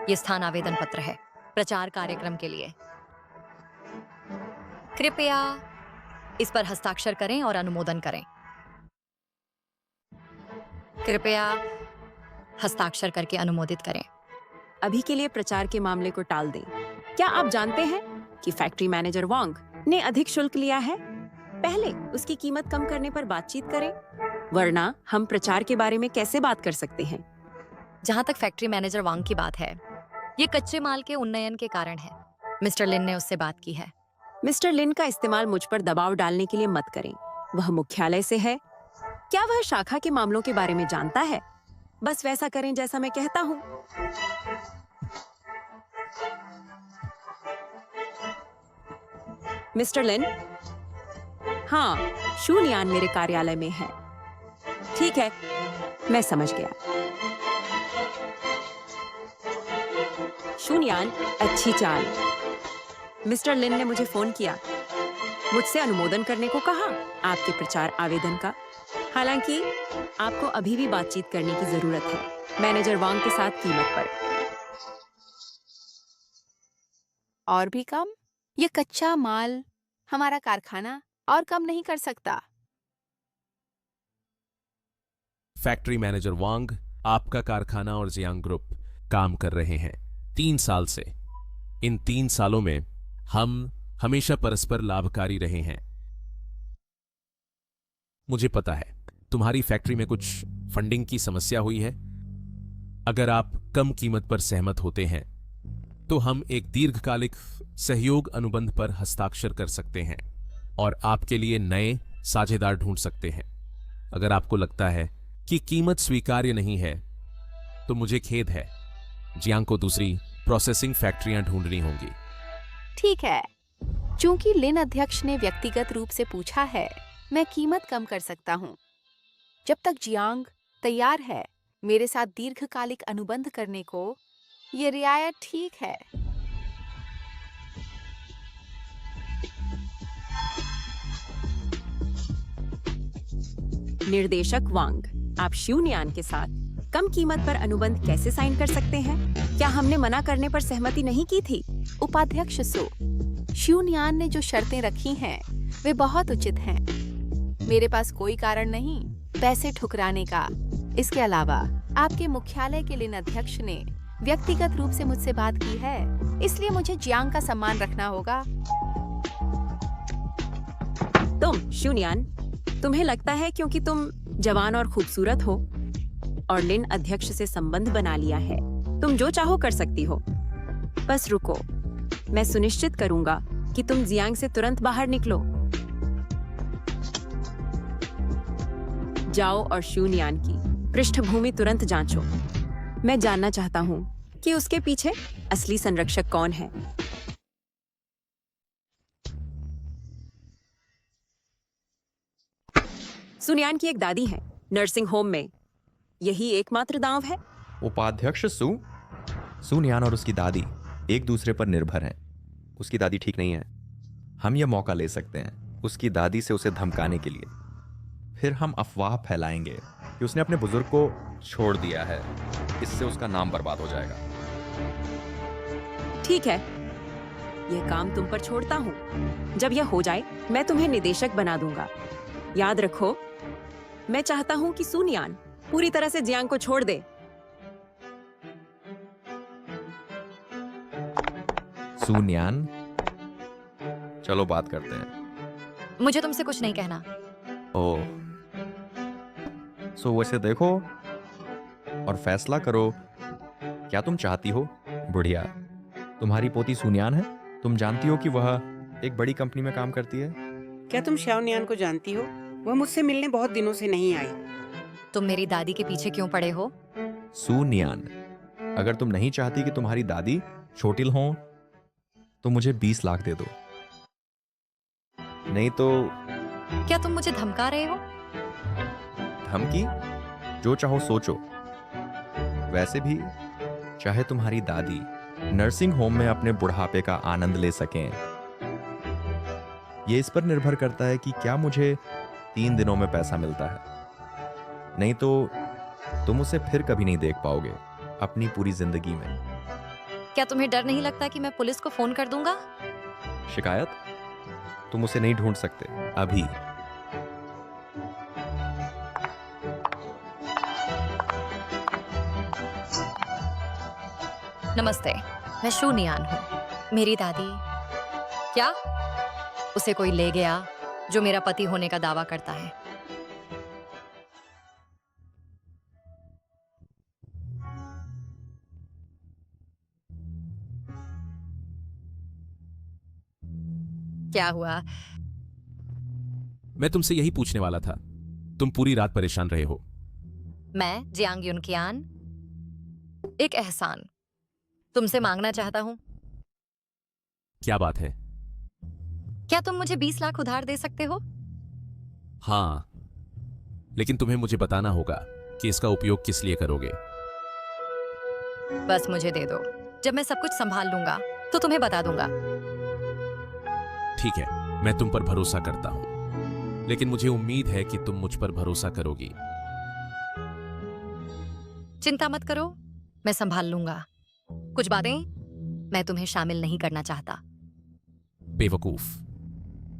ये स्थान आवेदन पत्र है प्रचार कार्यक्रम के लिए। कृपया इस पर हस्ताक्षर करें और अनुमोदन करें। कृपया हस्ताक्षर करके अनुमोदित करें। अभी के लिए प्रचार के मामले को टाल दें। क्या आप जानते हैं कि फैक्ट्री मैनेजर वांग ने अधिक शुल्क लिया है? पहले उसकी कीमत कम करने पर बातचीत करें, वरना हम प्रचार के बारे में कैसे बात कर सकते हैं? जहां तक फैक्ट्री मैनेजर वांग की बात है, ये कच्चे माल के उन्नयन के कारण है। मिस्टर लिन ने उससे बात की है। मिस्टर लिन का इस्तेमाल मुझ पर दबाव डालने के लिए मत करें। वह मुख्यालय से है। क्या वह शाखा के मामलों के बारे में जानता है? बस वैसा करें जैसा मैं कहता हूं। मिस्टर लिन, हाँ, शून्यान मेरे कार्यालय में है। ठीक है, मैं समझ गया। शून्यान, अच्छी चाल। मिस्टर लिन ने मुझे फोन किया, मुझसे अनुमोदन करने को कहा आपके प्रचार आवेदन का। हालांकि आपको अभी भी बातचीत करने की जरूरत है मैनेजर वांग के साथ कीमत पर। और भी कम? ये कच्चा माल हमारा कारखाना और कम नहीं कर सकता। फैक्ट्री मैनेजर वांग, आपका कारखाना और जियांग ग्रुप काम कर रहे हैं 3 साल से। इन 3 सालों में हम हमेशा परस्पर लाभकारी रहे हैं। मुझे पता है तुम्हारी फैक्ट्री में कुछ फंडिंग की समस्या हुई है। अगर आप कम कीमत पर सहमत होते हैं तो हम एक दीर्घकालिक सहयोग अनुबंध पर हस्ताक्षर कर सकते हैं और आपके लिए नए साझेदार ढूंढ सकते हैं। अगर आपको लगता है कि कीमत स्वीकार्य नहीं है तो मुझे खेद है, जियांग को दूसरी प्रोसेसिंग फैक्ट्रियां ढूंढनी होंगी। ठीक है, चूंकि लिन अध्यक्ष ने व्यक्तिगत रूप से पूछा है, मैं कीमत कम कर सकता हूँ। जब तक जियांग तैयार है मेरे साथ दीर्घकालिक अनुबंध करने को, ये रियायत ठीक है। निर्देशक वांग, आप शिवनियान के साथ कम कीमत पर अनुबंध कैसे साइन कर सकते हैं? क्या हमने मना करने पर सहमति नहीं की थी? उपाध्यक्ष सो, शिवनियान ने जो शर्तें रखी हैं वे बहुत उचित हैं। मेरे पास कोई कारण नहीं पैसे ठुकराने का। इसके अलावा आपके मुख्यालय के लिन अध्यक्ष ने व्यक्तिगत रूप से मुझसे बात की है, इसलिए मुझे जियांग का सम्मान रखना होगा। तुम शिवनियान, तुम्हें लगता है क्योंकि तुम जवान और खूबसूरत हो और लिन अध्यक्ष से संबंध बना लिया है, तुम जो चाहो कर सकती हो। बस रुको, मैं सुनिश्चित करूंगा कि तुम जियांग से तुरंत बाहर निकलो। जाओ और शिवनियान की पृष्ठभूमि तुरंत जांचो। मैं जानना चाहता हूँ कि उसके पीछे असली संरक्षक कौन है। सुनियान की एक दादी है नर्सिंग होम में, यही एकमात्र दांव है। उपाध्यक्ष सुनियान और उसकी दादी एक दूसरे पर निर्भर हैं। उसकी दादी ठीक नहीं है। हम यह मौका ले सकते हैं उसकी दादी से उसे धमकाने के लिए। फिर हम अफवाह फैलाएंगे कि उसने अपने बुजुर्ग को छोड़ दिया है। इससे उसका नाम बर्बाद हो जाएगा। ठीक है, यह काम तुम पर छोड़ता हूँ। जब यह हो जाए मैं तुम्हें निदेशक बना दूंगा। याद रखो, मैं चाहता हूँ कि सुनियान पूरी तरह से जियांग को छोड़ दे। सुनियान, चलो बात करते हैं। मुझे तुमसे कुछ नहीं कहना। ओह, सो वैसे देखो और फैसला करो, क्या तुम चाहती हो? बुढ़िया, तुम्हारी पोती सुनियान है। तुम जानती हो कि वह एक बड़ी कंपनी में काम करती है। क्या तुम शाओनियान को जानती हो? वह मुझसे मिलने बहुत दिनों से नहीं आई। तुम मेरी दादी के पीछे क्यों पड़े हो? सुनियान, अगर तुम नहीं चाहती कि तुम्हारी दादी छोटिल हो तो मुझे 20 लाख दे दो। नहीं तो। क्या तुम मुझे धमका रहे हो? धमकी? जो चाहो सोचो। वैसे भी चाहे तुम्हारी दादी नर्सिंग होम में अपने बुढ़ापे का आनंद ले सकें, ये इस पर निर्भर करता है कि क्या मुझे 3 दिनों में पैसा मिलता है। नहीं तो तुम उसे फिर कभी नहीं देख पाओगे अपनी पूरी जिंदगी में। क्या तुम्हें डर नहीं लगता कि मैं पुलिस को फोन कर दूंगा? शिकायत? तुम उसे नहीं ढूंढ सकते अभी। नमस्ते, मैं शुनियान हूँ। मेरी दादी, क्या उसे कोई ले गया जो मेरा पति होने का दावा करता है? क्या हुआ? मैं तुमसे यही पूछने वाला था। तुम पूरी रात परेशान रहे हो। मैं जियांग युनकियान एक एहसान तुमसे मांगना चाहता हूँ। क्या बात है? क्या तुम मुझे 20 लाख उधार दे सकते हो? हाँ, लेकिन तुम्हें मुझे बताना होगा कि इसका उपयोग किस लिए करोगे। बस मुझे दे दो। जब मैं सब कुछ संभाल लूंगा तो तुम्हें बता दूंगा। ठीक है, मैं तुम पर भरोसा करता हूं, लेकिन मुझे उम्मीद है कि तुम मुझ पर भरोसा करोगी। चिंता मत करो, मैं संभाल लूंगा। कुछ बातें मैं तुम्हें शामिल नहीं करना चाहता। बेवकूफ,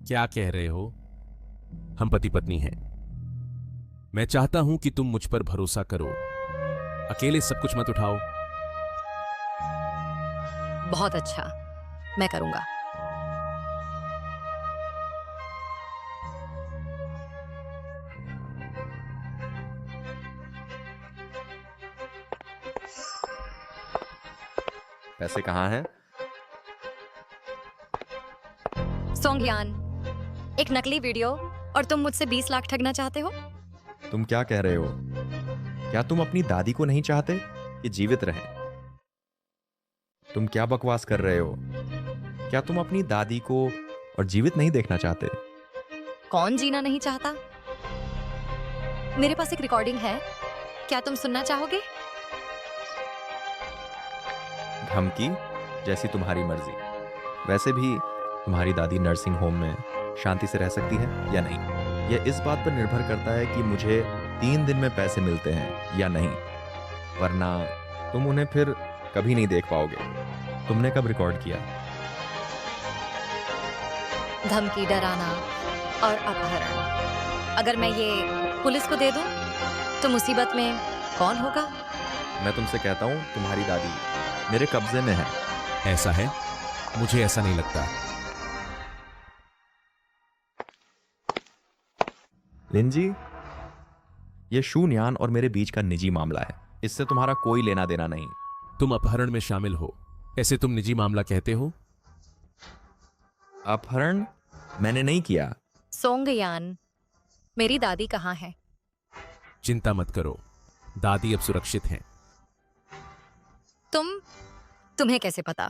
क्या कह रहे हो? हम पति पत्नी हैं। मैं चाहता हूं कि तुम मुझ पर भरोसा करो। अकेले सब कुछ मत उठाओ। बहुत अच्छा, मैं करूंगा। पैसे कहाँ हैं? सोंगयान, एक नकली वीडियो और तुम मुझसे 20 लाख ठगना चाहते हो? तुम क्या कह रहे हो? क्या तुम अपनी दादी को नहीं चाहते कि जीवित रहें? तुम क्या बकवास कर रहे हो? क्या तुम अपनी दादी को और जीवित नहीं देखना चाहते? कौन जीना नहीं चाहता? मेरे पास एक रिकॉर्डिंग है, क्या तुम सुनना चाहोगे? धमकी? जैसी तुम्हारी मर्जी। वैसे भी तुम्हारी दादी नर्सिंग होम में शांति से रह सकती है या नहीं, यह इस बात पर निर्भर करता है कि मुझे 3 दिन में पैसे मिलते हैं या नहीं, वरना तुम उन्हें फिर कभी नहीं देख पाओगे। तुमने कब रिकॉर्ड किया? धमकी, डराना और अपहरण। अगर मैं ये पुलिस को दे दूं, तो मुसीबत में कौन होगा? मैं तुमसे कहता हूं, तुम्हारी दादी मेरे कब्जे में है। ऐसा है? मुझे ऐसा नहीं लगता। लिंजी, ये शून्यान और मेरे बीच का निजी मामला है, इससे तुम्हारा कोई लेना देना नहीं। तुम अपहरण में शामिल हो, ऐसे तुम निजी मामला कहते हो? अपहरण मैंने नहीं किया। सोंगयान, मेरी दादी कहाँ है? चिंता मत करो, दादी अब सुरक्षित हैं। तुम्हें कैसे पता?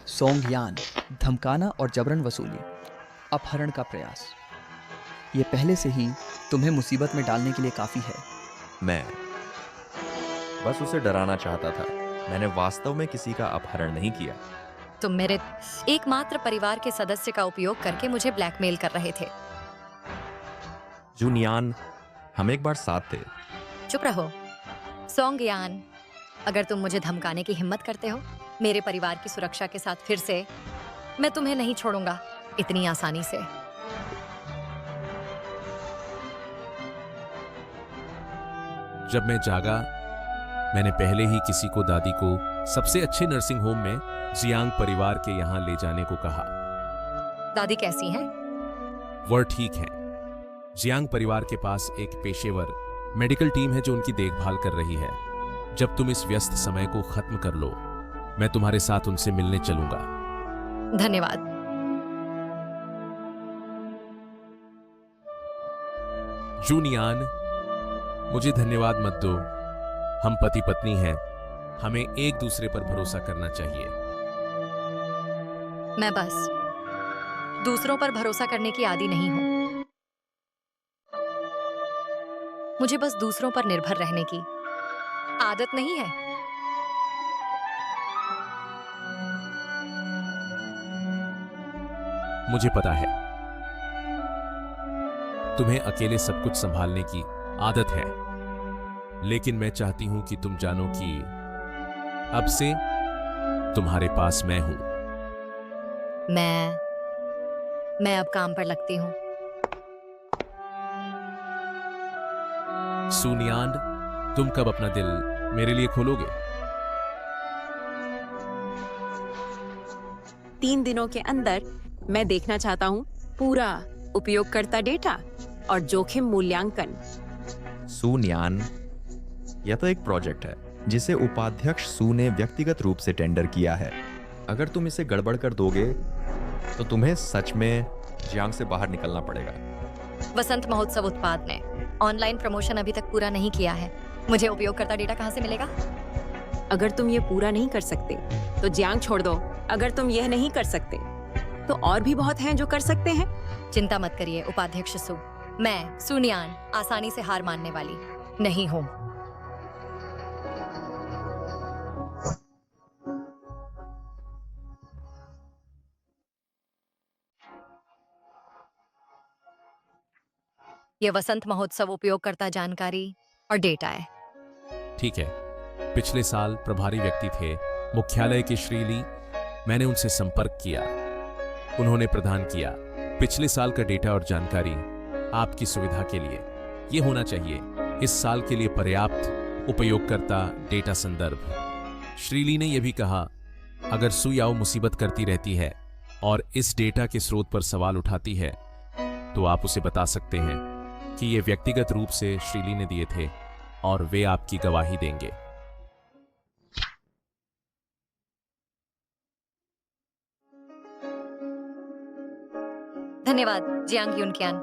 सोंगयान, धमकाना और जबरन वसूली, अपहरण का प्रयास, ये पहले से ही तुम्हें मुसीबत में डालने के लिए काफी है। मैं बस उसे डराना चाहता था। मैंने वास्तव में किसी का अपहरण नहीं किया। तुम मेरे एकमात्र परिवार के सदस्य का उपयोग करके मुझे ब्लैकमेल कर रहे थे। जूनियान, हम एक बार साथ थे। चुप रहो। सोंगयान, अगर तुम मुझे धमकाने की हिम्मत करते हो मेरे परिवार की सुरक्षा के साथ फिर से, मैं तुम्हें नहीं छोड़ूंगा इतनी आसानी से। जब मैं जागा, मैंने पहले ही किसी को दादी को सबसे अच्छे नर्सिंग होम में जियांग परिवार के यहां ले जाने को कहा। दादी कैसी हैं? वह ठीक हैं। जियांग परिवार के पास एक पेशेवर मेडिकल टीम है जो उनकी देखभाल कर रही है। जब तुम इस व्यस्त समय को खत्म कर लो, मैं तुम्हारे साथ उनसे मिलने चलूंगा। धन्यवाद। जूनियान, मुझे धन्यवाद मत दो। हम पति पत्नी हैं, हमें एक दूसरे पर भरोसा करना चाहिए। मैं बस दूसरों पर भरोसा करने की आदी नहीं हूं। मुझे बस दूसरों पर निर्भर रहने की आदत नहीं है। मुझे पता है तुम्हें अकेले सब कुछ संभालने की आदत है, लेकिन मैं चाहती हूं कि तुम जानो कि अब से तुम्हारे पास मैं हूं। मैं अब काम पर लगती हूं। सुनियान, तुम कब अपना दिल मेरे लिए खोलोगे? 3 दिनों के अंदर मैं देखना चाहता हूँ पूरा उपयोगकर्ता डेटा और जोखिम मूल्यांकन। सुन्यान, यह तो एक प्रोजेक्ट है जिसे उपाध्यक्ष सू ने व्यक्तिगत रूप से टेंडर किया है। अगर तुम इसे गड़बड़ कर दोगे तो तुम्हें सच में जियांग से बाहर निकलना पड़ेगा। वसंत महोत्सव उत्पाद ने ऑनलाइन प्रमोशन अभी तक पूरा नहीं किया है। मुझे उपयोगकर्ता डेटा कहां से मिलेगा? अगर तुम ये पूरा नहीं कर सकते तो जियांग छोड़ दो। अगर तुम यह नहीं कर सकते तो और भी बहुत हैं जो कर सकते हैं। चिंता मत करिए उपाध्यक्ष सू, मैं सुनियान आसानी से हार मानने वाली नहीं हूं। ये वसंत महोत्सव उपयोगकर्ता जानकारी और डेटा है। ठीक है, पिछले साल प्रभारी व्यक्ति थे मुख्यालय के श्री ली। मैंने उनसे संपर्क किया, उन्होंने प्रदान किया। पिछले साल का डेटा और जानकारी आपकी सुविधा के लिए ये होना चाहिए। इस साल के लिए पर्याप्त उपयोगकर्ता डेटा संदर्भ। श्रीली ने यह भी कहा, अगर सु याओ मुसीबत करती रहती है और इस डेटा के स्रोत पर सवाल उठाती है तो आप उसे बता सकते हैं कि ये व्यक्तिगत रूप से श्रीली ने दिए थे और वे आपकी गवाही देंगे। धन्यवाद जियांग यूनक्यान।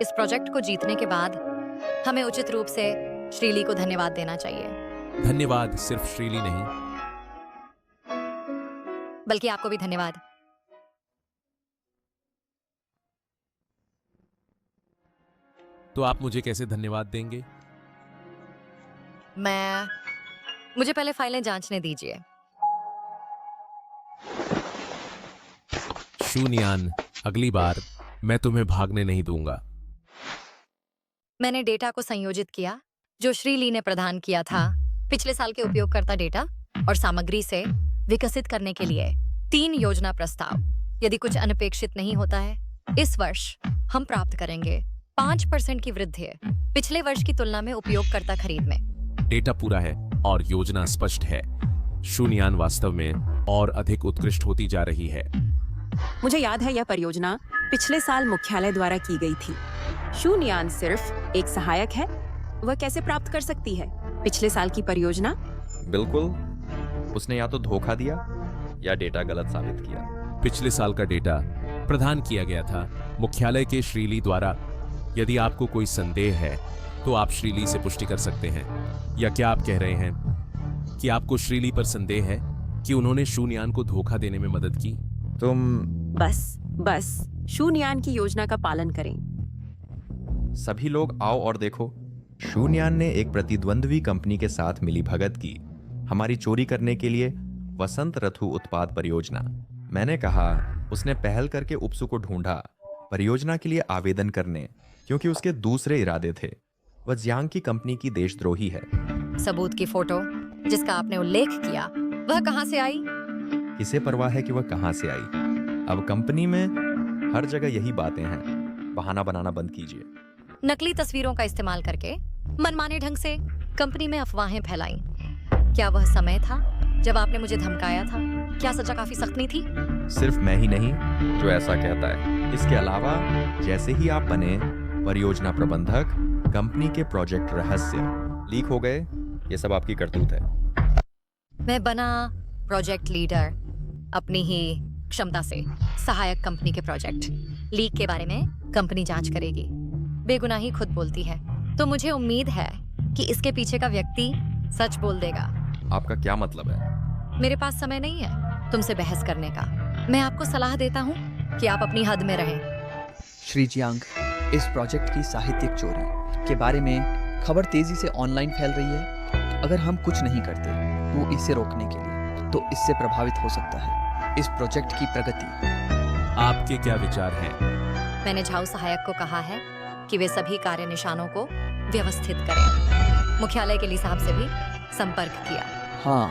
इस प्रोजेक्ट को जीतने के बाद हमें उचित रूप से श्रीली को धन्यवाद देना चाहिए। धन्यवाद सिर्फ श्रीली नहीं, बल्कि आपको भी धन्यवाद। तो आप मुझे कैसे धन्यवाद देंगे? मुझे पहले फाइलें जांचने दीजिए। शून्यान, अगली बार मैं तुम्हें भागने नहीं दूंगा। मैंने डेटा को संयोजित किया जो श्रीली ने प्रदान किया था पिछले साल के उपयोगकर्ता डेटा और सामग्री से विकसित करने के लिए 3 योजना प्रस्ताव। यदि कुछ अनपेक्षित नहीं होता है, इस वर्ष हम प्राप्त करेंगे 5% की वृद्धि पिछले वर्ष की तुलना में उपयोगकर्ता खरीद में। डेटा पूरा है और योजना स्पष्ट है। शून्यान वास्तव में और अधिक उत्कृष्ट होती जा रही है। मुझे याद है यह परियोजना पिछले साल मुख्यालय द्वारा की गई थी। शून्यान सिर्फ एक सहायक है, वह कैसे प्राप्त कर सकती है पिछले साल की परियोजना? बिल्कुल, उसने या तो धोखा दिया या डेटा गलत साबित किया। पिछले साल का डेटा प्रदान किया गया था मुख्यालय के श्रीली द्वारा। यदि आपको कोई संदेह है तो आप श्रीली से पुष्टि कर सकते हैं। या क्या आप कह रहे हैं कि आपको श्रीली पर संदेह है कि उन्होंने शून्यान को धोखा देने में मदद की? तुम बस शून्यान की योजना का पालन करें। सभी लोग आओ और देखो। शून्यान ने एक प्रतिद्वंद्वी कंपनी के साथ मिली भगत की हमारी चोरी करने के लिए वसंत ऋतु उत्पाद परियोजना। मैंने कहा उसने पहल करके उपसु को ढूंढा परियोजना के लिए आवेदन करने, क्योंकि उसके दूसरे इरादे थे। वह जियांग की कंपनी की देशद्रोही है। सबूत की फोटो जिसका आपने उल्लेख किया, वह कहां से आई? किसे परवाह है कि वह कहां से आई? अब कंपनी में हर जगह यही बातें हैं। बहाना बनाना बंद कीजिए। नकली तस्वीरों का इस्तेमाल करके मनमाने ढंग से कंपनी में अफवाहें फैलाई। क्या वह समय था जब आपने मुझे धमकाया था? क्या सजा काफी सख्त नहीं थी? सिर्फ मैं ही नहीं जो ऐसा कहता है। इसके अलावा जैसे ही आप बने परियोजना प्रबंधक, कंपनी के प्रोजेक्ट रहस्य लीक हो गए। ये सब आपकी करतूत है। मैं बना प्रोजेक्ट लीडर अपनी ही क्षमता से। सहायक कंपनी के प्रोजेक्ट लीक के बारे में कंपनी जांच करेगी। बेगुनाही खुद बोलती है, तो मुझे उम्मीद है कि इसके पीछे का व्यक्ति सच बोल देगा। आपका क्या मतलब है? मेरे पास समय नहीं है तुमसे बहस करने का। मैं आपको सलाह देता हूँ कि आप अपनी हद में रहें। श्री जियांग, इस प्रोजेक्ट की साहित्यिक चोरी के बारे में खबर तेजी से ऑनलाइन फैल रही है। अगर हम कुछ नहीं करते तो इसे रोकने के लिए, तो इससे प्रभावित हो सकता है इस प्रोजेक्ट की प्रगति। आपके क्या विचार हैं? मैंने झाऊ सहायक को कहा है कि वे सभी कार्य निशानों को व्यवस्थित करें। मुख्यालय के ली साहब से भी संपर्क किया। हाँ,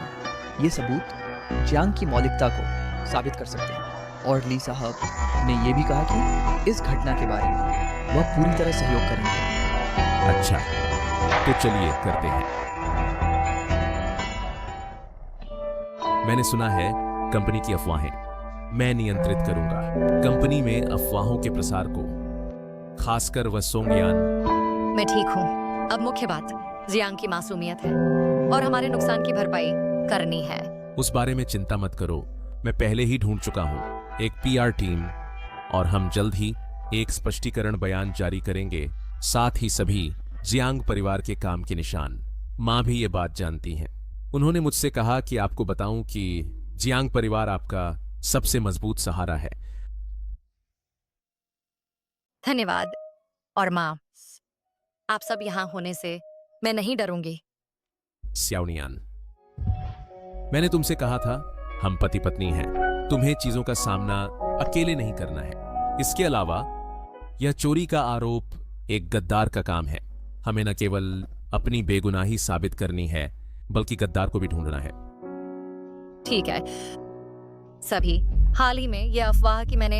ये सबूत जियांग की मौलिकता को साबित कर सकते हैं। और ली साहब ने यह भी कहा कि इस घटना के बारे में वह पूरी तरह सहयोग करेंगे। अच्छा, तो चलिए करते हैं। मैंने सुना है कंपनी की अफवाहें मैं नियंत्रित करूंगा। कंपनी में अफवाहों के प्रसार को, खासकर वह सोंगयान। मैं ठीक हूँ। अब मुख्य बात जियांग की मासूमियत है और हमारे नुकसान की भरपाई करनी है। उस बारे में चिंता मत करो, मैं पहले ही ढूंढ चुका हूँ एक पीआर टीम, और हम जल्द ही एक स्पष्टीकरण बयान जारी करेंगे। साथ ही सभी जियांग परिवार के काम के निशान। माँ भी ये बात जानती हैं। उन्होंने मुझसे कहा कि आपको बताऊं कि जियांग परिवार आपका सबसे मजबूत सहारा है। धन्यवाद। और माँ, आप सब यहाँ होने से मैं नहीं डरूंगी। स्याओनियान, मैंने तुमसे कहा था हम पति पत्नी हैं। तुम्हें चीजों का सामना अकेले नहीं करना है। इसके अलावा यह चोरी का आरोप एक गद्दार का काम है। हमें न केवल अपनी बेगुनाही साबित करनी है, बल्कि गद्दार को भी ढूंढना है। ठीक है। सभी हाल ही में यह अफवाह कि मैंने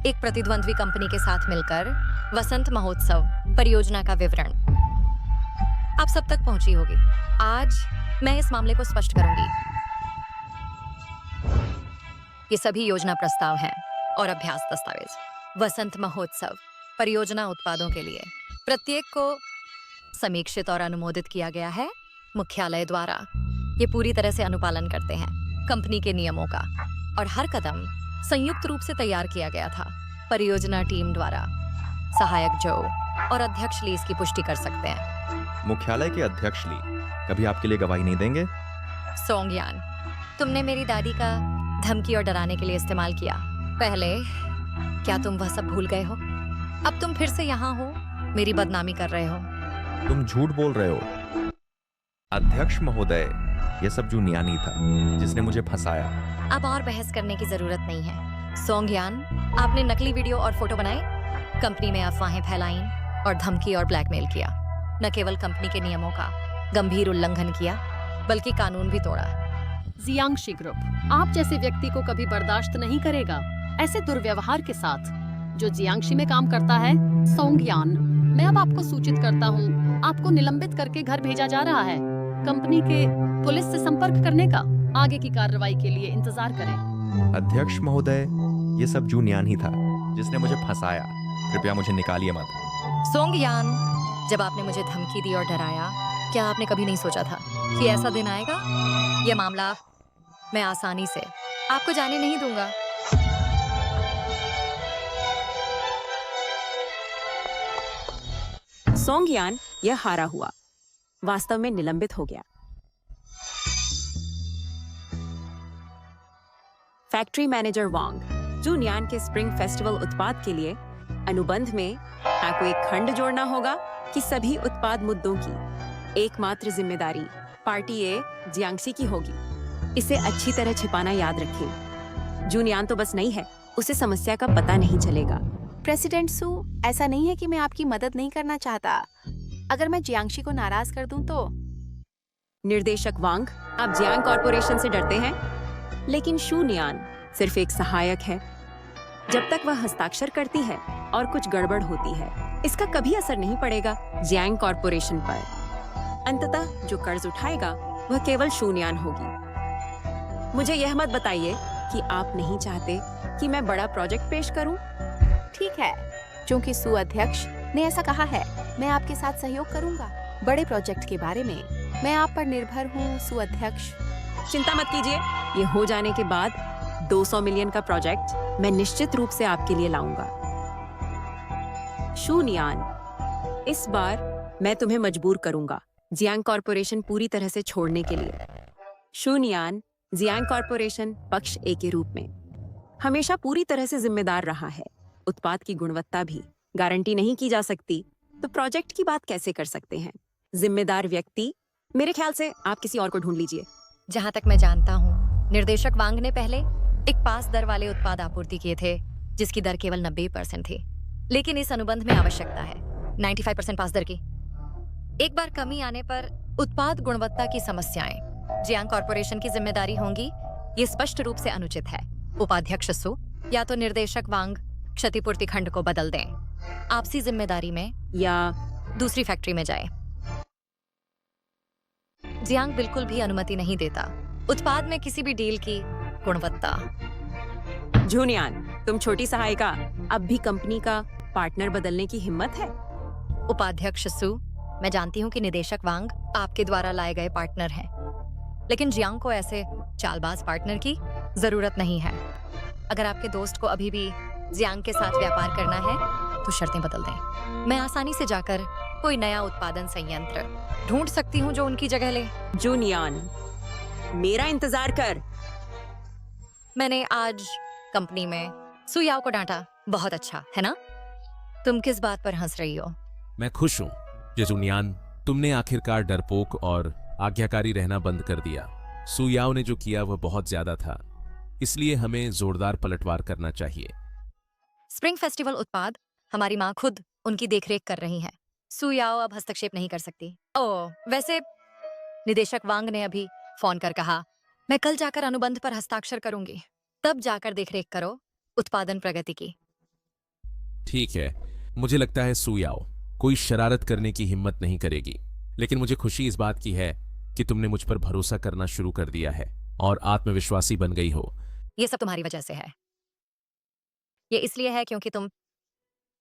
एक प्रतिद्वंद्वी कंपनी के साथ मिलकर वसंत महोत्सव परियोजना का विवरण आप सब तक पहुंची होगी। आज मैं इस मामले को स्पष्ट करूंगी। ये सभी योजना प्रस्ताव हैं और अभ्यास दस्तावेज वसंत महोत्सव परियोजना उत्पादों के लिए प्रत्येक को समीक्षित और अनुमोदित किया गया है मुख्यालय द्वारा। ये पूरी तरह से अनुपालन करते हैं कंपनी के नियमों का और हर कदम संयुक्त रूप से तैयार किया गया था परियोजना टीम द्वारा। सहायक जो और अध्यक्ष ली इसकी पुष्टि कर सकते हैं। मुख्यालय के अध्यक्ष ली कभी आपके लिए गवाही नहीं देंगे? सोंगयान, तुमने मेरी दादी का धमकी और डराने के लिए इस्तेमाल किया पहले। क्या तुम वह सब भूल गए हो? अब तुम फिर से यहाँ हो, मेरी बदनामी कर रहे हो। तुम झूठ बोल रहे हो। अध्यक्ष महोदय, यह सब जूनियानी था जिसने मुझे फंसाया। अब और बहस करने की जरूरत नहीं है। सोंगयान, आपने नकली वीडियो और फोटो बनाए, कंपनी में अफवाहें फैलाईं और धमकी और ब्लैकमेल किया। न केवल कंपनी के नियमों का गंभीर उल्लंघन किया बल्कि कानून भी तोड़ा। जियांगशी ग्रुप आप जैसे व्यक्ति को कभी बर्दाश्त नहीं करेगा ऐसे दुर्व्यवहार के साथ जो जियांगशी में काम करता है। सोंगयान, मैं अब आपको सूचित करता हूँ, आपको निलंबित करके घर भेजा जा रहा है। कंपनी के पुलिस से संपर्क करने का, आगे की कार्रवाई के लिए इंतजार करें। अध्यक्ष महोदय, ये सब जूनियान ही था जिसने मुझे फंसाया। कृपया मुझे निकालिए मत। सोंगयान, जब आपने मुझे धमकी दी और डराया, क्या आपने कभी नहीं सोचा था कि ऐसा दिन आएगा? यह मामला मैं आसानी से आपको जाने नहीं दूंगा। सोंगयान यह हारा हुआ, वास्तव में निलंबित हो गया। फैक्ट्री मैनेजर वांग, जूनियान के स्प्रिंग फेस्टिवल उत्पाद के लिए अनुबंध में आपको एक खंड जोड़ना होगा कि सभी उत्पाद मुद्दों की एकमात्र जिम्मेदारी पार्टी ए जियांगशी की होगी। इसे अच्छी तरह छिपाना याद रखें। जूनियान तो बस नहीं है, उसे समस्या का पता नहीं चलेगा। प्रेसिडेंट सू, ऐसा नहीं है कि मैं आपकी मदद नहीं करना चाहता। अगर मैं जियांगशी को नाराज कर दूं तो? निर्देशक वांग, आप जियांग कॉरपोरेशन से डरते हैं, लेकिन शून्यान सिर्फ एक सहायक है। जब तक वह हस्ताक्षर करती है और कुछ गड़बड़ होती है, इसका कभी असर नहीं पड़ेगा जियांग कॉरपोरेशन पर। अंततः जो कर्ज उठाएगा वह केवल शून्यान होगी। मुझे यह मत बताइए कि आप नहीं चाहते कि मैं बड़ा प्रोजेक्ट पेश करूं। ठीक है, क्योंकि सू अध्यक्ष ने ऐसा कहा है, मैं आपके साथ सहयोग करूंगा। बड़े प्रोजेक्ट के बारे में मैं आप पर निर्भर हूँ सू अध्यक्ष। चिंता मत कीजिए, ये हो जाने के बाद 200 मिलियन का प्रोजेक्ट मैं निश्चित रूप से आपके लिए लाऊंगा। शून्यान, इस बार मैं तुम्हें मजबूर करूंगा जियांग कॉरपोरेशन पूरी तरह से छोड़ने के लिए। शून्यान जियांग कॉरपोरेशन पक्ष ए के रूप में हमेशा पूरी तरह से जिम्मेदार रहा है। उत्पाद की गुणवत्ता भी गारंटी नहीं की जा सकती, तो प्रोजेक्ट की बात कैसे कर सकते हैं? जिम्मेदार व्यक्ति, मेरे ख्याल से आप किसी और को ढूंढ लीजिए। जहां तक मैं जानता हूँ, निर्देशक वांग ने पहले एक पास दर वाले उत्पाद आपूर्ति किए थे जिसकी दर केवल 90% थी, लेकिन इस अनुबंध में आवश्यकता है 95% पास दर की। एक बार कमी आने पर उत्पाद गुणवत्ता की समस्याएं जियांग कॉरपोरेशन की जिम्मेदारी होंगी, ये स्पष्ट रूप से अनुचित है। उपाध्यक्ष सु या तो निर्देशक वांग क्षतिपूर्ति खंड को बदल दें, आपसी जिम्मेदारी में, या दूसरी फैक्ट्री में जाए। जियांग बिल्कुल भी अनुमति नहीं देता उत्पाद में किसी भी डील की गुणवत्ता। जूनियान, तुम छोटी सहायिका, अब भी कंपनी का पार्टनर बदलने की हिम्मत है? उपाध्यक्ष सु, मैं जानती हूँ कि निदेशक वांग आपके द्वारा लाए गए पार्टनर हैं, लेकिन जियांग को ऐसे चालबाज पार्टनर की जरूरत नहीं है। अगर आपके दोस्त को अभी भी जियांग के साथ व्यापार करना है तो शर्तें बदल दें। मैं आसानी से जाकर कोई नया उत्पादन संयंत्र ढूंढ सकती हूँ जो उनकी जगह ले। जूनियान, मेरा इंतजार कर। मैंने आज कंपनी में सुयाओ को डांटा, बहुत अच्छा है ना? तुम किस बात पर हंस रही हो? मैं खुश हूँ जूनियान, तुमने आखिरकार डरपोक और आज्ञाकारी रहना बंद कर दिया। सुयाओ ने जो किया वह बहुत ज्यादा था, इसलिए हमें जोरदार पलटवार करना चाहिए। स्प्रिंग फेस्टिवल उत्पाद हमारी माँ खुद उनकी देखरेख कर रही हैं। सुयाओ अब हस्तक्षेप नहीं कर सकती। ओह, वैसे निदेशक वांग ने अभी फोन कर कहा, मैं कल जाकर अनुबंध पर हस्ताक्षर करूंगी, तब जाकर देखरेख करो उत्पादन प्रगति की। ठीक है, मुझे लगता है सुयाओ कोई शरारत करने की हिम्मत नहीं करेगी। लेकिन मुझे खुशी इस बात की है कि तुमने मुझ पर भरोसा करना शुरू कर दिया है और आत्मविश्वासी बन गई हो। ये सब तुम्हारी वजह से है। ये इसलिए है क्योंकि तुम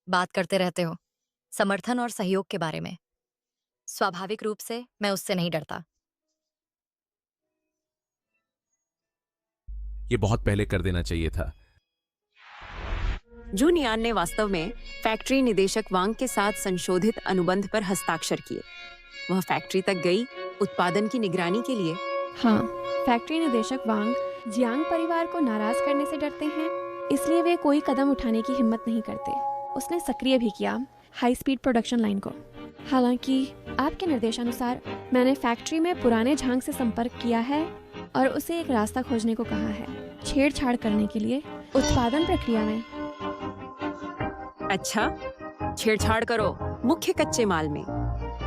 बात करते रहते हो समर्थन और सहयोग के बारे में। स्वाभाविक रूप से मैं उससे नहीं डरता। ये बहुत पहले कर देना चाहिए था। जूनियान ने वास्तव में फैक्ट्री निदेशक वांग के साथ संशोधित अनुबंध पर हस्ताक्षर किए। वह फैक्ट्री तक गई उत्पादन की निगरानी के लिए। हाँ, फैक्ट्री निदेशक वांग जियांग परिवार को नाराज करने से डरते हैं, इसलिए वे कोई कदम उठाने की हिम्मत नहीं करते। उसने सक्रिय भी किया हाई स्पीड प्रोडक्शन लाइन को। हालांकि आपके निर्देशानुसार मैंने फैक्ट्री में पुराने झांग से संपर्क किया है और उसे एक रास्ता खोजने को कहा है, छेड़छाड़ करने के लिए उत्पादन प्रक्रिया में। अच्छा, छेड़छाड़ करो मुख्य कच्चे माल में।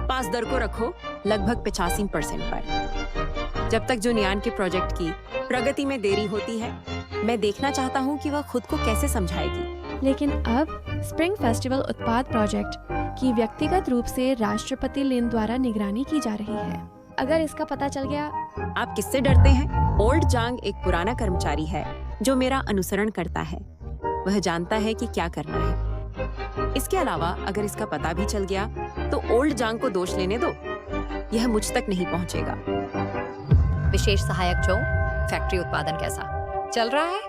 पास दर को रखो लगभग 85% पर। जब तक जूनियान के प्रोजेक्ट की प्रगति में देरी होती है, मैं देखना चाहता हूँ कि वह खुद को कैसे समझाएगी। लेकिन अब स्प्रिंग फेस्टिवल उत्पाद प्रोजेक्ट की व्यक्तिगत रूप से राष्ट्रपति लिन द्वारा निगरानी की जा रही है। अगर इसका पता चल गया। आप किससे डरते हैं? ओल्ड जांग एक पुराना कर्मचारी है जो मेरा अनुसरण करता है। वह जानता है कि क्या करना है। इसके अलावा अगर इसका पता भी चल गया तो ओल्ड जांग को दोष लेने दो, यह मुझ तक नहीं पहुंचेगा। विशेष सहायक जो, फैक्ट्री उत्पादन कैसा चल रहा है?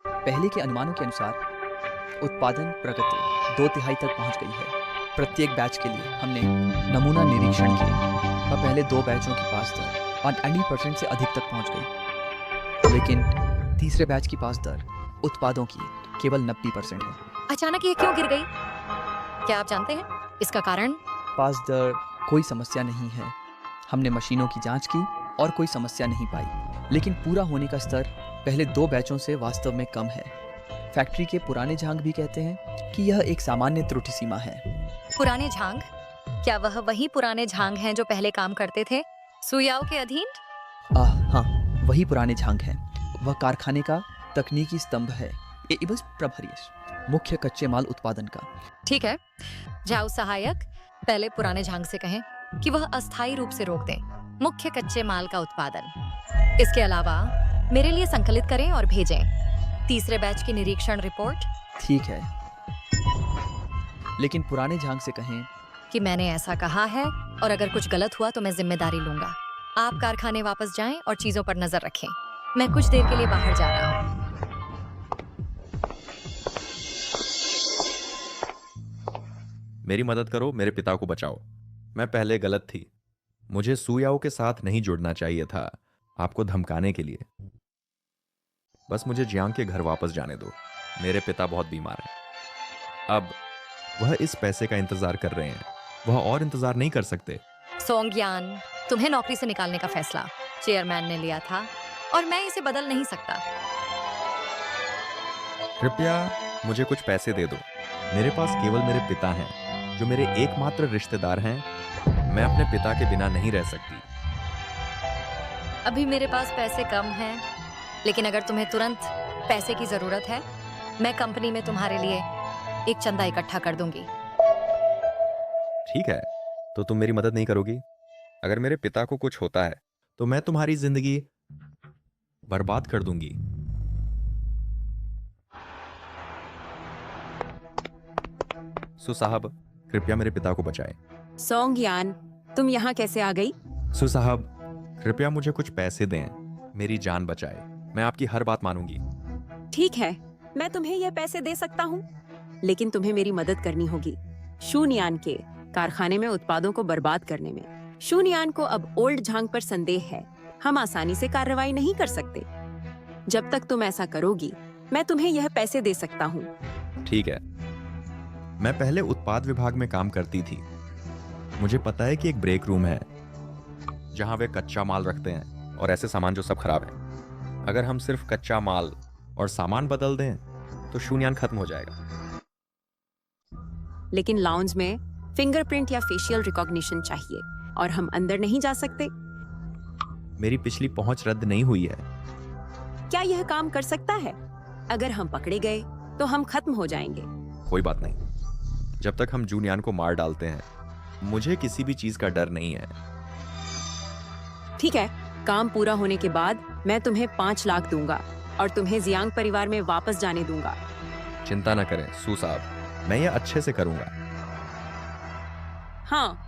पहले के अनुमानों के अनुसार उत्पादन प्रगति 2/3 तक पहुंच गई है। प्रत्येक बैच के लिए हमने नमूना निरीक्षण किए और पहले 2 बैचों की पास दर 90% से अधिक तक पहुंच गई, लेकिन तीसरे बैच की पास दर उत्पादों की केवल 90% है। अचानक ये क्यों गिर गई? क्या आप जानते हैं इसका कारण? पास दर कोई समस्या नहीं है। हमने मशीनों की जांच की और कोई समस्या नहीं पाई, लेकिन पूरा होने का स्तर पहले 2 बैचों से वास्तव में कम है। फैक्ट्री के पुराने झांग भी कहते हैं कि यह एक सामान्य त्रुटि सीमा है। पुराने झांग? क्या वह वही पुराने झांग हैं जो पहले काम करते थे सुयाओ के अधीन? हाँ, वही पुराने झांग हैं। वह कारखाने का तकनीकी स्तंभ है। ये बस प्रभरियस मुख्य कच्चे माल उत्पादन का। ठीक है, जाओ सहायक, पहले पुराने झांग से कहें कि वह अस्थायी रूप से रोक दें मुख्य कच्चे माल का उत्पादन। इसके अलावा मेरे लिए संकलित करें और भेजें तीसरे बैच की निरीक्षण रिपोर्ट। ठीक है, लेकिन पुराने झांग से कहें कि मैंने ऐसा कहा है और अगर कुछ गलत हुआ तो मैं जिम्मेदारी लूंगा। आप कारखाने वापस जाएं और चीजों पर नजर रखें। मैं कुछ देर के लिए बाहर जा रहा हूं। मेरी मदद करो, मेरे पिता को बचाओ। मैं पहले गलत थी। मुझे सुयाओ के साथ नहीं जुड़ना चाहिए था, आपको धमकाने के लिए। बस मुझे जियांग के घर वापस जाने दो। मेरे पिता बहुत बीमार हैं। अब वह इस पैसे का इंतजार कर रहे हैं। वह और इंतजार नहीं कर सकते। सोंगयान, तुम्हें नौकरी से निकालने का फैसला चेयरमैन ने लिया था और मैं इसे बदल नहीं सकता। कृपया मुझे कुछ पैसे दे दो। मेरे पास केवल मेरे पिता हैं, जो मेरे एकमात्र रिश्तेदार हैं। मैं अपने पिता के बिना नहीं रह सकती। अभी मेरे पास पैसे कम हैं, लेकिन अगर तुम्हें तुरंत पैसे की जरूरत है, मैं कंपनी में तुम्हारे लिए एक चंदा इकट्ठा कर दूंगी। ठीक है, तो तुम मेरी मदद नहीं करोगी? अगर मेरे पिता को कुछ होता है तो मैं तुम्हारी जिंदगी बर्बाद कर दूंगी। सुसाहब, कृपया मेरे पिता को बचाएं। सोंगयान, तुम यहाँ कैसे आ गई? सुसाहब, कृपया मुझे कुछ पैसे दें, मेरी जान बचाए। मैं आपकी हर बात मानूंगी। ठीक है, मैं तुम्हें यह पैसे दे सकता हूँ, लेकिन तुम्हें मेरी मदद करनी होगी शूनियान के कारखाने में उत्पादों को बर्बाद करने में। शूनियान को अब ओल्ड झांग पर संदेह है। हम आसानी से कार्रवाई नहीं कर सकते। जब तक तुम ऐसा करोगी, मैं तुम्हें यह पैसे दे सकता हूँ। ठीक है, मैं पहले उत्पाद विभाग में काम करती थी। मुझे पता है कि एक ब्रेक रूम है जहां वे कच्चा माल रखते हैं और ऐसे सामान जो सब खराब है। अगर हम सिर्फ कच्चा माल और सामान बदल दें तो शून्यान खत्म हो जाएगा। लेकिन लाउंज में फिंगरप्रिंट या फेशियल रिकॉग्निशन चाहिए और हम अंदर नहीं जा सकते। मेरी पिछली पहुंच रद्द नहीं हुई है। क्या यह काम कर सकता है? अगर हम पकड़े गए तो हम खत्म हो जाएंगे। कोई बात नहीं, जब तक हम जूनियान को मार डालते हैं मुझे किसी भी चीज का डर नहीं है। ठीक है, काम पूरा होने के बाद मैं तुम्हें 5 लाख दूंगा और तुम्हें जियांग परिवार में वापस जाने दूंगा। चिंता ना करें सू साहब, मैं ये अच्छे से करूंगा। हाँ,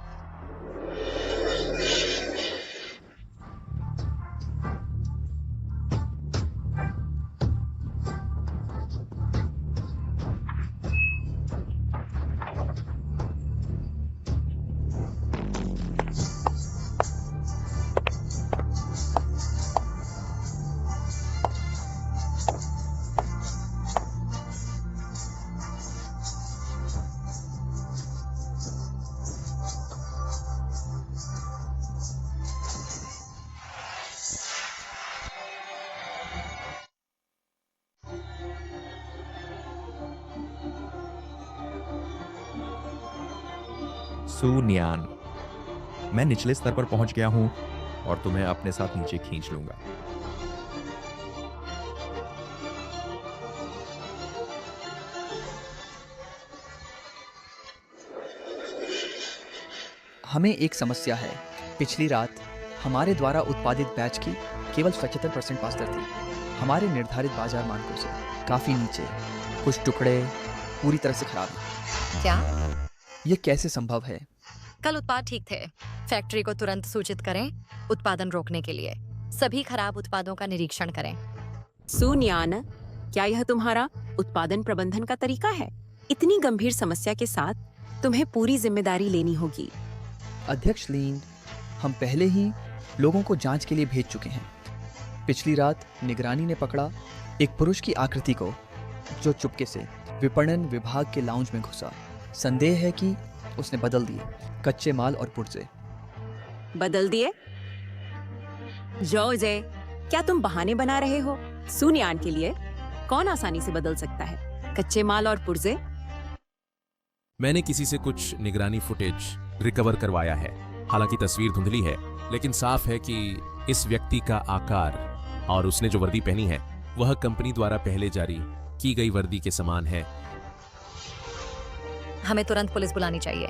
सू नियान, मैं निचले स्तर पर पहुंच गया हूं और तुम्हें अपने साथ नीचे खींच लूंगा। हमें एक समस्या है। पिछली रात हमारे द्वारा उत्पादित बैच की केवल 75% पास दर थी, हमारे निर्धारित बाजार मानकों से काफ़ी नीचे। कुछ टुकड़े पूरी तरह से खराब हैं। क्या? ये कैसे संभव है? कल उत्पाद ठीक थे। फैक्ट्री को तुरंत सूचित करें उत्पादन रोकने के लिए। सभी खराब उत्पादों का निरीक्षण करें। सुनियान, क्या यह तुम्हारा उत्पादन प्रबंधन का तरीका है? इतनी गंभीर समस्या के साथ तुम्हें पूरी जिम्मेदारी लेनी होगी। अध्यक्ष लीन, हम पहले ही लोगों को जांच के लिए भेज चुके हैं। पिछली रात निगरानी ने पकड़ा एक पुरुष की आकृति को जो चुपके से विपणन विभाग के लाउंज में घुसा। संदेह है कि उसने बदल दिए कच्चे माल और पुर्जे। बदल दिए? जय, क्या तुम बहाने बना रहे हो? सुनियान के लिए कौन आसानी से बदल सकता है कच्चे माल और पुर्जे? मैंने किसी से कुछ निगरानी फुटेज रिकवर करवाया है। हालांकि तस्वीर धुंधली है, लेकिन साफ है कि इस व्यक्ति का आकार और उसने जो वर्दी पहनी है वह कंपनी द्वारा पहले जारी की गई वर्दी के समान है। हमें तुरंत पुलिस बुलानी चाहिए।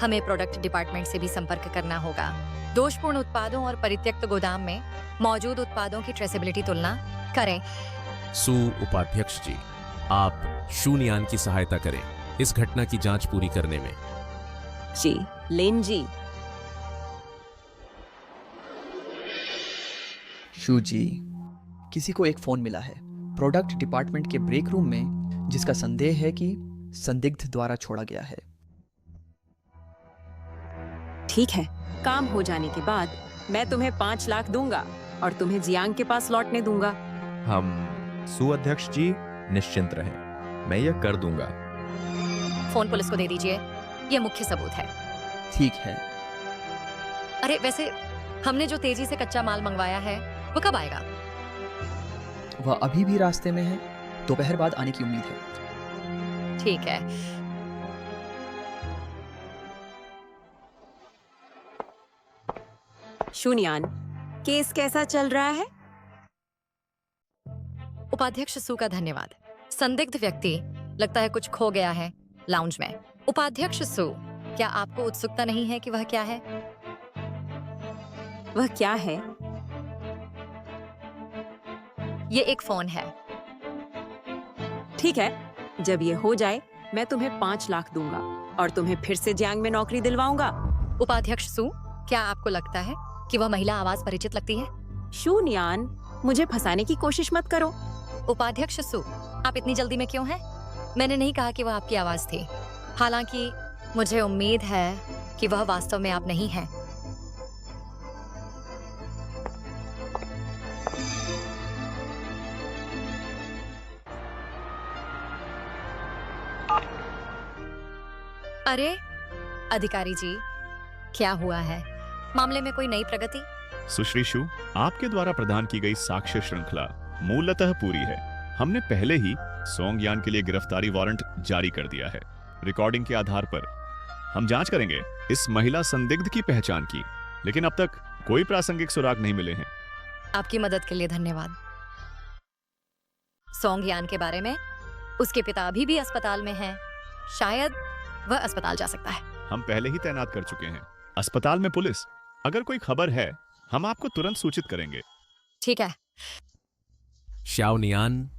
हमें प्रोडक्ट डिपार्टमेंट से भी संपर्क करना होगा। दोषपूर्ण उत्पादों और परित्यक्त गोदाम में मौजूद उत्पादों की ट्रेसेबिलिटी तुलना करें। सु उपाध्यक्ष जी, आप शून्यान की सहायता करें इस घटना की जांच पूरी करने में। जी, लेन जी। शू जी, किसी को एक फोन मिला है प्रोडक्ट डिपार्टमेंट के ब्रेक रूम में, जिसका संदेह है कि संदिग्ध द्वारा छोड़ा गया है। ठीक है, काम हो जाने के बाद मैं तुम्हें 5 लाख दूंगा और तुम्हें जियांग के पास लौटने दूंगा। हम सू अध्यक्ष जी निश्चिंत रहें, मैं यह कर दूंगा। फोन पुलिस को दे दीजिए, यह मुख्य सबूत है। ठीक है। अरे वैसे हमने जो तेजी से कच्चा माल मंगवाया है वो कब आएगा? वह अभी भी रास्ते में है, दोपहर बाद आने की उम्मीद है। ठीक है। शून्यान, केस कैसा चल रहा है? उपाध्यक्ष सू का धन्यवाद। संदिग्ध व्यक्ति लगता है कुछ खो गया है लाउंज में। उपाध्यक्ष सू, क्या आपको उत्सुकता नहीं है कि वह क्या है? वह क्या है? ये एक फोन है। ठीक है, जब ये हो जाए मैं तुम्हें 5 लाख दूंगा और तुम्हें फिर से जियांग में नौकरी दिलवाऊंगा। उपाध्यक्ष सू, क्या आपको लगता है कि वह महिला आवाज परिचित लगती है? शून्यान, मुझे फंसाने की कोशिश मत करो। उपाध्यक्ष सू, आप इतनी जल्दी में क्यों हैं? मैंने नहीं कहा कि वह आपकी आवाज थी। हालांकि मुझे उम्मीद है कि वह वास्तव में आप नहीं हैं। अरे अधिकारी जी, क्या हुआ है? मामले में कोई नई प्रगति? सुश्री शू, आपके द्वारा प्रदान की गई साक्ष्य श्रृंखला मूलतः पूरी है। हमने पहले ही सोंगयान के लिए गिरफ्तारी वारंट जारी कर दिया है। रिकॉर्डिंग के आधार पर हम जांच करेंगे इस महिला संदिग्ध की पहचान की, लेकिन अब तक कोई प्रासंगिक सुराग नहीं मिले हैं। आपकी मदद के लिए धन्यवाद। सोंगयान के बारे में, उसके पिता अभी भी अस्पताल में हैं। शायद वह अस्पताल जा सकता है। हम पहले ही तैनात कर चुके हैं। अस्पताल में पुलिस। अगर कोई खबर है हम आपको तुरंत सूचित करेंगे। ठीक है। श्याओ नियान,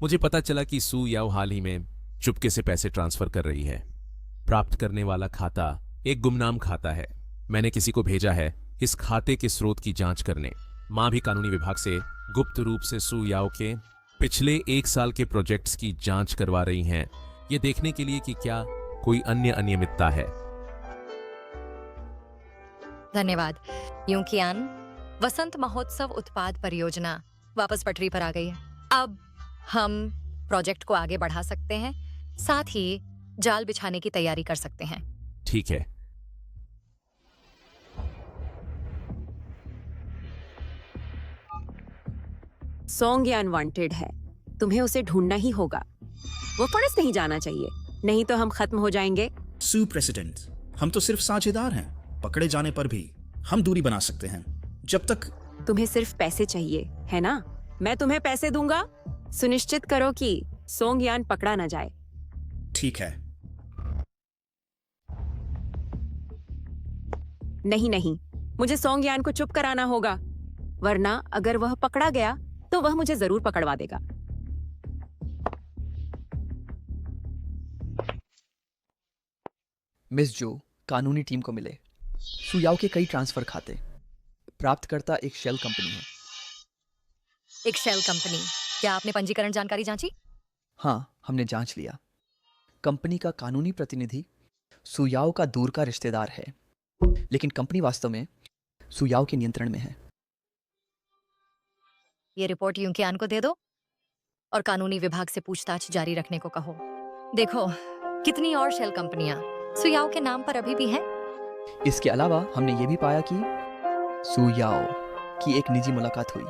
मुझे पता चला कि सू याओ हाल ही में चुपके से पैसे ट्रांसफर कर रही है। प्राप्त करने वाला खाता एक गुमनाम खाता है। मैंने किसी को भेजा है इस खाते के स्रोत की जांच करने। मां भी कानूनी विभाग से गुप्त रूप से सू याओ के पिछले 1 साल के प्रोजेक्ट्स की जांच करवा रही हैं, ये देखने के लिए कि क्या कोई अन्य अनियमितता है। धन्यवाद यूकियान। वसंत महोत्सव उत्पाद परियोजना वापस पटरी पर आ गई है। अब हम प्रोजेक्ट को आगे बढ़ा सकते हैं, साथ ही जाल बिछाने की तैयारी कर सकते हैं। ठीक है। सोंग यान वांटेड है, तुम्हें उसे ढूंढना ही होगा। वो पुलिस नहीं जाना चाहिए, नहीं तो हम खत्म हो जाएंगे। सू प्रेसिडेंट, हम तो सिर्फ साझेदार हैं। पकड़े जाने पर भी हम दूरी बना सकते हैं जब तक। तुम्हें सिर्फ पैसे चाहिए है ना? मैं तुम्हें पैसे दूंगा। सुनिश्चित करो कि सोंग यान पकड़ा ना जाए। ठीक है। नहीं नहीं, मुझे सोंग यान को चुप कराना होगा, वरना अगर वह पकड़ा गया तो वह मुझे जरूर पकड़वा देगा। मिस जो कानूनी टीम को मिले। सुयाओ के कई ट्रांसफर खाते। प्राप्तकर्ता एक शेल कंपनी है। एक शेल कंपनी? क्या आपने पंजीकरण जानकारी जांची? हाँ, हमने जांच लिया। कंपनी का कानूनी प्रतिनिधि सुयाओ का दूर का रिश्तेदार है, लेकिन कंपनी वास्तव में सुयाओ के नियंत्रण में है। ये रिपोर्ट यूकियान को दे दो और कानूनी विभाग से पूछताछ जारी रखने को कहो। देखो कितनी और शेल कंपनियां सुयाओ के नाम पर अभी भी हैं। इसके अलावा हमने ये भी पाया कि सुयाओ की एक निजी मुलाकात हुई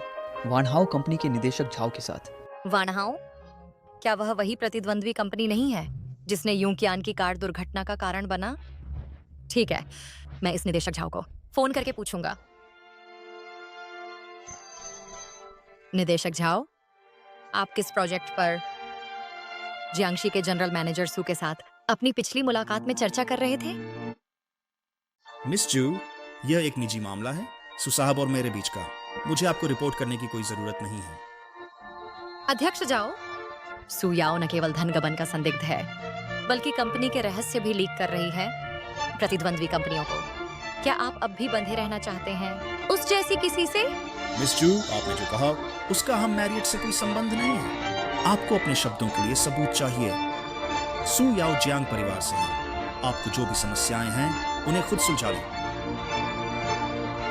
वानहाओ कंपनी के निदेशक झाओ के साथ। वानहाओ? क्या वह वही प्रतिद्वंद्वी कंपनी नहीं है जिसने यूकियान की कार दुर्घटना का कारण बना? ठीक है, मैं इस निदेशक झाओ को फोन करके पूछूंगा। निदेशक झाओ, आप किस प्रोजेक्ट पर जियांगशी के जनरल मैनेजर सू के साथ अपनी पिछली मुलाकात में चर्चा कर रहे थे? मिस जू, यह एक निजी मामला है, सू साहब और मेरे बीच का। मुझे आपको रिपोर्ट करने की कोई जरूरत नहीं है। अध्यक्ष जाओ, सू याओ न केवल धन गबन का संदिग्ध है, बल्कि कंपनी के रहस्य भी लीक कर रही है प्रतिद्वंद्वी कंपनियों को। क्या आप अब भी बंधे रहना चाहते हैं उस जैसी किसी से? मिस जू, आपने जो कहा उसका हम मैरियट से कोई संबंध नहीं है। आपको अपने शब्दों के लिए सबूत चाहिए। सू याओ जियांग परिवार से है। आपको जो भी समस्याएं हैं उन्हें खुद सुलझा लें।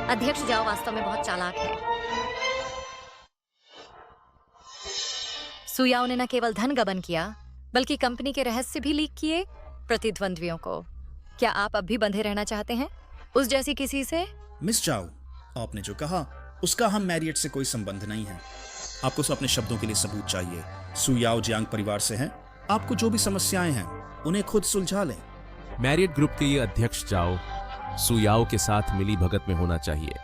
अध्यक्ष जाओ वास्तव में बहुत चालाक है। सू याओ ने न केवल धन गबन किया, बल्कि कंपनी के रहस्य भी लीक किए प्रतिद्वंद्वियों को। क्या आप अब भी बंधे रहना चाहते हैं उस जैसी किसी से? मिस जाओ, आपने जो कहा उसका हम मैरियट से कोई संबंध नहीं है। आपको अपने शब्दों के लिए सबूत चाहिए। सू याओ जियांग परिवार से हैं। आपको जो भी समस्याएं हैं उन्हें खुद सुलझा लें। मैरियट ग्रुप के ये अध्यक्ष जाओ सू याओ के साथ मिली भगत में होना चाहिए।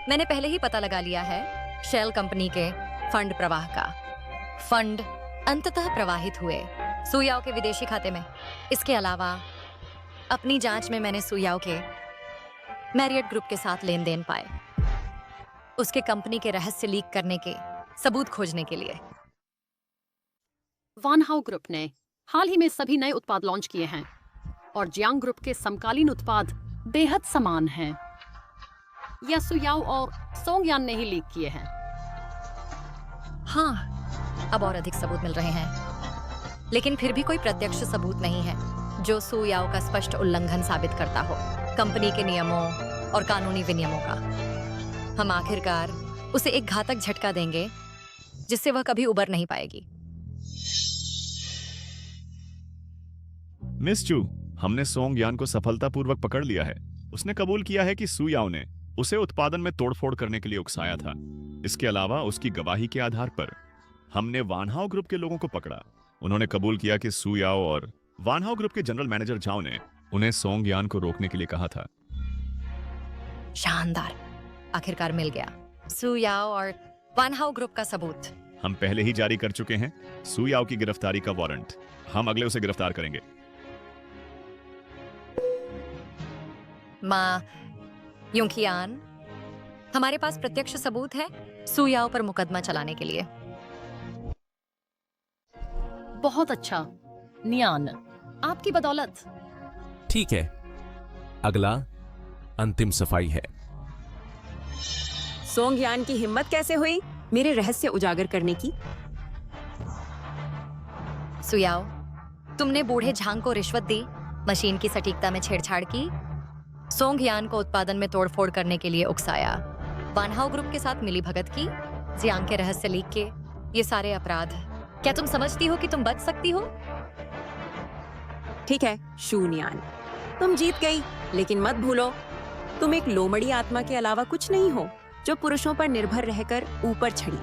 मैंने पहले ही पता लगा लिया है शेल कंपनी के फंड प्रवाह का। फंड अंततः प्रवाहित हुए सू याओ के विदेशी खाते में। इसके अलावा अपनी जांच में मैंने सू याओ के मैरियट ग्रुप के साथ लेन देन पाए, उसके कंपनी के रहस्य लीक करने के सबूत खोजने के लिए। वानहाओ ग्रुप ने हाल ही में सभी नए उत्पाद लॉन्च किए हैं और जियांग ग्रुप के समकालीन उत्पाद बेहद समान हैं। यह सू याओ और सोंग यान ने ही लीक किए हैं। हाँ, अब और अधिक सबूत मिल रहे हैं, लेकिन फिर भी कोई प्रत्यक्ष सबूत नहीं है जो सू याओ का स्पष्ट उल्लंघन साबित करता हो कंपनी के नियमों और कानूनी विनियमों का। हम आखिरकार उसे एक घातक झटका देंगे जिससे वह कभी उबर नहीं पाएगी। मिस जू, हमने सोंग यान को सफलतापूर्वक पकड़ लिया है। उसने कबूल किया है कि सू याओ ने उसे उत्पादन में तोड़फोड़ करने के लिए उकसाया था। इसके अलावा उसकी गवाही के आधार पर हमने वानहाओ ग्रुप के लोगों को पकड़ा। उन्होंने कबूल किया कि सू याओ और वानहाओ ग्रुप के जनरल मैनेजर झाओ ने उन्हें सोंग यान को रोकने के लिए कहा था। शानदार, आखिरकार मिल गया सू याओ और वानहाओ ग्रुप का सबूत। हम पहले ही जारी कर चुके हैं सू याओ की गिरफ्तारी का वारंट। हम अगले उसे गिरफ्तार करेंगे। माँ युंकियान, हमारे पास प्रत्यक्ष सबूत है सू याओ पर मुकदमा चलाने के लिए। बहुत अच्छा नियान, आपकी बदौलत। ठीक है, अगला अंतिम सफाई है। सोंग यान की हिम्मत कैसे हुई मेरे रहस्य उजागर करने की? सू याओ, तुमने बूढ़े झांग को रिश्वत दी, मशीन की सटीकता में छेड़छाड़ की, सोंग यान को उत्पादन में तोड़फोड़ करने के लिए उकसाया, वानहाओ ग्रुप के साथ मिलीभगत की, जियांग के रहस्य लीक के, ये सारे अपराध। क्या तुम समझती हो कि तुम बच सकती हो? ठीक है शून्यान, तुम जीत गई, लेकिन मत भूलो तुम एक लोमड़ी आत्मा के अलावा कुछ नहीं हो जो पुरुषों पर निर्भर रहकर ऊपर चढ़ी।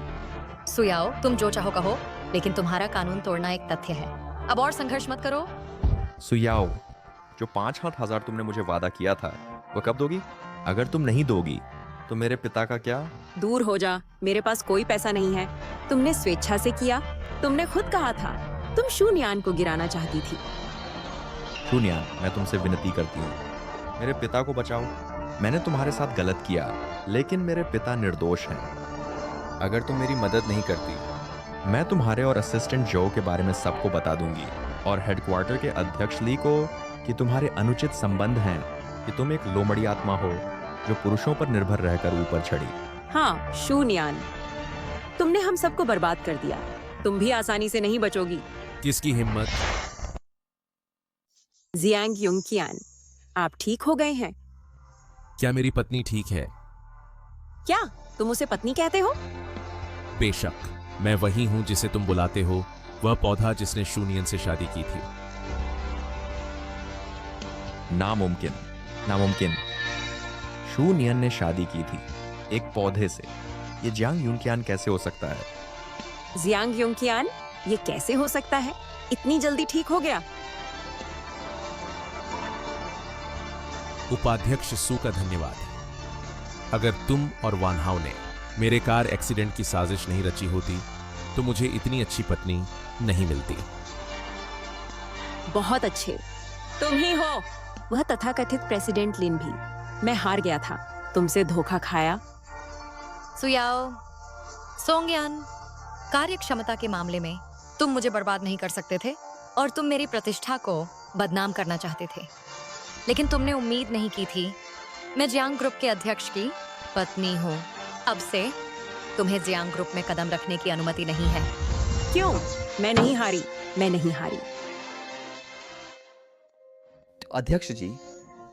सू याओ, तुम जो चाहो कहो, लेकिन तुम्हारा कानून तोड़ना एक तथ्य है। अब और संघर्ष मत करो। सुयाओ, जो 5,000 तुमने मुझे वादा किया था वो कब दोगी? अगर तुम नहीं दोगी तो मेरे पिता का क्या? दूर हो जा, मेरे पास कोई पैसा नहीं है। तुमने स्वेच्छा से किया, तुमने खुद कहा था तुम शून्यान को गिराना चाहती थी। शून्यान, मैं तुमसे विनती करती हूँ, मेरे पिता को बचाओ। मैंने तुम्हारे साथ गलत किया, लेकिन मेरे पिता निर्दोष हैं। अगर तुम मेरी मदद नहीं करती, मैं तुम्हारे और असिस्टेंट जो के बारे में सबको बता दूंगी, और हेडक्वार्टर के अध्यक्ष ली को कि तुम्हारे अनुचित संबंध हैं, कि तुम एक लोमड़ी आत्मा हो जो पुरुषों पर निर्भर रहकर ऊपर चढ़ी। हाँ शून्यान, तुमने हम सबको बर्बाद कर दिया, तुम भी आसानी से नहीं बचोगी। किसकी हिम्मत? जियांग युंकियान, आप ठीक हो गए हैं? क्या मेरी पत्नी ठीक है? क्या तुम उसे पत्नी कहते हो? बेशक, मैं वही हूं जिसे तुम बुलाते हो, वह पौधा जिसने शून्यन से शादी की थी। नामुमकिन, नामुमकिन। शून्यन ने शादी की थी एक पौधे से। ये जियांग युंकियान कैसे हो सकता है? जियांग युंकियान, ये कैसे हो सकता है? इतनी जल्दी ठीक हो गया? उपाध्यक्ष सू का धन्यवाद। अगर तुम और वानहाओ ने मेरे कार एक्सीडेंट की साजिश नहीं रची होती तो मुझे इतनी अच्छी पत्नी नहीं मिलती। बहुत अच्छे, तुम ही हो वह तथाकथित प्रेसिडेंट लिन भी। मैं हार गया था, तुमसे धोखा खाया। सू याओ, सोंगयान, कार्य क्षमता के मामले में तुम मुझे बर्बाद नहीं कर सकते थे, और तुम मेरी प्रतिष्ठा को बदनाम करना चाहते थे, लेकिन तुमने उम्मीद नहीं की थी मैं जियांग ग्रुप के अध्यक्ष की पत्नी हूँ। अब से तुम्हें जियांग ग्रुप में कदम रखने की अनुमति नहीं है। क्यों? मैं नहीं हारी, मैं नहीं हारी। तो अध्यक्ष जी,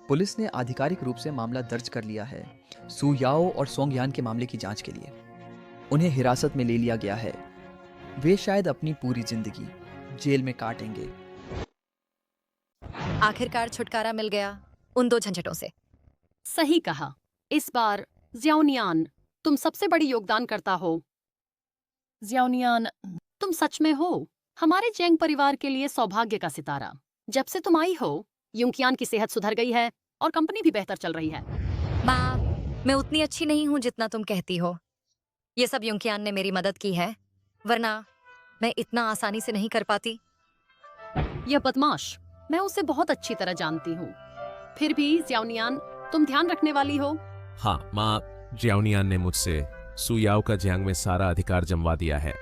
पुलिस ने आधिकारिक रूप से मामला दर्ज कर लिया है सू याओ और सोंग यान के मामले की जांच के लिए। उन्हें हिरासत में ले लिया गया है। वे शायद अपनी पूरी जिंदगी जेल में काटेंगे। आखिरकार छुटकारा मिल गया उन दो झंझटों से। सही कहा। इस बार जियाओनियान, तुम सबसे बड़ी योगदानकर्ता हो। जियाओनियान, तुम सच में हो हमारे जेंग परिवार के लिए सौभाग्य का सितारा। जब से तुम आई हो, युंकियान की सेहत सुधर गई है और कंपनी भी बेहतर चल रही है। माँ, मैं उतनी अच्छी नहीं हूँ जितना तुम कहती हो। ये सब युंकियान ने मेरी मदद की है, वरना मैं इतना आसानी से नहीं कर पाती। यह बदमाश, मैं उसे बहुत अच्छी तरह जानती हूँ। फिर भी जियाओनियान, तुम ध्यान रखने वाली हो। हाँ माँ, जियाओनियान ने मुझसे सू याओ का जियांग में सारा अधिकार जमवा दिया है।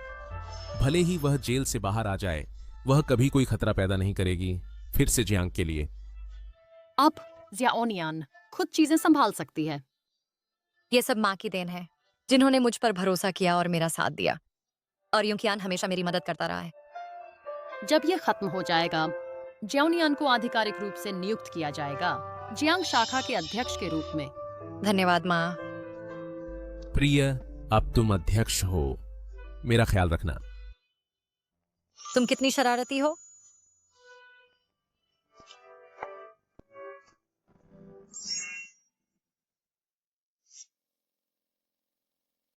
भले ही वह जेल से बाहर आ जाए, वह कभी कोई खतरा पैदा नहीं करेगी फिर से जियांग के लिए। अब जियाओनियान खुद चीजें संभाल सकती है। ये सब माँ की देन है, जिन्होंने मुझ पर भरोसा किया और मेरा साथ दिया, और युंकियान हमेशा मेरी मदद करता रहा है। जब यह खत्म हो जाएगा, जियाओनियान को आधिकारिक रूप से नियुक्त किया जाएगा जियांग शाखा के अध्यक्ष के रूप में। धन्यवाद माँ। प्रिय, अब तुम अध्यक्ष हो, मेरा ख्याल रखना। तुम कितनी शरारती हो।